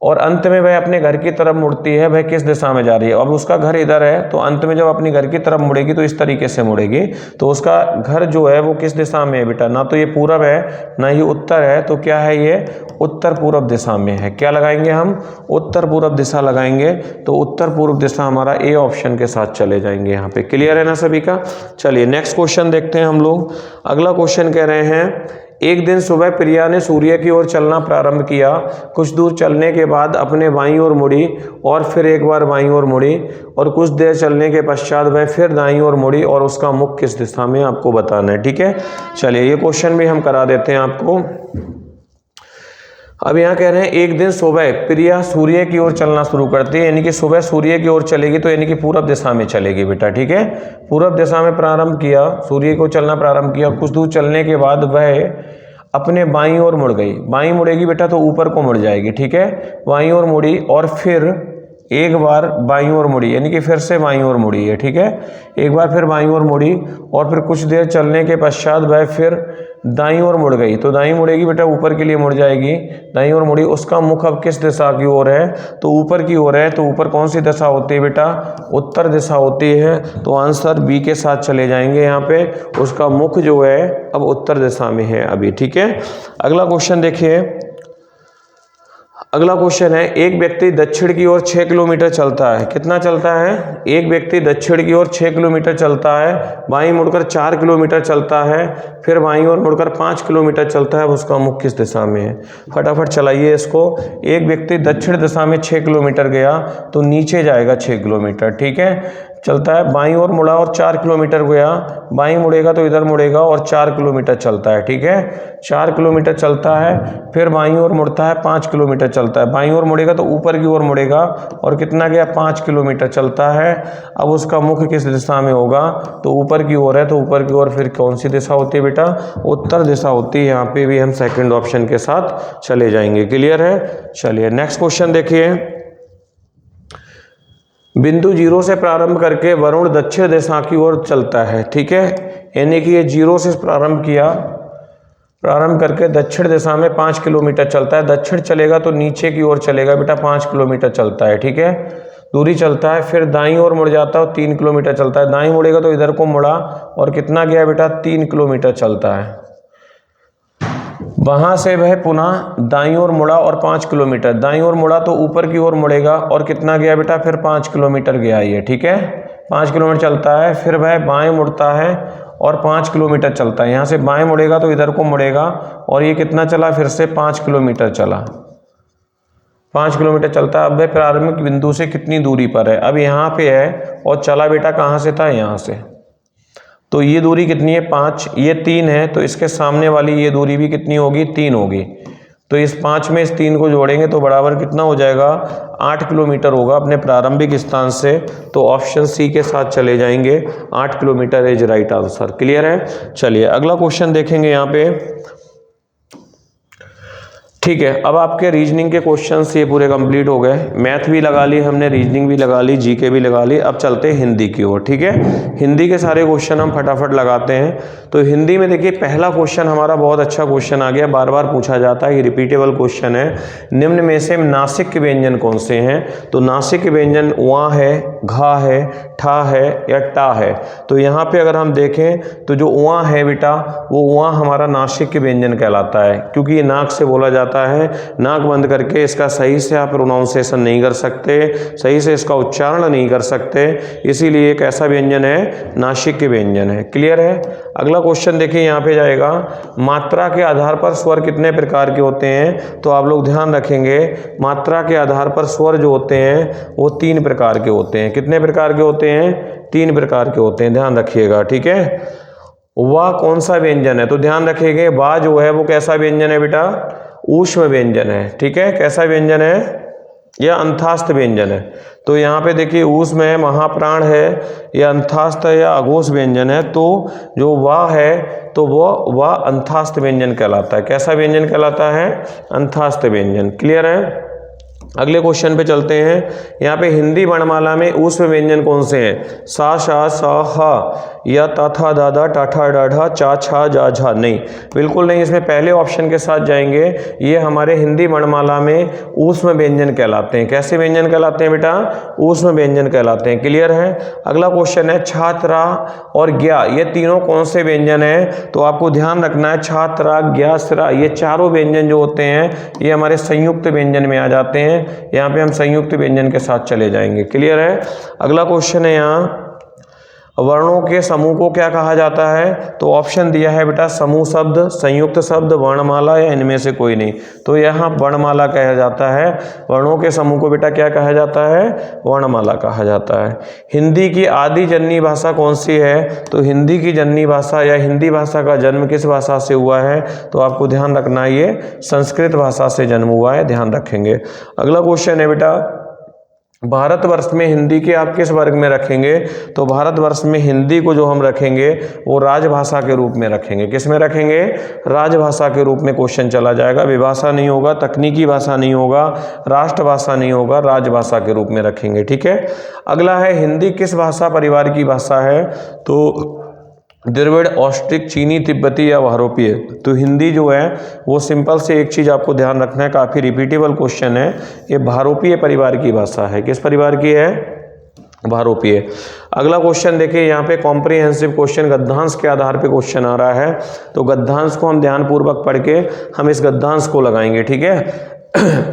और अंत में वह अपने घर की तरफ मुड़ती है, वह किस दिशा में जा रही है, अब उसका घर इधर है, तो अंत में जब अपनी घर की तरफ मुड़ेगी तो इस तरीके से मुड़ेगी, तो उसका घर जो है वो किस दिशा में है बेटा, ना तो ये पूरब है ना ही उत्तर है, तो क्या है ये उत्तर पूर्व दिशा में है। क्या लगाएंगे हम, उत्तर पूर्व दिशा लगाएंगे, तो उत्तर पूर्व दिशा हमारा ए ऑप्शन के साथ चले जाएंगे यहाँ पे। क्लियर है ना सभी का? चलिए नेक्स्ट क्वेश्चन देखते हैं हम लोग। अगला क्वेश्चन कह रहे हैं एक दिन सुबह प्रिया ने सूर्य की ओर चलना प्रारंभ किया, कुछ दूर चलने के बाद अपने बाईं ओर मुड़ी और फिर एक बार बाईं ओर मुड़ी, और कुछ देर चलने के पश्चात वह फिर दाईं ओर मुड़ी, और उसका मुख किस दिशा में आपको बताना है, ठीक है। चलिए ये क्वेश्चन भी हम करा देते हैं आपको। अब यहाँ कह रहे हैं एक दिन सुबह प्रिया सूर्य की ओर चलना शुरू करती है, यानी कि सुबह सूर्य की ओर चलेगी, तो यानी कि पूरब दिशा में चलेगी बेटा, ठीक है, पूरब दिशा में प्रारंभ किया, सूर्य को चलना प्रारंभ किया। कुछ दूर चलने के बाद वह अपने बाईं ओर मुड़ गई। बाईं मुड़ेगी बेटा तो ऊपर को मुड़ जाएगी, ठीक है, बाईं ओर मुड़ी और फिर एक बार बाईं ओर मुड़ी, यानी कि फिर से बाईं ओर मुड़ी है, ठीक है, एक बार फिर बाईं ओर मुड़ी, और फिर कुछ देर चलने के पश्चात वह फिर दाईं ओर मुड़ गई। तो दाईं मुड़ेगी बेटा, ऊपर के लिए मुड़ जाएगी, दाईं ओर मुड़ी, उसका मुख अब किस दिशा की ओर है, तो ऊपर की ओर है। तो ऊपर कौन सी दिशा होती है बेटा, उत्तर दिशा होती है, तो आंसर बी के साथ चले जाएंगे यहाँ पे। उसका मुख जो है अब उत्तर दिशा में है अभी, ठीक है। अगला क्वेश्चन देखिए। अगला क्वेश्चन है एक व्यक्ति दक्षिण की ओर 6 किलोमीटर चलता है। कितना चलता है, एक व्यक्ति दक्षिण की ओर 6 किलोमीटर चलता है, बाईं मुड़कर 4 किलोमीटर चलता है, फिर बाईं ओर मुड़कर 5 किलोमीटर चलता है, उसका मुख किस दिशा में है। फटाफट चलाइए इसको। एक व्यक्ति दक्षिण दिशा में 6 किलोमीटर गया तो नीचे जाएगा 6 किलोमीटर, ठीक है, चलता है, बाईं ओर मुड़ा और 4 किलोमीटर गया, बाईं मुड़ेगा तो इधर मुड़ेगा और 4 किलोमीटर चलता है, ठीक है, 4 किलोमीटर चलता है, फिर बाईं ओर मुड़ता है, 5 किलोमीटर चलता है, बाईं ओर मुड़ेगा तो ऊपर की ओर मुड़ेगा, और कितना गया, 5 किलोमीटर चलता है। अब उसका मुख किस दिशा में होगा, तो ऊपर की ओर है, तो ऊपर की ओर फिर कौन सी दिशा होती है बेटा, उत्तर दिशा होती है। यहाँ पे भी हम सेकंड ऑप्शन के साथ चले जाएंगे। क्लियर है? चलिए नेक्स्ट क्वेश्चन देखिए। बिंदु 0 से प्रारंभ करके वरुण दक्षिण दिशा की ओर चलता है, ठीक है, यानी कि ये 0 से प्रारंभ किया, प्रारंभ करके दक्षिण दिशा में 5 किलोमीटर चलता है। दक्षिण चलेगा तो नीचे की ओर चलेगा बेटा, 5 किलोमीटर चलता है, ठीक है, दूरी चलता है, फिर दाईं ओर मुड़ जाता है, 3 किलोमीटर चलता है, दाईं मुड़ेगा तो इधर को मुड़ा, और कितना गया बेटा, 3 किलोमीटर चलता है। वहां से वह पुनः दाईं ओर मुड़ा और 5 किलोमीटर, दाईं ओर मुड़ा तो ऊपर की ओर मुड़ेगा, और कितना गया बेटा, फिर 5 किलोमीटर गया ये, ठीक है, 5 किलोमीटर चलता है, फिर वह बाएं मुड़ता है और 5 किलोमीटर चलता है। यहाँ से बाएं मुड़ेगा तो इधर को मुड़ेगा, और ये कितना चला, फिर से 5 किलोमीटर चला, 5 किलोमीटर चलता है। अब वह प्रारंभिक बिंदु से कितनी दूरी पर है, अब यहाँ पे है, और चला बेटा कहाँ से था, यहाँ से, तो ये दूरी कितनी है 5, ये 3 है, तो इसके सामने वाली ये दूरी भी कितनी होगी 3 होगी। तो इस 5 में इस 3 को जोड़ेंगे तो बराबर कितना हो जाएगा 8 किलोमीटर होगा अपने प्रारंभिक स्थान से। तो ऑप्शन सी के साथ चले जाएंगे, 8 kilometre is right answer. Clear है। चलिए अगला क्वेश्चन देखेंगे यहाँ पे। ठीक है, अब आपके रीजनिंग के क्वेश्चंस ये पूरे कंप्लीट हो गए। मैथ भी लगा ली हमने, रीजनिंग भी लगा ली, जीके भी लगा ली। अब चलते हैं हिंदी की ओर। ठीक है, हिंदी के सारे क्वेश्चन हम फटाफट लगाते हैं। तो हिंदी में देखिए पहला क्वेश्चन हमारा बहुत अच्छा क्वेश्चन आ गया, बार बार पूछा जाता है, ये रिपीटेबल क्वेश्चन है। निम्न में से नासिक के व्यंजन कौन से हैं? तो नासिक के व्यंजन वहाँ है, घा है, ठा है या टा है। तो यहाँ पे अगर हम देखें तो जो वहाँ है बेटा, वो वहाँ हमारा नासिक के व्यंजन कहलाता है, क्योंकि ये नाक से बोला जाता है। नाक बंद करके इसका सही से आप प्रोनाउंसिएशन नहीं कर सकते, सही से इसका उच्चारण नहीं कर सकते, इसीलिए एक ऐसा व्यंजन है नासिक के व्यंजन है। क्लियर है। अगला क्वेश्चन देखिए यहाँ पे जाएगा, मात्रा के आधार पर स्वर कितने प्रकार के होते हैं? तो आप लोग ध्यान रखेंगे, मात्रा के आधार पर स्वर जो होते हैं वो 3 प्रकार के होते हैं। कितने प्रकार के होते हैं? 3 प्रकार के होते हैं, ध्यान रखिएगा। ठीक है, वाह कौन सा व्यंजन है? तो ध्यान रखिएगा, वाह जो है वो कैसा व्यंजन है बेटा? ऊष्म व्यंजन है। ठीक है, कैसा व्यंजन है? यह अंथास्त व्यंजन है। तो यहाँ पे देखिए ऊष्म है, महाप्राण है, या अंथास्त है या अघोष व्यंजन है। तो जो वाह है तो वो वाह अंथास्त व्यंजन कहलाता है। कैसा व्यंजन कहलाता है? अंथास्त व्यंजन। क्लियर है। अगले क्वेश्चन पे चलते हैं। यहाँ पे हिंदी वर्णमाला में ऊष्म व्यंजन कौन से हैं? सा, शा, सा, हा, या ता, था, दादा, टाठा, डाढ़ा, चा, छा, जा, झा? नहीं, बिल्कुल नहीं। इसमें पहले ऑप्शन के साथ जाएंगे। ये हमारे हिंदी वर्णमाला में ऊष्म व्यंजन कहलाते हैं। कैसे व्यंजन कहलाते हैं बेटा? ऊष्म व्यंजन कहलाते हैं। क्लियर है। अगला क्वेश्चन है, छात्रा और ज्ञा, ये तीनों कौन से व्यंजन हैं? तो आपको ध्यान रखना है, छात्रा, ज्ञा, स्रा, ये चारों व्यंजन जो होते हैं ये हमारे संयुक्त व्यंजन में आ जाते हैं। यहाँ पे हम संयुक्त व्यंजन के साथ चले जाएंगे। क्लियर है। अगला क्वेश्चन है, यहाँ वर्णों के समूह को क्या कहा जाता है? तो ऑप्शन दिया है बेटा, समूह शब्द, संयुक्त शब्द, वर्णमाला, या इनमें से कोई नहीं। तो यहाँ वर्णमाला कहा जाता है। वर्णों के समूह को बेटा क्या कहा जाता है? वर्णमाला कहा जाता है। हिंदी की आदि जननी भाषा कौन सी है? तो हिंदी की जननी भाषा या हिंदी भाषा का जन्म किस भाषा से हुआ है? तो आपको ध्यान रखना है, ये संस्कृत भाषा से जन्म हुआ है, ध्यान रखेंगे। अगला क्वेश्चन है बेटा, भारतवर्ष में हिंदी के आप किस वर्ग में रखेंगे? तो भारतवर्ष में हिंदी को जो हम रखेंगे वो राजभाषा के रूप में रखेंगे। किस में रखेंगे? राजभाषा के रूप में क्वेश्चन चला जाएगा। विभाषा नहीं होगा, तकनीकी भाषा नहीं होगा, राष्ट्रभाषा नहीं होगा, राजभाषा के रूप में रखेंगे। ठीक है। अगला है, हिंदी किस भाषा परिवार की भाषा है? तो द्रविड़, ऑस्ट्रिक, चीनी, तिब्बती या बहुरूपीय? तो हिंदी जो है वो सिंपल से एक चीज़ आपको ध्यान रखना है, काफ़ी रिपीटेबल क्वेश्चन है, ये बहुरूपीय परिवार की भाषा है। किस परिवार की है? बहुरूपीय। अगला क्वेश्चन देखिए, यहाँ पे कॉम्प्रिहेंसिव क्वेश्चन, गद्यांश के आधार पे क्वेश्चन आ रहा है। तो गद्यांश को हम ध्यानपूर्वक पढ़ के हम इस गद्यांश को लगाएंगे। ठीक है।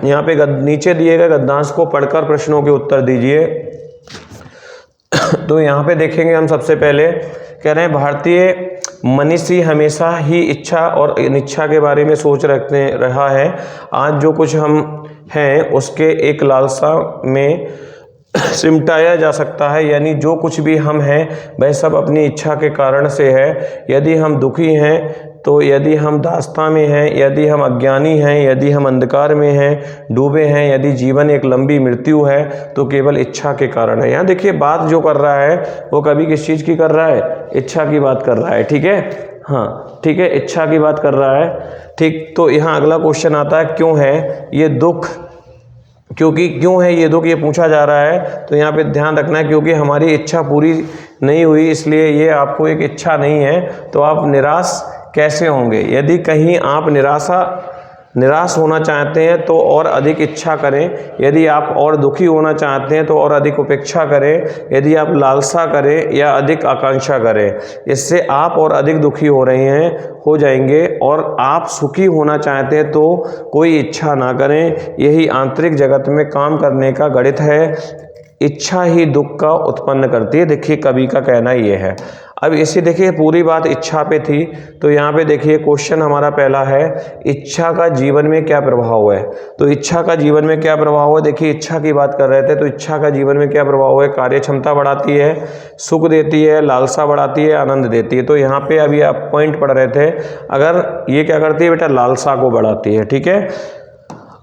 यहाँ पे नीचे दिए गए गद्यांश को पढ़कर प्रश्नों के उत्तर दीजिए। तो यहाँ पे देखेंगे हम, सबसे पहले कह रहे हैं, भारतीय मनीषी हमेशा ही इच्छा और अनिच्छा के बारे में सोच रहा है। आज जो कुछ हम हैं उसके एक लालसा में सिमटाया जा सकता है, यानी जो कुछ भी हम हैं वह सब अपनी इच्छा के कारण से है। यदि हम दुखी हैं, तो यदि हम दास्ता में हैं, यदि हम अज्ञानी हैं, यदि हम अंधकार में हैं, डूबे हैं, यदि जीवन एक लंबी मृत्यु है, तो केवल इच्छा के कारण है। यहाँ देखिए बात जो कर रहा है वो कभी किस चीज़ की कर रहा है? इच्छा की बात कर रहा है। ठीक है, हाँ ठीक है, इच्छा की बात कर रहा है। ठीक, तो यहाँ अगला क्वेश्चन आता है, क्यों है ये दुख? क्योंकि क्यों है ये दुख, ये पूछा जा रहा है। तो यहाँ पे ध्यान रखना है, क्योंकि हमारी इच्छा पूरी नहीं हुई, इसलिए ये आपको एक इच्छा नहीं है। तो आप निराश कैसे होंगे? यदि कहीं आप निराश होना चाहते हैं तो और अधिक इच्छा करें। यदि आप और दुखी होना चाहते हैं तो और अधिक उपेक्षा करें। यदि आप लालसा करें या अधिक आकांक्षा करें, इससे आप और अधिक दुखी हो जाएंगे। और आप सुखी होना चाहते हैं तो कोई इच्छा ना करें। यही आंतरिक जगत में काम करने का गणित है। इच्छा ही दुख का उत्पन्न करती है। देखिए कवि का कहना ये है। अब इसे देखिए पूरी बात इच्छा पे थी, तो यहाँ पे देखिए क्वेश्चन हमारा पहला है, इच्छा का जीवन में क्या प्रभाव है। तो इच्छा का जीवन में क्या प्रभाव है, देखिए इच्छा की बात कर रहे थे, तो इच्छा का जीवन में क्या प्रभाव है, कार्य क्षमता बढ़ाती है, सुख देती है, लालसा बढ़ाती है, आनंद देती है। तो यहाँ पे अभी आप पॉइंट पढ़ रहे थे, अगर ये क्या करती है बेटा, लालसा को बढ़ाती है। ठीक है,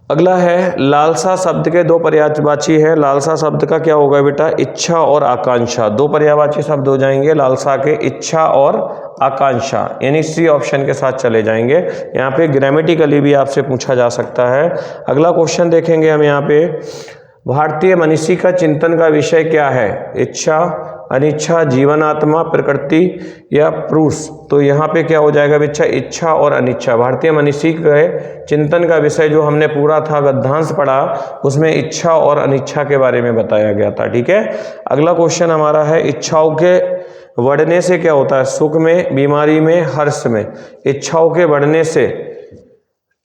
अगला है लालसा शब्द के दो पर्यायवाची है। लालसा शब्द का क्या होगा बेटा, इच्छा और आकांक्षा, दो पर्यायवाची शब्द हो जाएंगे लालसा के, इच्छा और आकांक्षा, यानी सी ऑप्शन के साथ चले जाएंगे। यहाँ पे ग्रामेटिकली भी आपसे पूछा जा सकता है। अगला क्वेश्चन देखेंगे हम यहाँ पे, भारतीय मनीषी का चिंतन का विषय क्या है, इच्छा, अनिच्छा, जीवनात्मा, प्रकृति या पुरुष। तो यहाँ पे क्या हो जाएगा बच्चा, इच्छा और अनिच्छा। भारतीय मनीषी के चिंतन का विषय जो हमने पूरा था गद्यांश पढ़ा, उसमें इच्छा और अनिच्छा के बारे में बताया गया था। ठीक है, अगला क्वेश्चन हमारा है, इच्छाओं के बढ़ने से क्या होता है, सुख में, बीमारी में, हर्ष में। इच्छाओं के बढ़ने से,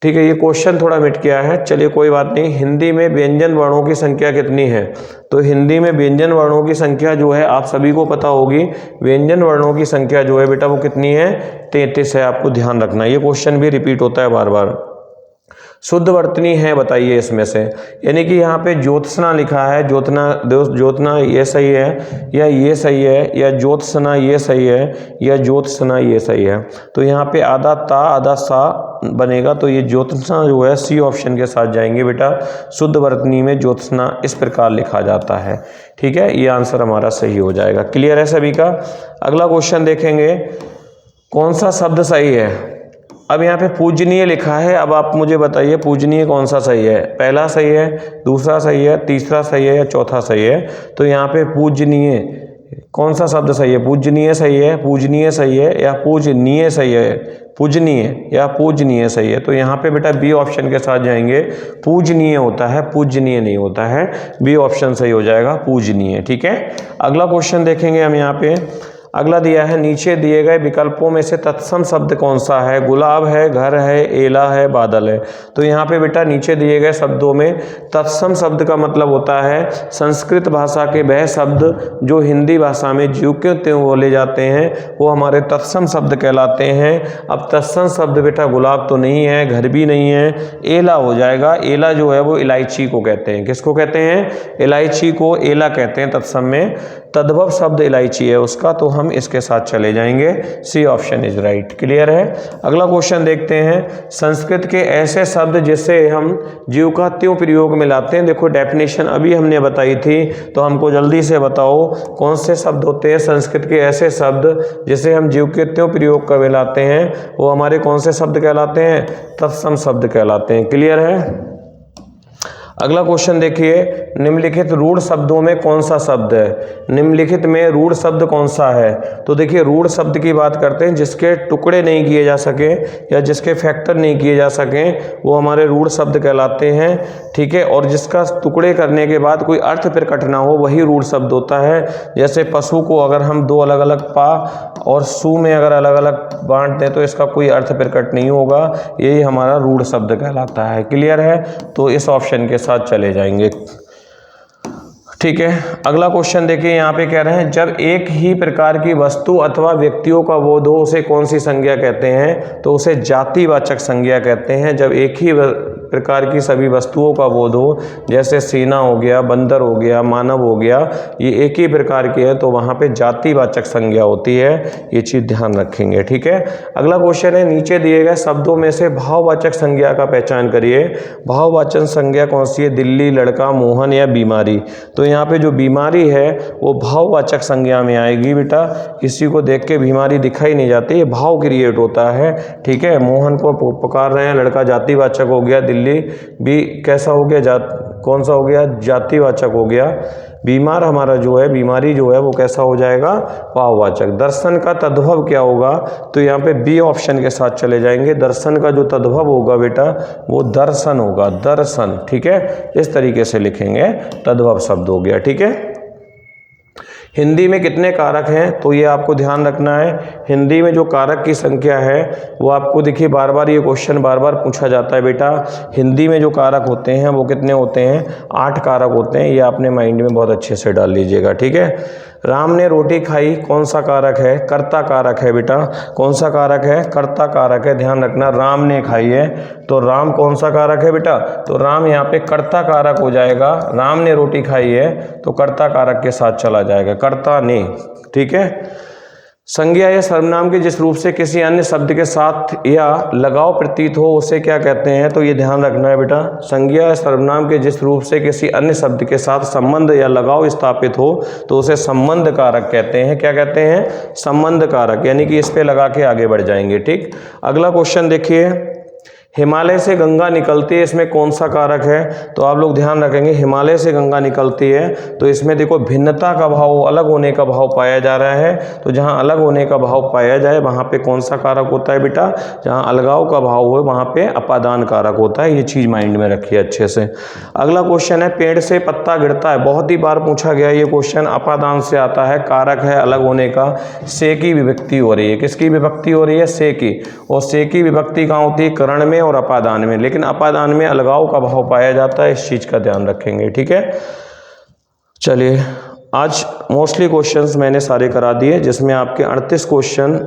ठीक है, ये क्वेश्चन थोड़ा मिट गया है, चलिए कोई बात नहीं। हिंदी में व्यंजन वर्णों की संख्या कितनी है, तो हिंदी में व्यंजन वर्णों की संख्या जो है आप सभी को पता होगी, व्यंजन वर्णों की संख्या जो है बेटा वो कितनी है, 33 है, आपको ध्यान रखना। ये क्वेश्चन भी रिपीट होता है बार बार। शुद्ध वर्तनी है बताइए इसमें से, यानी कि यहाँ पे ज्योत्सना लिखा है, ज्योत्सना ये सही है या ये सही है, या ज्योत्सना ये सही है या ज्योत्सना ये सही है। तो यहाँ पे आधा ता आधा सा बनेगा, तो ये ज्योत्सना जो है सी ऑप्शन के साथ जाएंगे बेटा। शुद्ध वर्तनी में ज्योत्सना इस प्रकार लिखा जाता है। ठीक है, ये आंसर हमारा सही हो जाएगा। क्लियर है सभी का। अगला क्वेश्चन देखेंगे, कौन सा शब्द सही है। अब यहाँ पे पूजनीय लिखा है, अब आप मुझे बताइए पूजनीय कौन सा सही है, पहला सही है, दूसरा सही है, तीसरा सही है या चौथा सही है। तो यहाँ पे पूजनीय कौन सा शब्द सही है, पूजनीय सही है, पूजनीय सही है या पूजनीय सही है, पूजनीय या पूजनीय सही है। तो यहाँ पे बेटा बी ऑप्शन के साथ जाएंगे, पूजनीय होता है, पूजनीय नहीं होता है, बी ऑप्शन सही हो जाएगा, पूजनीय। ठीक है, अगला क्वेश्चन देखेंगे हम यहाँ पे। अगला दिया है, नीचे दिए गए विकल्पों में से तत्सम शब्द कौन सा है, गुलाब है, घर है, एला है, बादल है। तो यहाँ पे बेटा नीचे दिए गए शब्दों में तत्सम शब्द का मतलब होता है संस्कृत भाषा के वह शब्द जो हिंदी भाषा में ज्यों के त्यों बोले जाते हैं, वो हमारे तत्सम शब्द कहलाते हैं। अब तत्सम शब्द बेटा गुलाब तो नहीं है, घर भी नहीं है, एला हो जाएगा। एला जो है वो इलायची को कहते हैं, किसको कहते हैं, इलायची को एला कहते हैं तत्सम में। तद्भव शब्द इलायची है उसका, तो हम इसके साथ चले जाएंगे, C option is right. Clear है। अगला क्वेश्चन देखते हैं, संस्कृत के ऐसे शब्द जिसे हम ज्यों का त्यों प्रयोग में लाते हैं। देखो डेफिनेशन अभी हमने बताई थी, तो हमको जल्दी से बताओ कौन से शब्द होते हैं संस्कृत के ऐसे शब्द जिसे हम ज्यों के त्यों प्रयोग में लाते हैं, वो हमारे कौन से शब्द कहलाते हैं, तत्सम शब्द कहलाते हैं। क्लियर है। अगला क्वेश्चन देखिए, निम्नलिखित रूढ़ शब्दों में कौन सा शब्द है, निम्नलिखित में रूढ़ शब्द कौन सा है। तो देखिए रूढ़ शब्द की बात करते हैं जिसके टुकड़े नहीं किए जा सके या जिसके फैक्टर नहीं किए जा सकें, वो हमारे रूढ़ शब्द कहलाते हैं। ठीक है, और जिसका टुकड़े करने के बाद कोई अर्थ प्रकट ना हो वही रूढ़ शब्द होता है। जैसे पशु को अगर हम दो अलग अलग पा और सु में अगर अलग अलग बांट दें तो इसका कोई अर्थ प्रकट नहीं होगा, यही हमारा रूढ़ शब्द कहलाता है। क्लियर है, तो इस ऑप्शन के साथ चले जाएंगे। ठीक है, अगला क्वेश्चन देखिए, यहाँ पे कह रहे हैं जब एक ही प्रकार की वस्तु अथवा व्यक्तियों का बोध हो उसे कौन सी संज्ञा कहते हैं, तो उसे जातिवाचक संज्ञा कहते हैं। जब एक ही प्रकार की सभी वस्तुओं का बोध हो, जैसे सीना हो गया, बंदर हो गया, मानव हो गया, ये एक ही प्रकार की है, तो वहाँ पे जातिवाचक संज्ञा होती है। ये चीज़ ध्यान रखेंगे। ठीक है, अगला क्वेश्चन है, नीचे दिए गए शब्दों में से भाववाचक संज्ञा का पहचान करिए। भाववाचक संज्ञा कौन सी है, दिल्ली, लड़का, मोहन या बीमारी। तो यहाँ पे जो बीमारी है वो भाववाचक संज्ञा में आएगी बेटा। किसी को देख के बीमारी दिखाई नहीं जाती, ये भाव क्रिएट होता है। ठीक है, मोहन को पुकार रहे हैं, लड़का जातिवाचक हो गया, दिल्ली भी कैसा हो गया, कौन सा हो गया, जातिवाचक हो गया। बीमार हमारा जो है, बीमारी जो है वो कैसा हो जाएगा, भाववाचक। दर्शन का तद्भव क्या होगा, तो यहाँ पे बी ऑप्शन के साथ चले जाएंगे। दर्शन का जो तद्भव होगा बेटा वो दर्शन होगा, दर्शन। ठीक है, इस तरीके से लिखेंगे, तद्भव शब्द हो गया। ठीक है, हिंदी में कितने कारक हैं, तो ये आपको ध्यान रखना है। हिंदी में जो कारक की संख्या है वो आपको देखिए बार बार ये क्वेश्चन बार बार पूछा जाता है बेटा। हिंदी में जो कारक होते हैं वो कितने होते हैं, 8 कारक होते हैं। ये आपने माइंड में बहुत अच्छे से डाल लीजिएगा। ठीक है, राम ने रोटी खाई, कौन सा कारक है? कर्ता कारक है बेटा। कौन सा कारक है? कर्ता कारक है। ध्यान रखना, राम ने खाई है तो राम कौन सा कारक है बेटा? तो राम यहाँ पे कर्ता कारक हो जाएगा। राम ने रोटी खाई है तो कर्ता कारक के साथ चला जाएगा, कर्ता ने। ठीक है। संज्ञा या सर्वनाम के जिस रूप से किसी अन्य शब्द के साथ या लगाव प्रतीत हो उसे क्या कहते हैं? तो ये ध्यान रखना है बेटा, संज्ञा या सर्वनाम के जिस रूप से किसी अन्य शब्द के साथ संबंध या लगाव स्थापित हो तो उसे संबंध कारक कहते हैं। क्या कहते हैं? संबंध कारक, यानी कि इस पे लगा के आगे बढ़ जाएंगे। ठीक। अगला क्वेश्चन देखिए, हिमालय से गंगा निकलती है, इसमें कौन सा कारक है? तो आप लोग ध्यान रखेंगे, हिमालय से गंगा निकलती है तो इसमें देखो भिन्नता का भाव, अलग होने का भाव पाया जा रहा है। तो जहां अलग होने का भाव पाया जाए वहां पे कौन सा कारक होता है बेटा? जहां अलगाव का भाव हो वहां पे अपादान कारक होता है। ये चीज माइंड में रखिए अच्छे से। अगला क्वेश्चन है, पेड़ से पत्ता गिरता है, बहुत ही बार पूछा गया ये क्वेश्चन, अपादान से आता है, कारक है अलग होने का, से की विभक्ति हो रही है। किसकी विभक्ति हो रही है? से की। और से की विभक्ति कहाँ होती है? करण में और अपादान में, लेकिन अपादान में अलगाव का भाव पाया जाता है, इस चीज का ध्यान रखेंगे। ठीक है। चलिए, आज मोस्टली क्वेश्चंस मैंने सारे करा दिए, जिसमें आपके 38 क्वेश्चन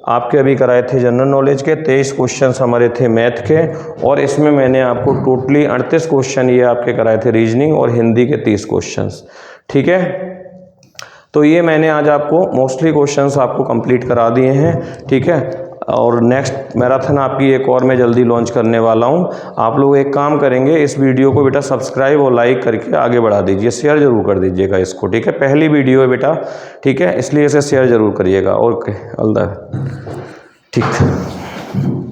आपके अभी कराए थे जनरल नॉलेज के, 23 क्वेश्चंस हमारे थे मैथ के, और इसमें मैंने आपको टोटली 38 क्वेश्चन ये आपके कराए थे रीजनिंग और हिंदी के 30 क्वेश्चंस। ठीक है। तो ये मैंने आज आपको मोस्टली क्वेश्चंस आपको कंप्लीट करा दिए हैं। ठीक है। और नेक्स्ट मैराथन आपकी एक और मैं जल्दी लॉन्च करने वाला हूं। आप लोग एक काम करेंगे, इस वीडियो को बेटा सब्सक्राइब और लाइक करके आगे बढ़ा दीजिए, शेयर जरूर कर दीजिएगा इसको। ठीक है। पहली वीडियो है बेटा, ठीक है, इसलिए इसे शेयर जरूर करिएगा। ओके, ऑल द ठीक।